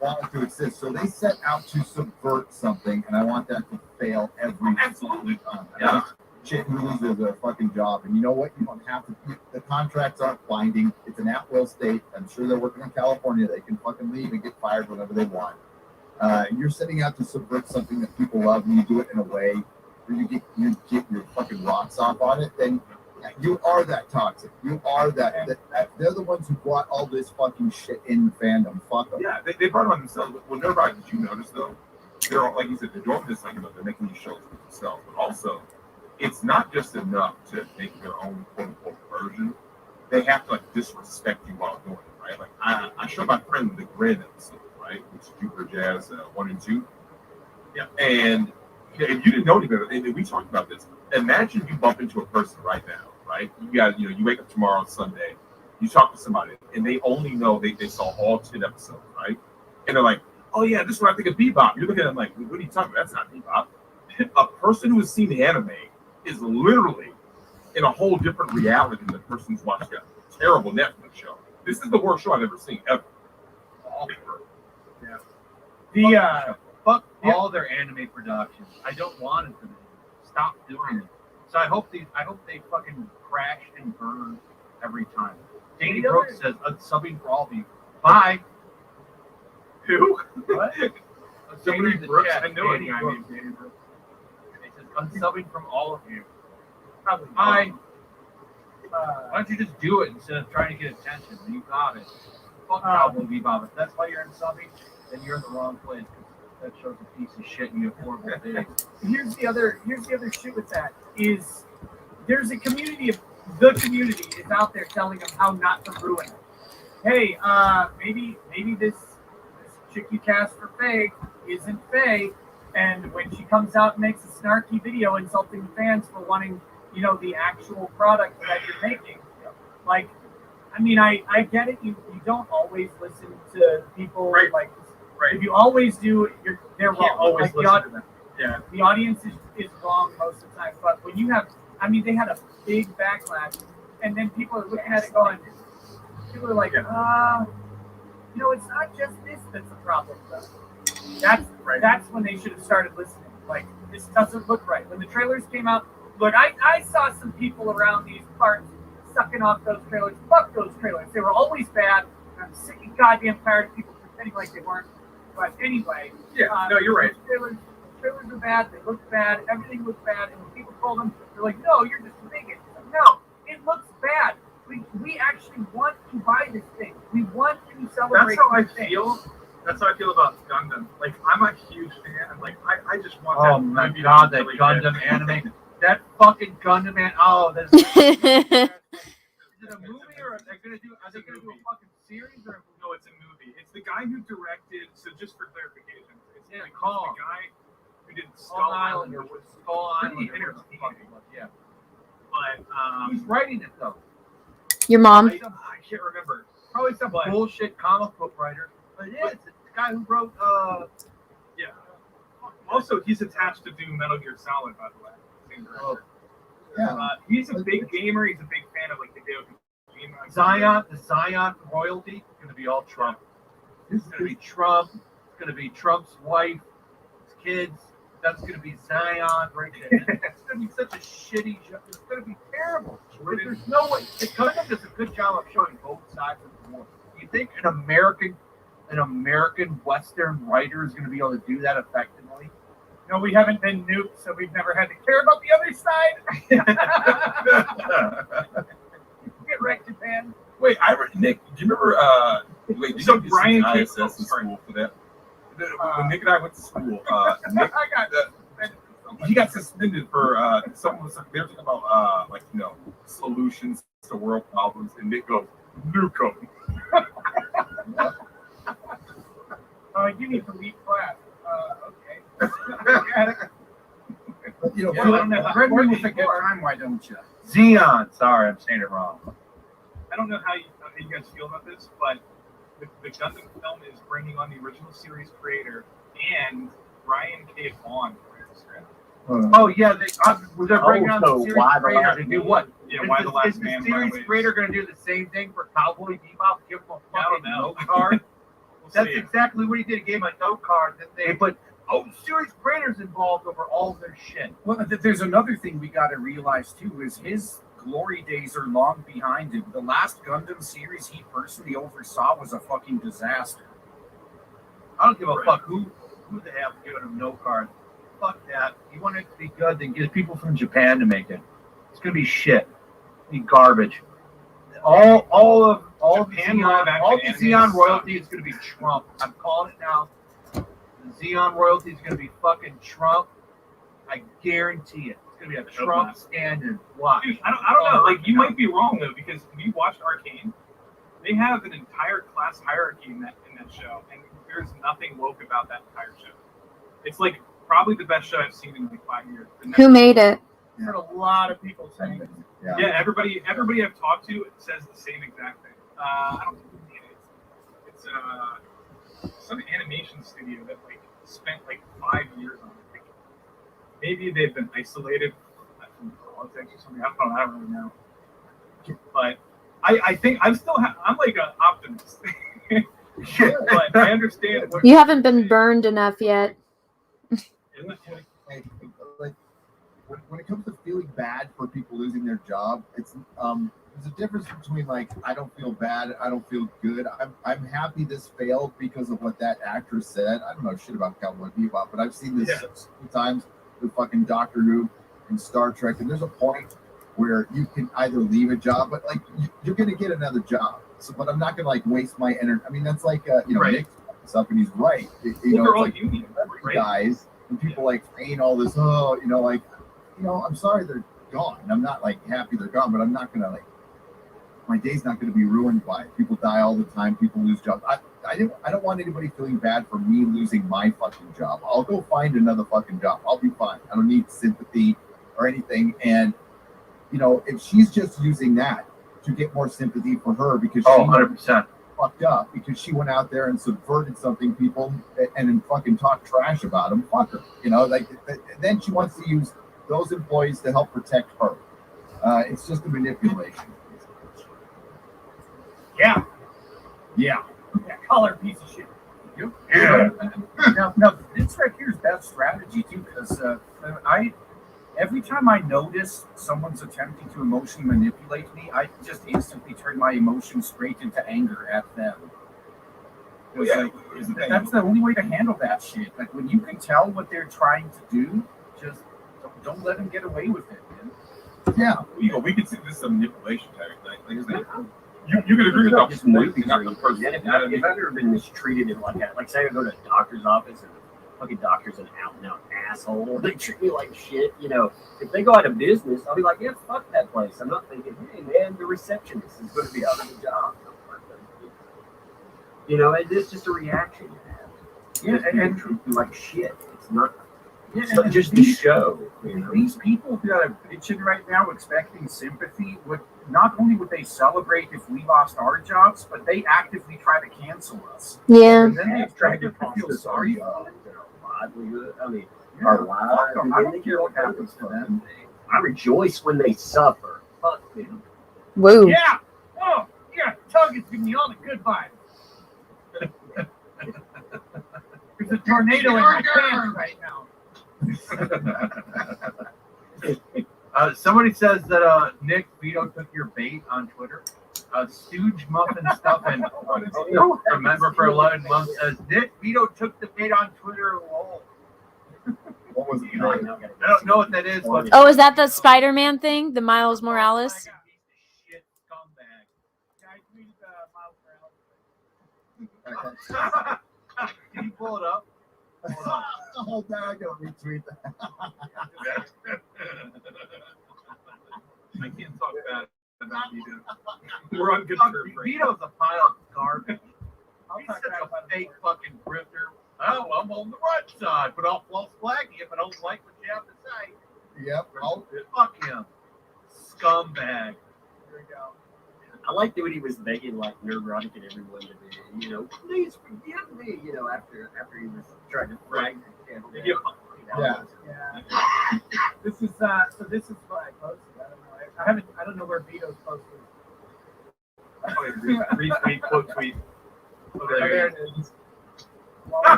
wanted to exist. So they set out to subvert something, and I want that to fail every absolutely time. Yeah. Shit who loses their fucking job. And you know what? You don't have to. The contracts aren't binding. It's an at-will state. I'm sure they're working in California. They can fucking leave and get fired whenever they want. You're setting out to subvert something that people love, and you do it in a way where you get your fucking rocks off on it. Then you are that toxic. You are that they're the ones who brought all this fucking shit in fandom. Fuck them. Yeah, they brought it on themselves. Well, they're right. Did you notice though? They're all, like you said, they're doing this like they're making these shows for themselves, but also it's not just enough to make their own quote unquote version. They have to like disrespect you while doing it, right? Like I showed my friend the Grid episode, right, which is Jupiter Jazz 1 and 2. Yeah, and if you didn't know any better, and we talked about this. Imagine you bump into a person right now, right? You wake up tomorrow, Sunday, you talk to somebody, and they only know they saw all 10 episodes, right? And they're like, oh yeah, this is what I think of Bebop. You're looking at them like, what are you talking about? That's not Bebop. A person who has seen the anime is literally in a whole different reality than the person who's watched that terrible Netflix show. This is the worst show I've ever seen ever. Yeah. Fuck Yeah. all their anime productions. I don't want it to be. Stop doing it. So I hope they fucking crash and burn every time. Danny Brooks says unsubbing for all of you. Bye. Who? What? Somebody in the Brooks? chat, I know a Danny guy Brooks. named Danny Brooks. He says unsubbing from all of you. Probably. Bye. Why don't you just do it instead of trying to get attention? You got it. Fuck Cowboy Bebop. If that's why you're unsubbing, then you're in the wrong place. That show's a piece of shit and you have horrible days. Here's the other shit with that is there's a community of the community is out there telling them how not to ruin it. Hey, maybe this chick you cast for Faye isn't Faye, and when she comes out and makes a snarky video insulting fans for wanting, the actual product that you're making, like, I mean, I get it. You don't always listen to people, Right. like. Right. If you always do, they're You can't wrong. always Like, listen to them. Yeah. the audience is wrong most of the time. But when you have, they had a big backlash, and then people are looking at it going, people are like, it's not just this that's the problem, though. That's when they should have started listening. Like, this doesn't look right. When the trailers came out, look, I saw some people around these parts sucking off those trailers. Fuck those trailers. They were always bad. I'm sick and goddamn tired of people pretending like they weren't. But anyway, Yeah, no, you're right. Trailers are bad. They look bad. Everything looks bad. And when people told them, they're like, "No, you're just a bigot." No, it looks bad. We actually want to buy this thing. We want to celebrate. That's how I this thing. feel. That's how I feel about Gundam. Like, I'm a huge fan. Like, I just want Oh that my movie to god, be that really Gundam good. anime. That fucking Gundam man. Oh, that's. Is it a movie or are they gonna do a fucking series or? No, it's a movie. It's the guy who directed. So just for clarification, it's Yeah, like Kong. the guy who did Skull Islander was Skull pretty Islander. entertaining. Yeah. But Who's writing it though? Your mom. I can't remember. Probably some But- bullshit comic book writer. But it is. It's the guy who wrote Yeah. Also, he's attached to do Metal Gear Solid, by the way. Same director. Yeah. He's a big gamer. He's a big fan of like the Hideo Kojima. Zion. The Zion royalty is gonna be all Trump. It's gonna be Trump. It's gonna be Trump's wife, his kids. That's gonna be Zion right there. It's gonna be such a shitty show. It's gonna be terrible. There's no way. The Gundam does a good job of showing both sides of the war. You think an American Western writer is gonna be able to do that effectively? No, we haven't been nuked, so we've never had to care about the other side. Get wrecked, Japan. Wait, Nick, do you remember? Wait, did So you get Brian some K- ISS in sorry. school for that? When Nick and I went to school, Nick, I got he got suspended for someone was they were talking about solutions to world problems, and Nick goes, "Nuke 'em." you need to leave class. Okay. But, Yeah, I don't know. Brendan with a good time, why don't you? Xeon. Sorry, I'm saying it wrong. I don't know how you guys feel about this, but the Gundam film is bringing on the original series creator and Brian K. Vaughan for the script. Oh yeah, they're bringing on so the series why the creator last to do man? what? Yeah, why the last is man? the series Runaways? creator going to do the same thing for Cowboy Bebop? Give him a I don't fucking know. note card. We'll That's see. exactly what he did. He gave him a note card that they put. Oh, series creators involved over all their shit. Well, there's another thing we got to realize too is his glory days are long behind him. The last Gundam series he personally oversaw was a fucking disaster. I don't give a fuck who the hell giving him no card. Fuck that. You want it to be good, then get people from Japan to make it. It's gonna be shit. Be garbage. All of Japan the live Xeon, action all the anime Xeon sucks. royalty is gonna be Trump. I'm calling it now. The Xeon royalty is gonna be fucking Trump. I guarantee it. It's gonna be a hope Trump not. standard. Watch. Dude, I don't know. Like, you might be wrong though, because we watched Arcane. They have an entire class hierarchy in that show, and there's nothing woke about that entire show. It's like probably the best show I've seen in like 5 years. Who made it? I've heard a lot of people saying this. Yeah, everybody I've talked to says the same exact thing. I don't think who made it. It's some animation studio that like spent like 5 years on it. Like, maybe they've been isolated from politics or something. I don't really know. But I think I'm like an optimist. But I understand what You haven't been burned enough yet. Like when it comes to feeling bad for people losing their job, it's there's a difference between like I don't feel bad, I don't feel good. I'm happy this failed because of what that actress said. I don't know shit about Cowboy Bebop, but I've seen this so many times with fucking Doctor Who and Star Trek, and there's a point where you can either leave a job, but like you're gonna get another job. So, but I'm not gonna like waste my energy. I mean, that's like Nick's stuff, and he's right. It's like guys and people like feign all this. I'm sorry they're gone. I'm not like happy they're gone, but I'm not gonna like my day's not gonna be ruined by it. People die all the time. People lose jobs. I don't want anybody feeling bad for me losing my fucking job. I'll go find another fucking job. I'll be fine. I don't need sympathy or anything. And if she's just using that to get more sympathy for her because she 100%. fucked up because she went out there and subverted something people and then fucking talk trash about them, fuck her. Then she wants to use those employees to help protect her. It's just a manipulation. Yeah. Yeah. Color piece of shit. Yeah. Now, this right here is bad strategy too, because every time I notice someone's attempting to emotionally manipulate me, I just instantly turn my emotions straight into anger at them. That's the only way to handle that shit. Like when you can tell what they're trying to do, just don't let them get away with it, man. Yeah. We can see this is a manipulation tactic. You can agree with that. Just movies or anything. If I've ever been mistreated in like that, like say I go to a doctor's office and the fucking doctor's an out and out asshole, they treat me like shit. If they go out of business, I'll be like, yeah, fuck that place. I'm not thinking, hey man, the receptionist is going to be out of the job. It's just a reaction you have. Yeah, and treat you like shit. It's not. Yeah, It's not just the show. These people that are bitching right now, expecting sympathy, not only would they celebrate if we lost our jobs, but they actively try to cancel us. Yeah. And then they try to feel sorry for them. Livelihood. I mean, Yeah, our fuck lives. them. I don't care what happens to them. I rejoice when they suffer. Fuck them. Woo. Yeah. Oh, yeah. Tug is giving me all the good vibes. There's a tornado in my pants right now. Somebody says that Nick Vito took your bait on Twitter. Stooge Muffin Stuff and Remember for 11 months says Nick Vito took the bait on Twitter. Lol. What was it? I don't know what that is. But Oh, is that the Spider-Man thing? The Miles Morales? Shit scumbag. Yeah, I tweeted Miles Morales. Can you pull it up? Oh, now I gotta retweet that. I can't talk bad about Vito. We're on good terms. Right? Vito's a pile of garbage. He's talk such about a that fake more. fucking grifter. Oh, I'm on the right side, but I'll false flag you if I don't like what you have to say. Yep. Oh, Fuck him. Scumbag. Here we go. I liked when he was begging like neurotic and everyone to be, please forgive me, after he was trying to frag the candidate. Yeah. Yeah. This is what I posted. I don't know where Vito's posted. Retweet, quote tweet. Oh, there it is.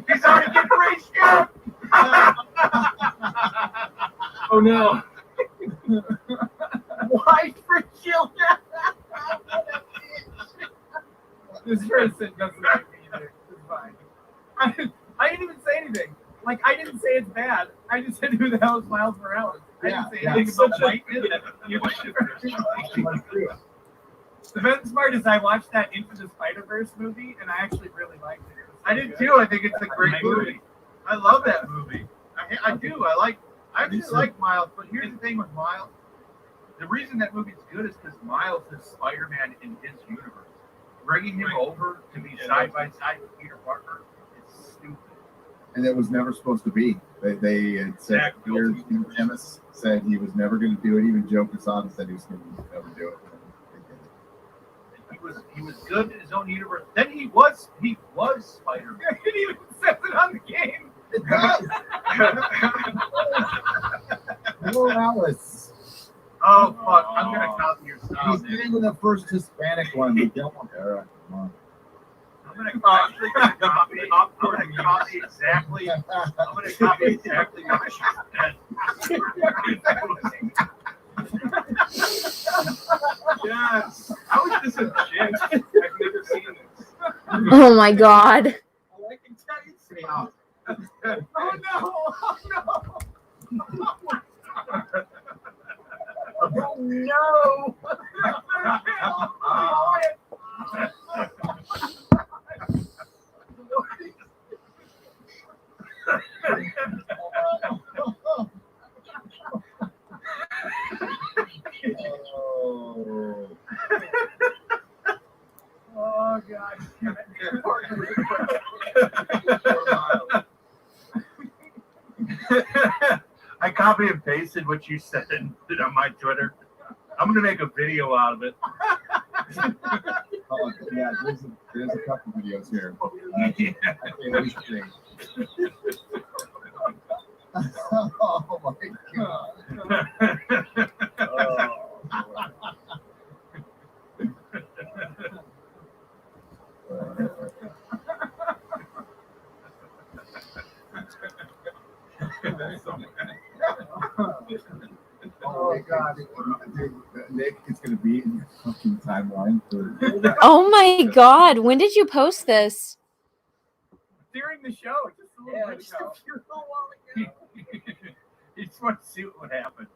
He's already getting raised here. Oh no. Why for children? This person doesn't like me either. It's fine. I didn't even say anything. Like, I didn't say it's bad. I just said who the hell is Miles Morales. I didn't say anything about whiteness. The best part is I watched that Into the Spider-Verse movie, and I actually really liked it. I did too. I think it's a great movie. I love that movie. I do. I actually like Miles, but here's the thing with Miles. The reason that movie's good is because Miles is Spider-Man in his universe. Bringing him over to be side by side with Peter Parker is stupid. And it was never supposed to be. They had said, Emmis said he was never going to do it. Even Joe Quesada said he was going to never do it. He was good in his own universe. Then he was Spider-Man. It even says it on the game. Hello, Morales. Oh fuck! I'm gonna copy your style. He's getting the first Hispanic one. The Delmar era. Come on. I'm gonna copy exactly. I'm gonna copy exactly what you said. Yes. How is this a chick? I've never seen this. Oh my god. All I can tell you is Oh no! Oh no! Oh god. I copy and pasted what you said and put it on my Twitter. I'm gonna make a video out of it. Oh, yeah, there's a couple videos here. I think we should. Oh my god. Oh god, dude, Nick, it's gonna be in your fucking timeline for. Oh my god. When did you post this? During the show, just a little bit ago. You just want to see what would happen.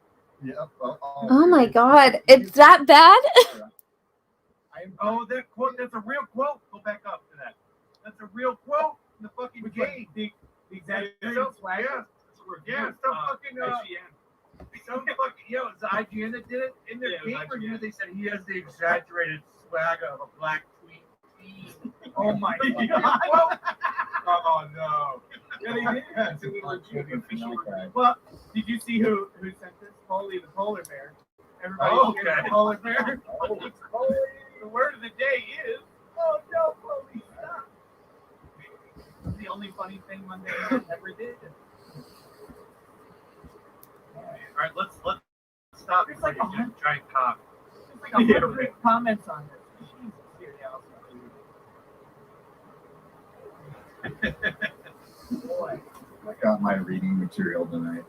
Yep. Oh my god. It's that bad? Oh, that quote, that's a real quote. Go back up to that. That's a real quote in the fucking game. The exact So, swag. yeah, some fucking, some fucking, it's the IGN that did it. In their game review, they said he has the exaggerated swagger of a black tweet. Oh my god. Oh no. Yeah, they did. It's a little official. Well, did you see who sent this? Polly the polar bear. Everybody Okay. hears the polar bear. The word of the day is, oh no, Polly, stop. It's the only funny thing Monday night ever did. All right, let's stop. There's like a hundred- giant cock. There's like 100 comments on this. Jesus, here, boy. I got my reading material tonight.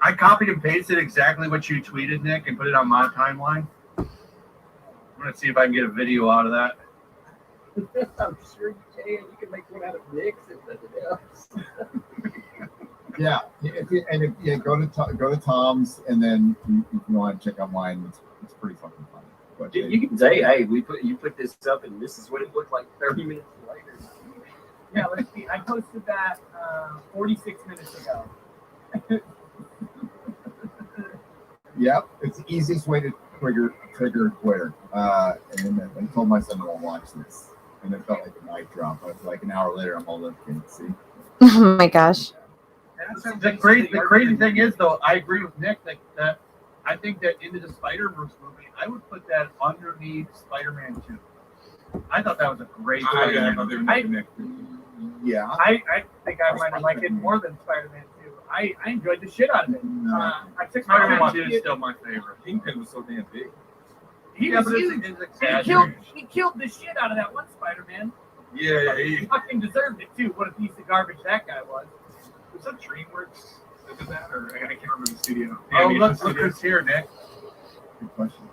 I copied and pasted exactly what you tweeted, Nick, and put it on my timeline. I'm gonna see if I can get a video out of that. I'm sure you can. You can make one out of Nick's if nothing else. Yeah, go to Tom's, and then if you want to check out mine, it's pretty fucking funny. But You can say, hey, you put this up, and this is what it looked like 30 minutes later. Yeah, let's see. I posted that 46 minutes ago. Yep, it's the easiest way to trigger Twitter. And I told my son I won't watch this, and it felt like a mic drop. I was like an hour later, I'm all up, can't see. Oh my gosh. The crazy thing is, though, I agree with Nick that I think that Into the Spider-Verse movie, I would put that underneath Spider-Man 2. I thought that was a great movie. Yeah. I think I might have liked it more than Spider-Man 2. I enjoyed the shit out of it. I took my Spider-Man time 2 to is see it. still my favorite. Kingpin was so damn big. He Yeah, was but it's huge. exaggerated. He killed the shit out of that one Spider-Man. Yeah, He fucking deserved it too. What a piece of garbage that guy was. Was that DreamWorks that did that, or I can't remember the studio? Oh, The look studio. who's here, Nick. Good question.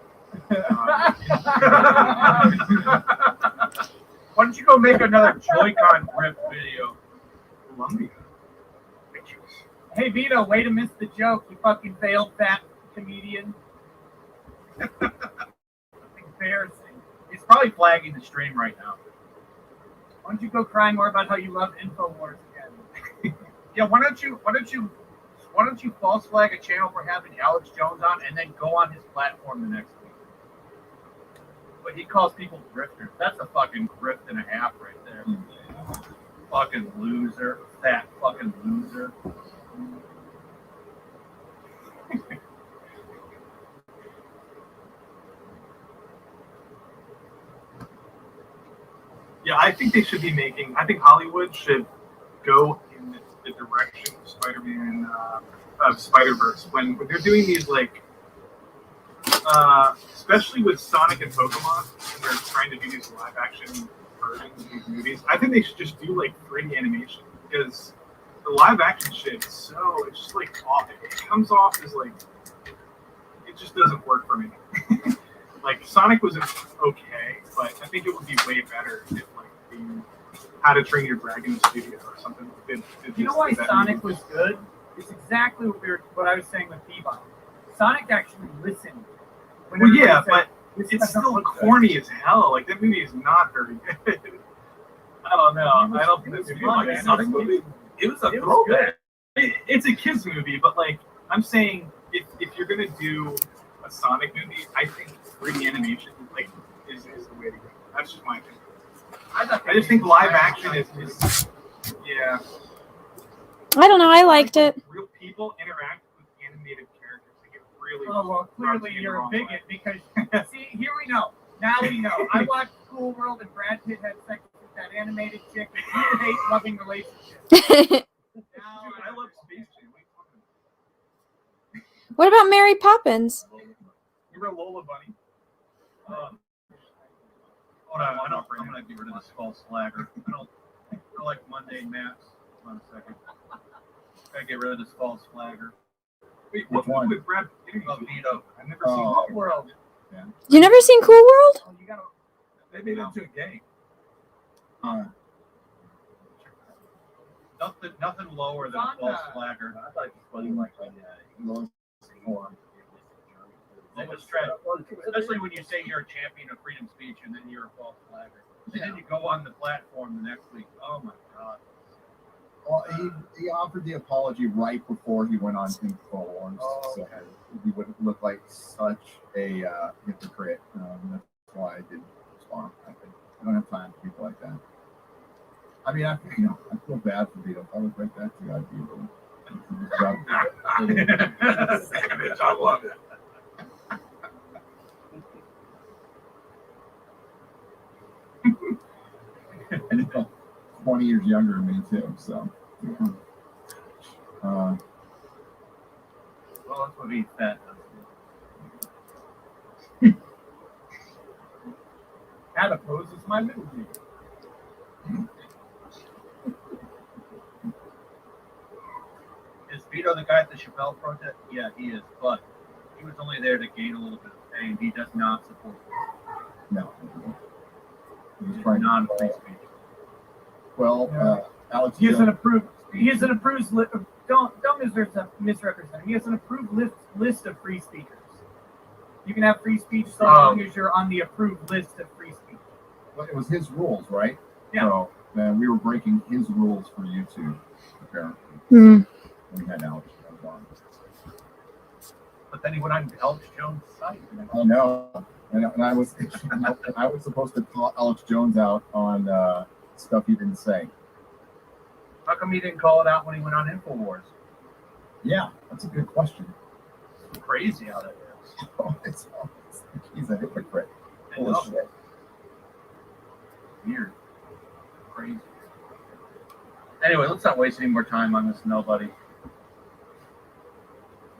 Why don't you go make another Joy-Con grip video? Columbia Pictures. Hey Vito, way to miss the joke. You fucking failed, fat comedian. Embarrassing. He's probably flagging the stream right now. Why don't you go cry more about how you love InfoWars again? Yeah, why don't you false flag a channel for having Alex Jones on and then go on his platform the next week? But he calls people grifters. That's a fucking grift and a half right there. Fucking loser. Fat fucking loser. Yeah, I think they should be making. I think Hollywood should go in the direction of Spider-Man of Spider-Verse when they're doing these like, especially with Sonic and Pokemon, when they're trying to do these live-action versions of these movies. I think they should just do like 3D animation because the live-action shit is so it's just like off. It comes off as like it just doesn't work for me. Like Sonic was okay, but I think it would be way better if like the How to Train Your Dragon studio or something. You know why Sonic was good? It's exactly what I was saying with P.O.Box. Sonic actually listened. Well, yeah, but it's still corny as hell. Like that movie is not very good. I don't know. I don't think this movie like a Sonic movie. It was a throwback. It's a kids movie, but like I'm saying, if you're gonna do a Sonic movie, I think 3D animation like is the way to go. That's just my opinion. I just think live action is yeah. I don't know. I liked it. Real people interact with animated characters. They get really. Oh well, clearly you're a bigot because see, here we know. Now we know. I watched Cool World and Brad Pitt had sex with that animated chick. And you hate loving relationships. I love Space Jam. What about Mary Poppins? You're a Lola Bunny. Hold on, I'm gonna get rid of this false flagger. I don't like mundane maps. Hold on a second. Gotta get rid of this false flagger. Wait, what one with Brad Pitt? Vito. I've never seen Cool World. Yeah. You never seen Cool World? Oh, you gotta. They made it into a game. Nothing lower than a false flagger. I thought it was funny, like when he lost They just try, especially when you say you're a champion of freedom of speech and then you're a false flagger. And then you go on the platform the next week. Oh my God. Well, he offered the apology right before he went on InfoWars, so he would look like such a hypocrite. That's why I didn't respond. I don't have time for people like that. I mean, I feel bad for Vito. If I was like that too, I'd be Savage, I love it. And he's 20 years younger than me too, so. Well, that's what being fat does. Adipose is my middle name. Is Vito the guy at the Chappelle protest? Yeah, he is, but he was only there to gain a little bit of fame. He does not support it. No. He's non-free speech. Well, Alex. He has an approved. He has an approved list. Don't misrepresent. He has an approved list of free speakers. You can have free speech so long as you're on the approved list of free speech. Well, it was his rules, right? Yeah. So then we were breaking his rules for YouTube, apparently. Mm. We had Alex Jones on. But then he went on Alex Jones' site. I know, and I was supposed to call Alex Jones out on stuff he didn't say. How come he didn't call it out when he went on InfoWars? Yeah, that's a good question. It's crazy how that is. He's a hypocrite. I Holy know. shit. Weird. Crazy. Anyway, let's not waste any more time on this nobody.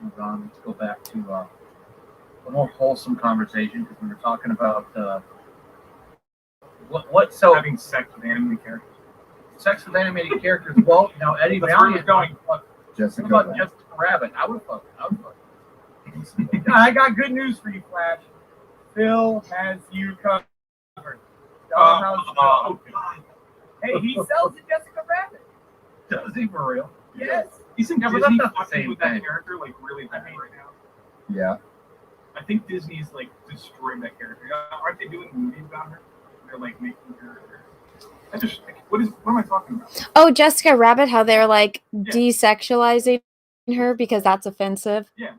Move on. Let's go back to a more wholesome conversation because we were talking about so Having sex with animated characters. sex with animated characters. Well, now Eddie That's where he was Valiant going. Jessica. What about Jessica Rabbit? I would fuck. I got good news for you, Flash. Phil has you covered. God. Hey, he sells a Jessica Rabbit. Does he for real? Yes. Isn't Yeah, but Disney that's not the fucking same with that thing. character like really bad right now? Yeah. I think Disney's like destroying that character. Aren't they doing movies about her? They're like making her. I just what am I talking about? Oh, Jessica Rabbit, how they're like Yeah. desexualizing her because that's offensive. Yeah.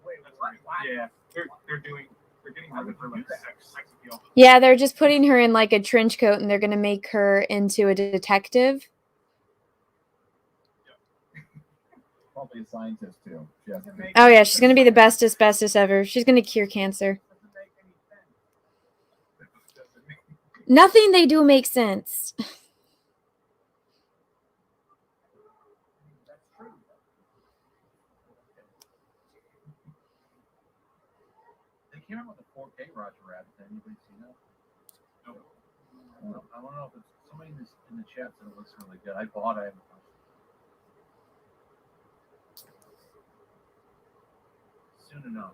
Wait, That's right. Yeah. They're getting rid of her like sex appeal. Yeah, they're just putting her in like a trench coat and they're going to make her into a detective. Probably a scientist too. Jessica. Oh, yeah, she's going to be the bestest ever. She's going to cure cancer. Doesn't make any sense. Nothing they do makes sense. 4K Roger Rabbit. Anybody seen that? No. I don't know if it's somebody in the chat said it looks really good. I bought it. I haven't watched it. Soon enough.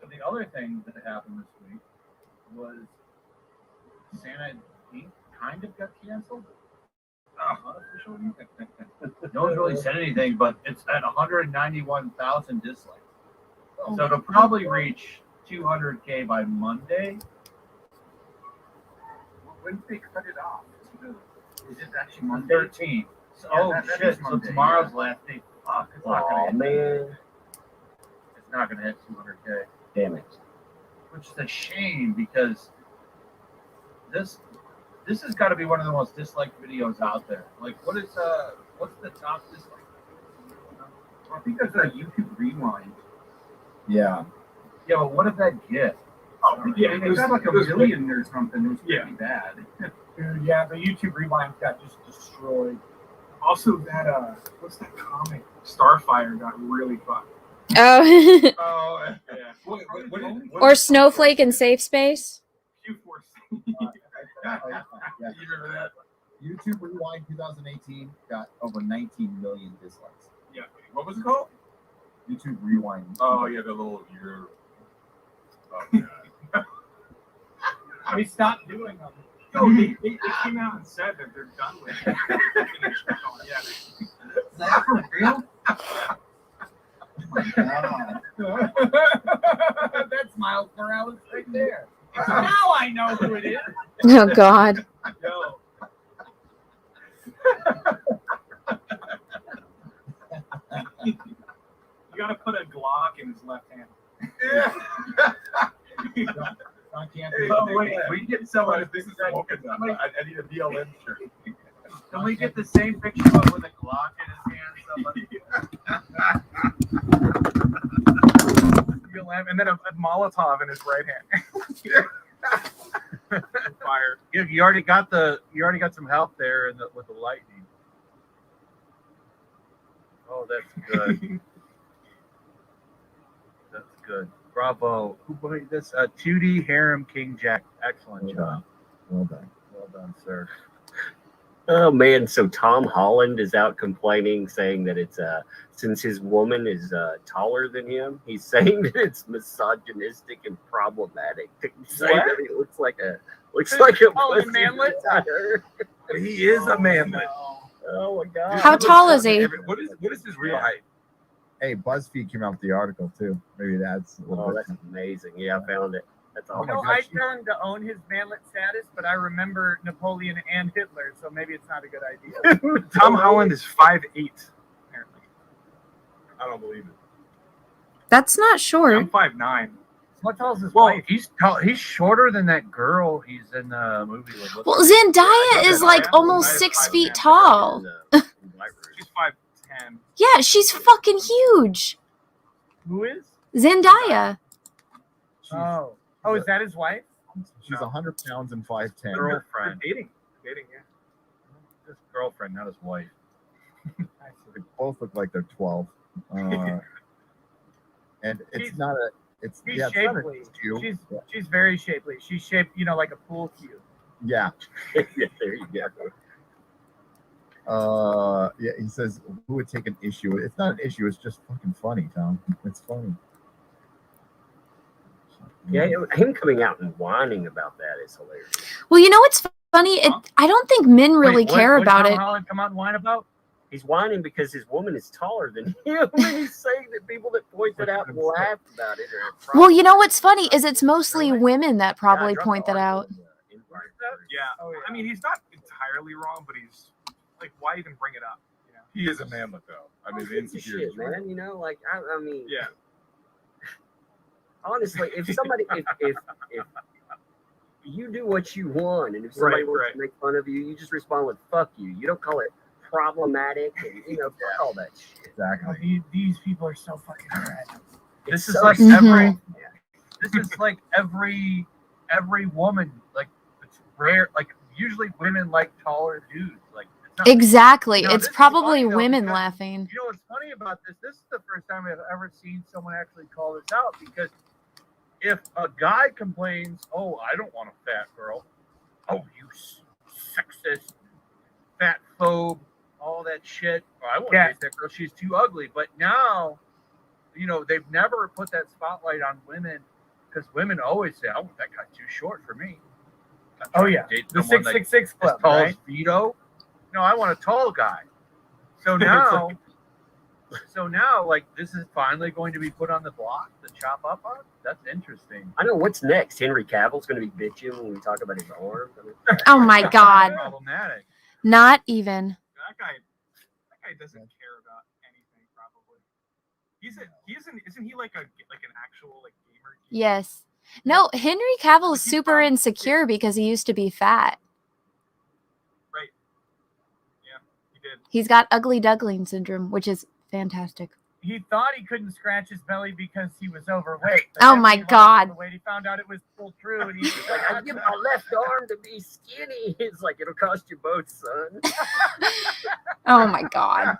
So the other thing that happened this week was Santa Inc. kind of got canceled. Unofficially. No one's really said anything, but it's at 191,000 dislikes. So it'll probably reach 200K by Monday. When did they cut it off? Is it actually On Monday? 13th. So, Yeah, that shit. is So Monday, tomorrow's yeah. last day. Fuck, it's not gonna Oh hit. man, It's not gonna hit 200K. damn it. Which is a shame because this has got to be one of the most disliked videos out there. Like, what's the top dislike? I think that's a YouTube Rewind. Yeah. Yeah, but what did that get? Oh, yeah, It got like a million or something. It was Yeah. pretty bad. Dude, yeah, the YouTube Rewind got just destroyed. Also, that what's that comic? Starfire got really fucked. Oh, Oh, yeah. What or Snowflake in Safe Space. Q4C. Yeah. You remember that? YouTube Rewind 2018 got over 19 million dislikes. Yeah. What was it called? YouTube Rewind. Oh yeah, the little year. They stopped doing them. Oh, they came out and said that they're done with it. Yeah. Is that for real? That's Miles Morales right there. Now I know who it is. Oh God. Yo. You gotta put a Glock in his left hand. I can't Oh, wait, we get someone. If this is smoking, I need a BLM shirt. Can we get the same picture but with a Glock in his hand? Somebody? And then a Molotov in his right hand. Fire. You already got some help there with the lightning. Oh, that's good. That's good. Bravo. Who made this? 2D Harem King Jack. Excellent job. Well done. Well done, sir. Oh man, so Tom Holland is out complaining, saying that it's since his woman is taller than him, he's saying that it's misogynistic and problematic. Saying that he looks like a Oh, the pussy manlet? to her. He is a manlet. Oh my god. How tall is he? What is his real height? Hey, BuzzFeed came out with the article too. Maybe that's a little Oh, bit. that's amazing. Yeah, I found it. That's Oh all. my No, gosh. I turned to own his manlet status, but I remember Napoleon and Hitler, so maybe it's not a good idea. Tom Holland is 5'8", apparently. I don't believe it. That's not short. I'm 5'9". What tall is his Well, wife? he's tall. He's shorter than that girl. He's in the movie with. what's Well, her name? Zendaya is like almost 6 feet tall. She's 5'10". Yeah, she's fucking huge. Who is? Zendaya. Oh, is that his wife? She's 100 pounds and 5'10". Girlfriend. Dating, yeah. His girlfriend, not his wife. They both look like they're 12. And it's She's- not a. It's She's yeah, it's not shapely. an issue. She's very shapely. She's shaped, like a pool cue. Yeah. Yeah, there you go. Yeah. He says, "Who would take an issue?" It's not an issue. It's just fucking funny, Tom. It's funny. Yeah, him coming out and whining about that is hilarious. Well, you know what's funny? I don't think men really Wait, care what about Tom it. Holland come out and whine about? He's whining because his woman is taller than him. And he's saying that people that point that out and laugh about it are. Well, you know what's funny is it's mostly women that probably Yeah, I point dropped that the out. article in the invite. Yeah. Oh, yeah. I mean, he's not entirely wrong, but he's like, why even bring it up? You know? He is a manlet though. I mean, the Who gives a insecurity. shit, man. You know, like I mean, Yeah. honestly, if somebody, if you do what you want, and if somebody Right, wants right. to make fun of you, you just respond with "fuck you." You don't call it problematic, and fuck all that shit. Exactly. These people are so fucking red. This is So like Mhm. every. This is like every woman. Like it's rare. Like usually women like taller dudes. Like it's Exactly. Now, It's this is probably funny, though, women because- laughing. You know what's funny about this? This is the first time I've ever seen someone actually call this out, because if a guy complains, "Oh, I don't want a fat girl," "Oh, you sexist, fat phobe," all that shit, "Oh, I won't date that girl, she's too ugly." But now, they've never put that spotlight on women, because women always say, "Oh, that guy's too short for me." Oh yeah, Date the someone 666 as club, tall right? as Vito. No, I want a tall guy. So now, like, this is finally going to be put on the block to chop up on. That's interesting. I know what's next. Henry Cavill's going to be bitching when we talk about his arms. I mean, Oh my God. Problematic. Not even. That guy doesn't care about anything. Probably. Isn't he like an actual like gamer? Yes. No, Henry Cavill is super insecure because he used to be fat. Right. Yeah, he did. He's got ugly duckling syndrome, which is fantastic. He thought he couldn't scratch his belly because he was overweight. But Oh then when my he lost God. all the weight, he found out it was full true, and he was like, I give my left arm to be skinny. It's like, it'll cost you both, son. Oh my God.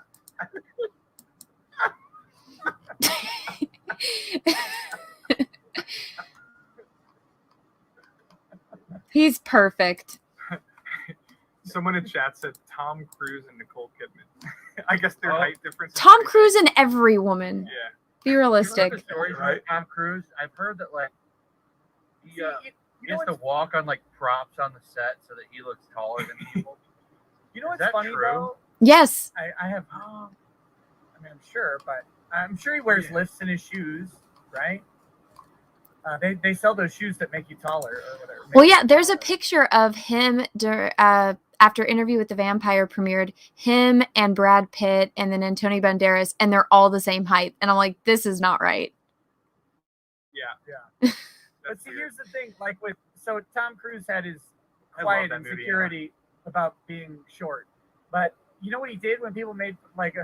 He's perfect. Someone in chat said Tom Cruise and Nicole Kidman. I guess their height difference. is Tom pretty Cruise and every woman. big. Yeah. Be You remember realistic. the stories Right. about Tom Cruise? I've heard that, like, he you know has to what's, walk on, like, props on the set so that he looks taller than people. you know Is what's that funny true? though? Yes. I have. I mean, I'm sure, but I'm sure he wears lifts in his shoes, right? They sell those shoes that make you taller or whatever. Well, yeah, there's a picture of him after Interview with the Vampire premiered, him and Brad Pitt and then Antonio Banderas, and they're all the same height. And I'm like, this is not right. Yeah. But see, here's the thing. Like so Tom Cruise had his I love quiet that movie, insecurity about being short. But you know what he did when people made like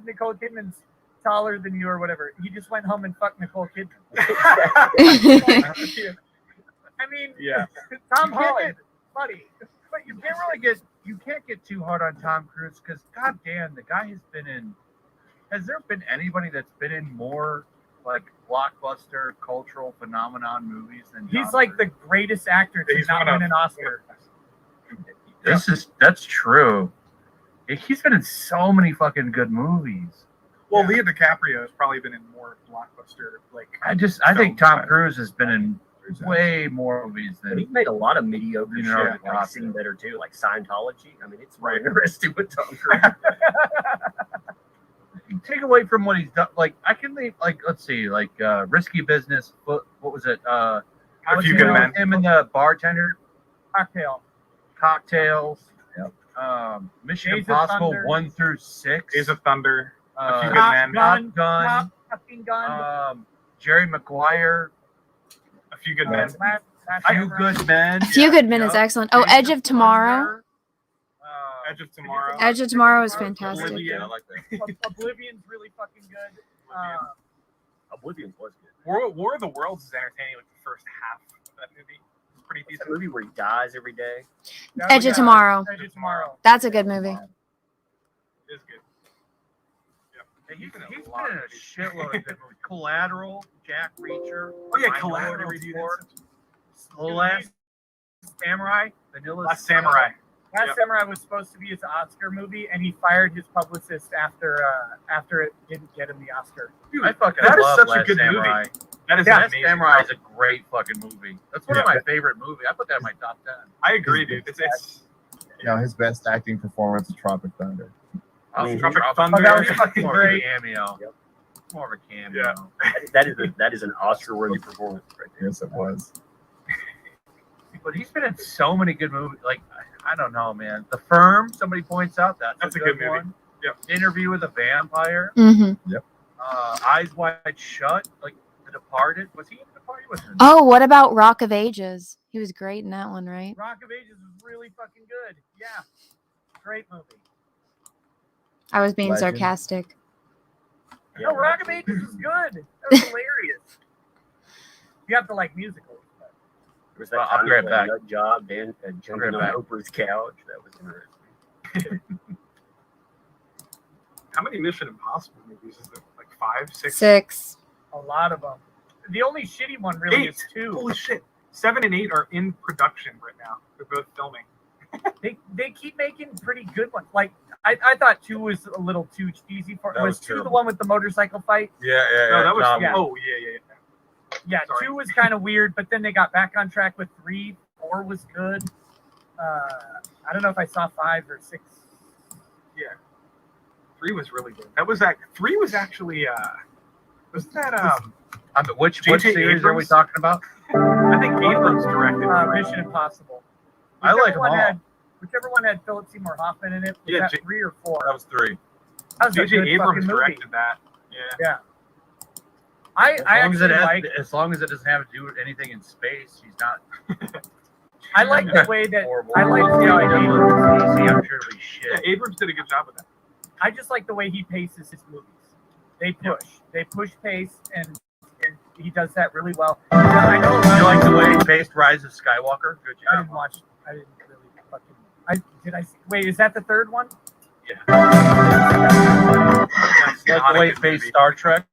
Nicole Kidman's taller than you or whatever? He just went home and fucked Nicole Kidman. I mean, Yeah. Tom Holland, buddy. But you can't get too hard on Tom Cruise, because goddamn, the guy has there been anybody that's been in more like blockbuster cultural phenomenon movies than He's Tom like Cruise? the greatest actor to He's not one win of- an Oscar. That's true. He's been in so many fucking good movies. Well, Leo DiCaprio has probably been in more blockbuster like. I think films, Tom but- Cruise has been in way more movies But he's than made a lot of mediocre You shit know, that yeah. I've seen better too, like Scientology. I mean, it's Right. interesting with Tom Cruise. take away from what he's done. Like, I can leave, like, let's see, like Risky Business. What was it? A Few Good Men. Him and the bartender. Cocktails. Mission Days of Impossible Thunder. 1 through 6. Days of Thunder. A Few Good Top Men. Gun. Gun. Fucking gun. Jerry Maguire. A Few Good Men. Last Few Samurai. Good Men. Few Good Men is Yep. excellent. Oh, Days Edge of Tomorrow. Thunder. Edge of Tomorrow. Edge of Tomorrow is fantastic. Oblivion. I like that. Oblivion's really fucking good. Oblivion was good. War of the Worlds is entertaining with the first half of that movie. It's pretty It's a decent. movie where he dies every day. Edge of Tomorrow. Edge of Tomorrow. That's a good movie. It is good. Yep. And he's been a in lot a of movies. shitload of good movies. Collateral, Jack Reacher. Oh yeah, Minority Collateral. Report, Last Samurai, Vanilla Last Samurai. Last Yep. Samurai was supposed to be his Oscar movie, and he fired his publicist after it didn't get him the Oscar. Dude, I fucking that is love such Last a good Samurai. movie. That is Yeah, an Last amazing Samurai movie. is a great fucking movie. That's one of my favorite movies. I put that in my top 10. I agree, dude. It's His best acting performance is Tropic Thunder. Tropic Oh, Thunder. that was fucking More great. of Cameo. Yep. More of a cameo. Yeah. That is an Oscar-worthy performance right there. Yes, it was. But he's been in so many good movies. Like, I don't know, man. The Firm, somebody points out that's a good movie. one. Yep. Interview with a Vampire. Mm-hmm. Eyes Wide Shut. Like, The Departed. Was he in The Departed? He wasn't in Oh, what about Rock of Ages? He was great in that one, right? Rock of Ages was really fucking good. Yeah. Great movie. I was being Legend. sarcastic. No, Rock of Ages was good. That was hilarious. You have to like musicals. But There was that Well, I'll time be right he back. played Nut Job, Dan jumping right on back. Oprah's couch. That was interesting. How many Mission Impossible movies is there? Like 5, 6? 6. A lot of them. The only shitty one really 8. is 2. Holy shit. 7 and 8 are in production right now. They're both filming. They keep making pretty good ones. Like I thought 2 was a little too cheesy for. That Was was 2 the terrible. one with the motorcycle fight? Yeah. No, that was. John Oh, Wick. yeah. Yeah, Sorry. 2 was kind of weird, but then they got back on track with 3. 4 was good. I don't know if I saw 5 or 6. Yeah. 3 was really good. 3 was actually. Wasn't that Which J.J. series are we Abrams? talking about? I think Abrams directed. 3. Mission Impossible. I like Whichever them all. Whichever one had Philip Seymour Hoffman in it. Was Yeah, that 3 or 4? That was 3. That was a J.J. good Abrams fucking movie. directed that. Yeah. I actually like. As long as it doesn't have to do with anything in space, he's not. I like the way that horrible. I like Yeah, I J.J. know. Abrams. DC, I'm sure it'll be Yeah, shit. Abrams did a good job with that. I just like the way he paces his movies. They push pace, and he does that really well. I know a lot You of like the way he paced Rise of Skywalker? Good I job. didn't watch. I didn't really fucking. Did I see? Wait, is that the third one? Yeah. That's You like not the a way he good paced movie. Star Trek?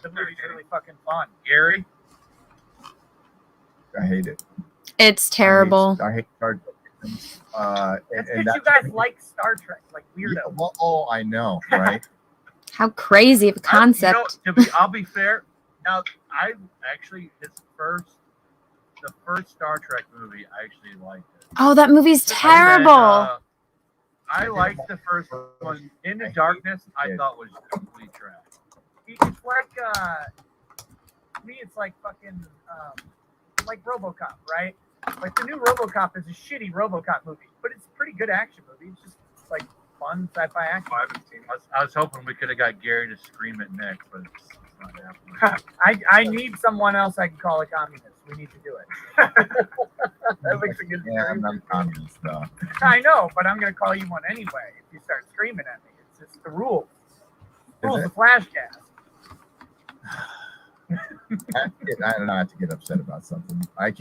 The movie's really fucking fun. Gary? I hate it. It's terrible. I hate Star Trek. That's And because you guys like Star Trek, like weirdo. Yeah, well, oh, I know, right? How crazy of a concept. I'll be fair. Now, I actually, the first Star Trek movie, I actually liked it. Oh, that movie's terrible. And then, I liked the first one. Into Darkness, I thought was complete trash. It's like to me, it's like fucking like RoboCop, right? Like the new RoboCop is a shitty RoboCop movie, but it's a pretty good action movie. It's just like fun sci-fi action. I haven't seen it. I was hoping we could have got Gary to scream at Nick, but it's not happening. I need someone else I can call a communist. We need to do it. That makes a good Yeah, I'm not a communist, though. I know, but I'm gonna call you one anyway if you start screaming at me. It's just the rules. Rules of Flashcast. I don't know. I have to get upset about something. I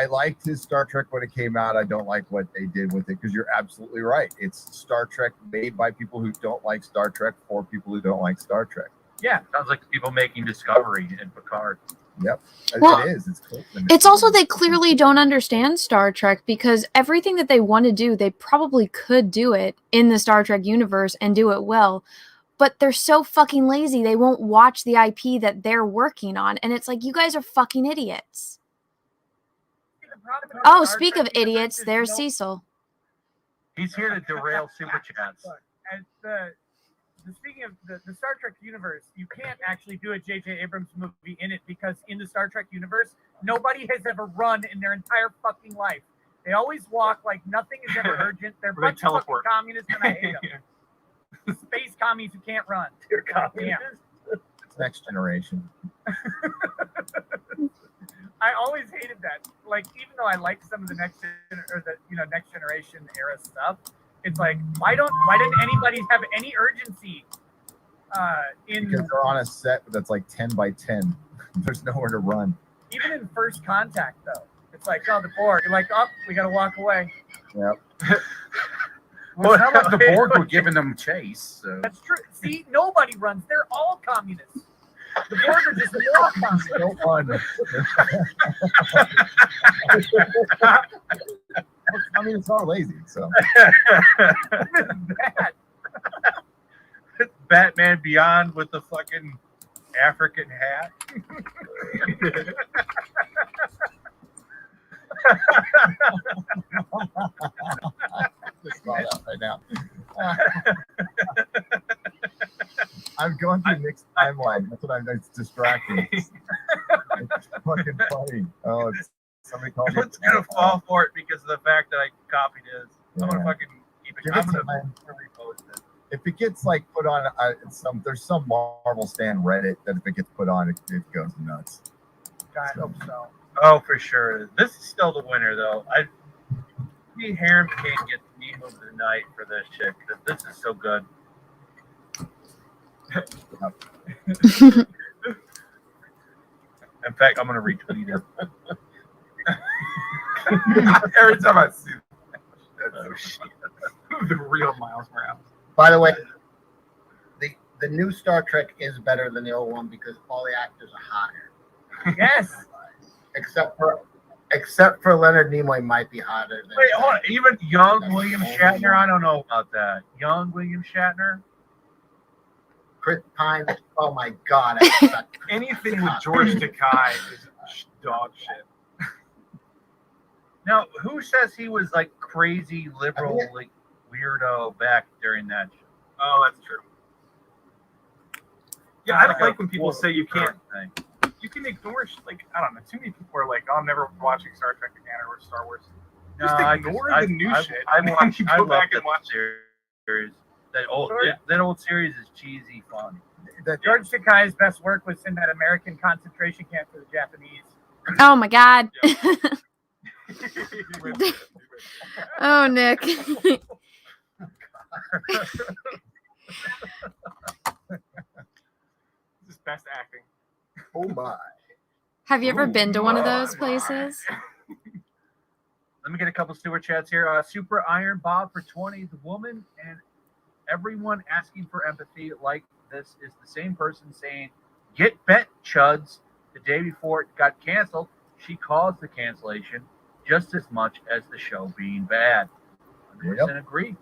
liked his Star Trek when it came out. I don't like what they did with it because you're absolutely right. It's Star Trek made by people who don't like Star Trek for people who don't like Star Trek. Yeah. Sounds like the people making Discovery and Picard. Yep, Well, it is. It's cool. It's also they clearly don't understand Star Trek because everything that they want to do, they probably could do it in the Star Trek universe and do it well. But they're so fucking lazy, they won't watch the IP that they're working on. And it's like, you guys are fucking idiots. Oh, speak of idiots, there's Cecil. He's here to derail Super Chats. Look, as speaking of the Star Trek universe, you can't actually do a J.J. Abrams movie in it because in the Star Trek universe, nobody has ever run in their entire fucking life. They always walk like nothing is ever urgent. They're a Or they bunch of fucking teleport. communists and I hate them. Space commies who can't run. You're Yeah. It's Next Generation. I always hated that. Like, even though I like some of the next generation era stuff, it's like, why didn't anybody have any urgency in Because they're on a set that's like 10 by 10. There's nowhere to run. even in First Contact though? It's like, oh, the Borg. You're like, oh, we gotta walk away. Yep. Well, it's not like the Borg were giving them chase. So. That's true. See, nobody runs. They're all communists. The Borg are just more communists. Don't run. Communists are lazy, so. Bad. Batman Beyond with the fucking African hat. Just saw that right now. I'm going through Nick's timeline. That's what it's distracting. It's fucking funny. Oh, somebody called me. It's gonna fall for it because of the fact that I copied his. I'm gonna Yeah. fucking keep it. Give it I'm gonna time. repost it. If it gets like put on there's some Marvel Stan Reddit that if it gets put on, it goes nuts. I hope so. Oh, for sure. This is still the winner, though. Harem can't get the meme of the night for this chick. This is so good. In fact, I'm gonna retweet it. Every time I see The real Miles Morales. By the way, the new Star Trek is better than the old one because all the actors are hotter. Yes. Except for Leonard Nimoy might be hotter than Wait, hold on. Even young William Shatner, I don't know about that. Young William Shatner. Chris Pine. Oh my God. Anything with George Takei is dog shit. Now, who says he was like crazy liberal, like weirdo back during that? Oh, that's true. Yeah, I don't like when people say you can't. You can ignore, like, I don't know. Too many people are like, "Oh, I'm never watching Star Trek again or Star Wars." Just ignore the new shit. I and then watched. you I go love back that and watch series. That old series is cheesy fun. George Takei's best work was in that American concentration camp for the Japanese. Oh my God. Oh, Nick. This is best acting. Oh my. Have you ever been to one of those places? Let me get a couple Stewart chats here. Super Iron Bob for 20. The woman and everyone asking for empathy like this is the same person saying, "Get bent, chuds." The day before it got canceled, she caused the cancellation just as much as the show being bad. 100% agree.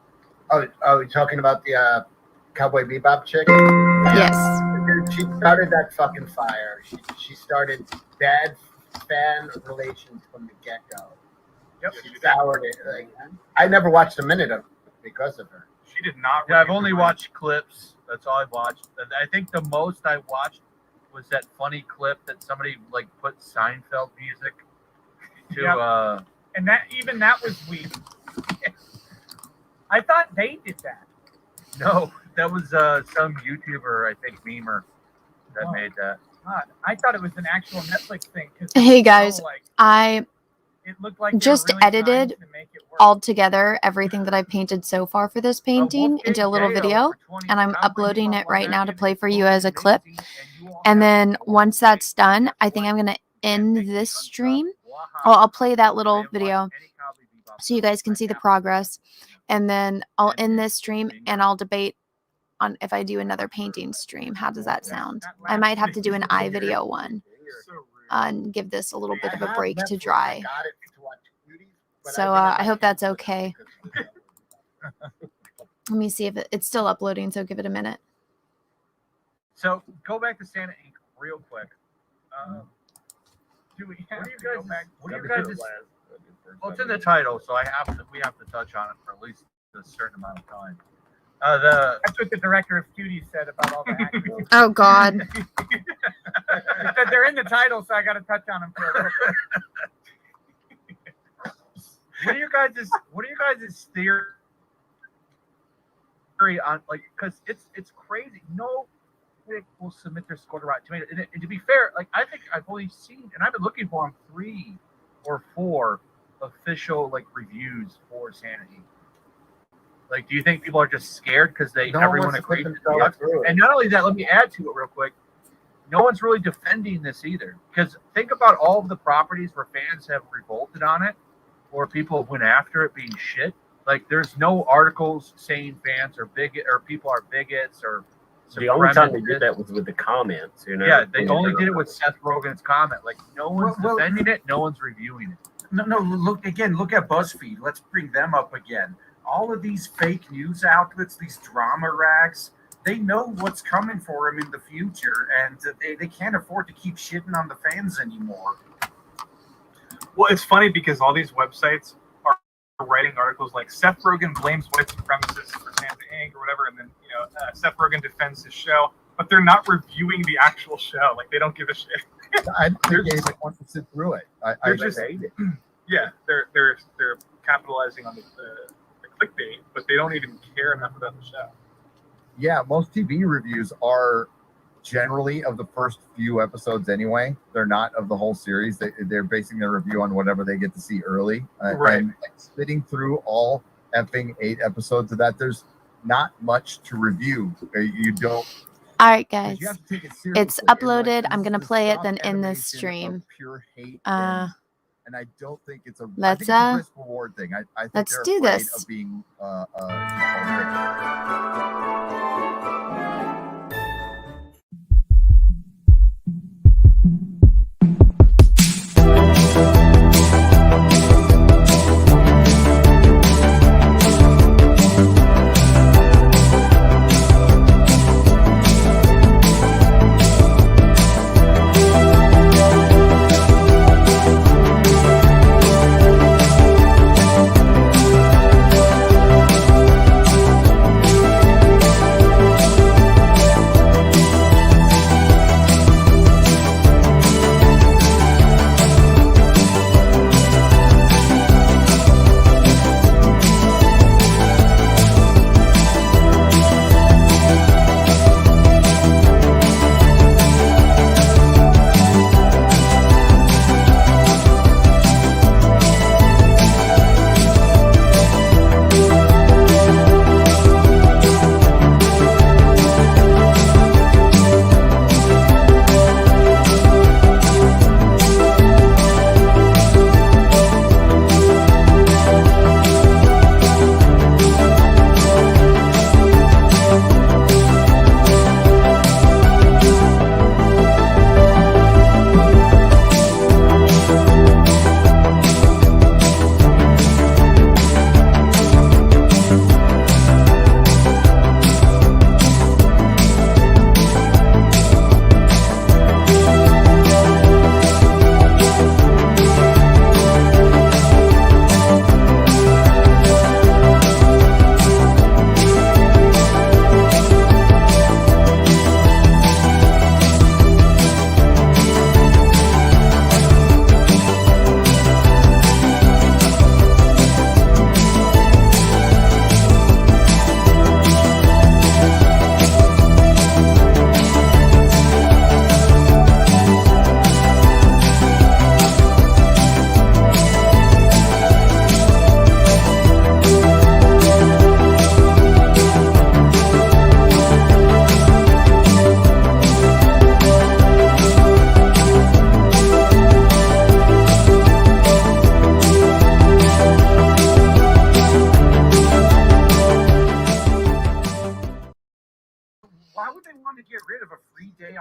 Oh, you're talking about the Cowboy Bebop chick? Yes. She started that fucking fire. She started bad fan relations from the get-go. Yep. She soured it. Like, I never watched a minute of it because of her. She did not. Yeah, I've only watched clips. That's all I've watched. I think the most I watched was that funny clip that somebody like put Seinfeld music to. Yep. And that was weak. I thought they did that. No, that was some YouTuber, I think, memer that made that. God, I thought it was an actual Netflix thing. Hey guys, it looked like just really edited to make it work. all together everything that I painted so far for this painting into a little video, and I'm uploading it right now to play for you as a clip. And then once that's done, I think I'm gonna end this stream. Well, I'll play that little video so you guys can see the progress, and then I'll end this stream and I'll debate on if I do another painting stream. How does that sound? I might have to do an iVideo one and give this a little bit of a break to dry. So I hope that's okay. Let me see if it's still uploading, so give it a minute. So go back to Santa Inc. real quick. Do we What have do you to go guys? back? What do you guys? Well, it's in the title, so we have to touch on it for at least a certain amount of time. That's what the director of Cuties said about all the actors. Oh God. He said they're in the title, so I got to touch on them for a little bit. What are your guys' theory on, like, because it's crazy. No critic will submit their score to Rotten Tomatoes. And to be fair, like, I think I've only seen, and I've been looking for 3 or 4 official like reviews for Sanity. Like, do you think people are just scared because everyone agrees? And not only that, let me add to it real quick. No one's really defending this either. Because think about all of the properties where fans have revolted on it, or people went after it being shit. Like, there's no articles saying fans are bigot or people are bigots or. The only time they did that was with the comments, you know. Yeah, they only did it with Seth Rogen's comment. Like, no one's defending it, no one's reviewing it. No, look at BuzzFeed. Let's bring them up again. All of these fake news outlets, these drama rags, they know what's coming for them in the future, and they can't afford to keep shitting on the fans anymore. Well, it's funny because all these websites are writing articles like Seth Rogen blames white supremacists for Santa Inc. or whatever, and then Seth Rogen defends his show, but they're not reviewing the actual show. Like, they don't give a shit. I think they want to sit through it. They're capitalizing on the clickbait, but they don't even care enough about the show. Yeah, most TV reviews are generally of the first few episodes anyway. They're not of the whole series. They're basing their review on whatever they get to see early. Right. And spitting through all effing 8 episodes of that, there's not much to review. You don't. All right, 'Cause guys. you have to take it It's seriously. And, uploaded. and I'm this gonna is play it soft then in this animation stream. of pure hate, and I don't think it's a. I Let's think it's a risk reward thing. I think let's they're do afraid this. of being victim.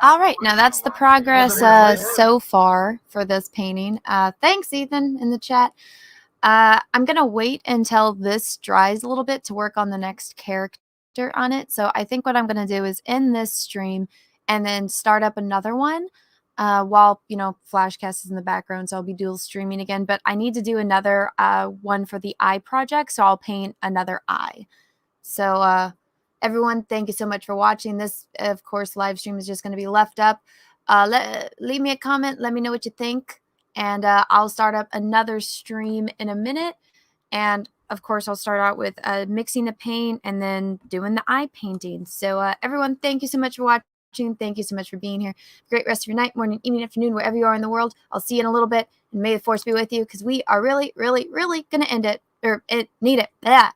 All right, now that's the progress so far for this painting. Thanks, Ethan, in the chat. I'm going to wait until this dries a little bit to work on the next character on it. So I think what I'm going to do is end this stream and then start up another one while, Flashcast is in the background. So I'll be dual streaming again. But I need to do another one for the eye project. So I'll paint another eye. So everyone, thank you so much for watching. This, of course, live stream is just going to be left up. Leave me a comment. Let me know what you think. And I'll start up another stream in a minute. And, of course, I'll start out with mixing the paint and then doing the eye painting. So, everyone, thank you so much for watching. Thank you so much for being here. Great rest of your night, morning, evening, afternoon, wherever you are in the world. I'll see you in a little bit. And may the force be with you because we are really, really, really going to end it. Or need it. Yeah.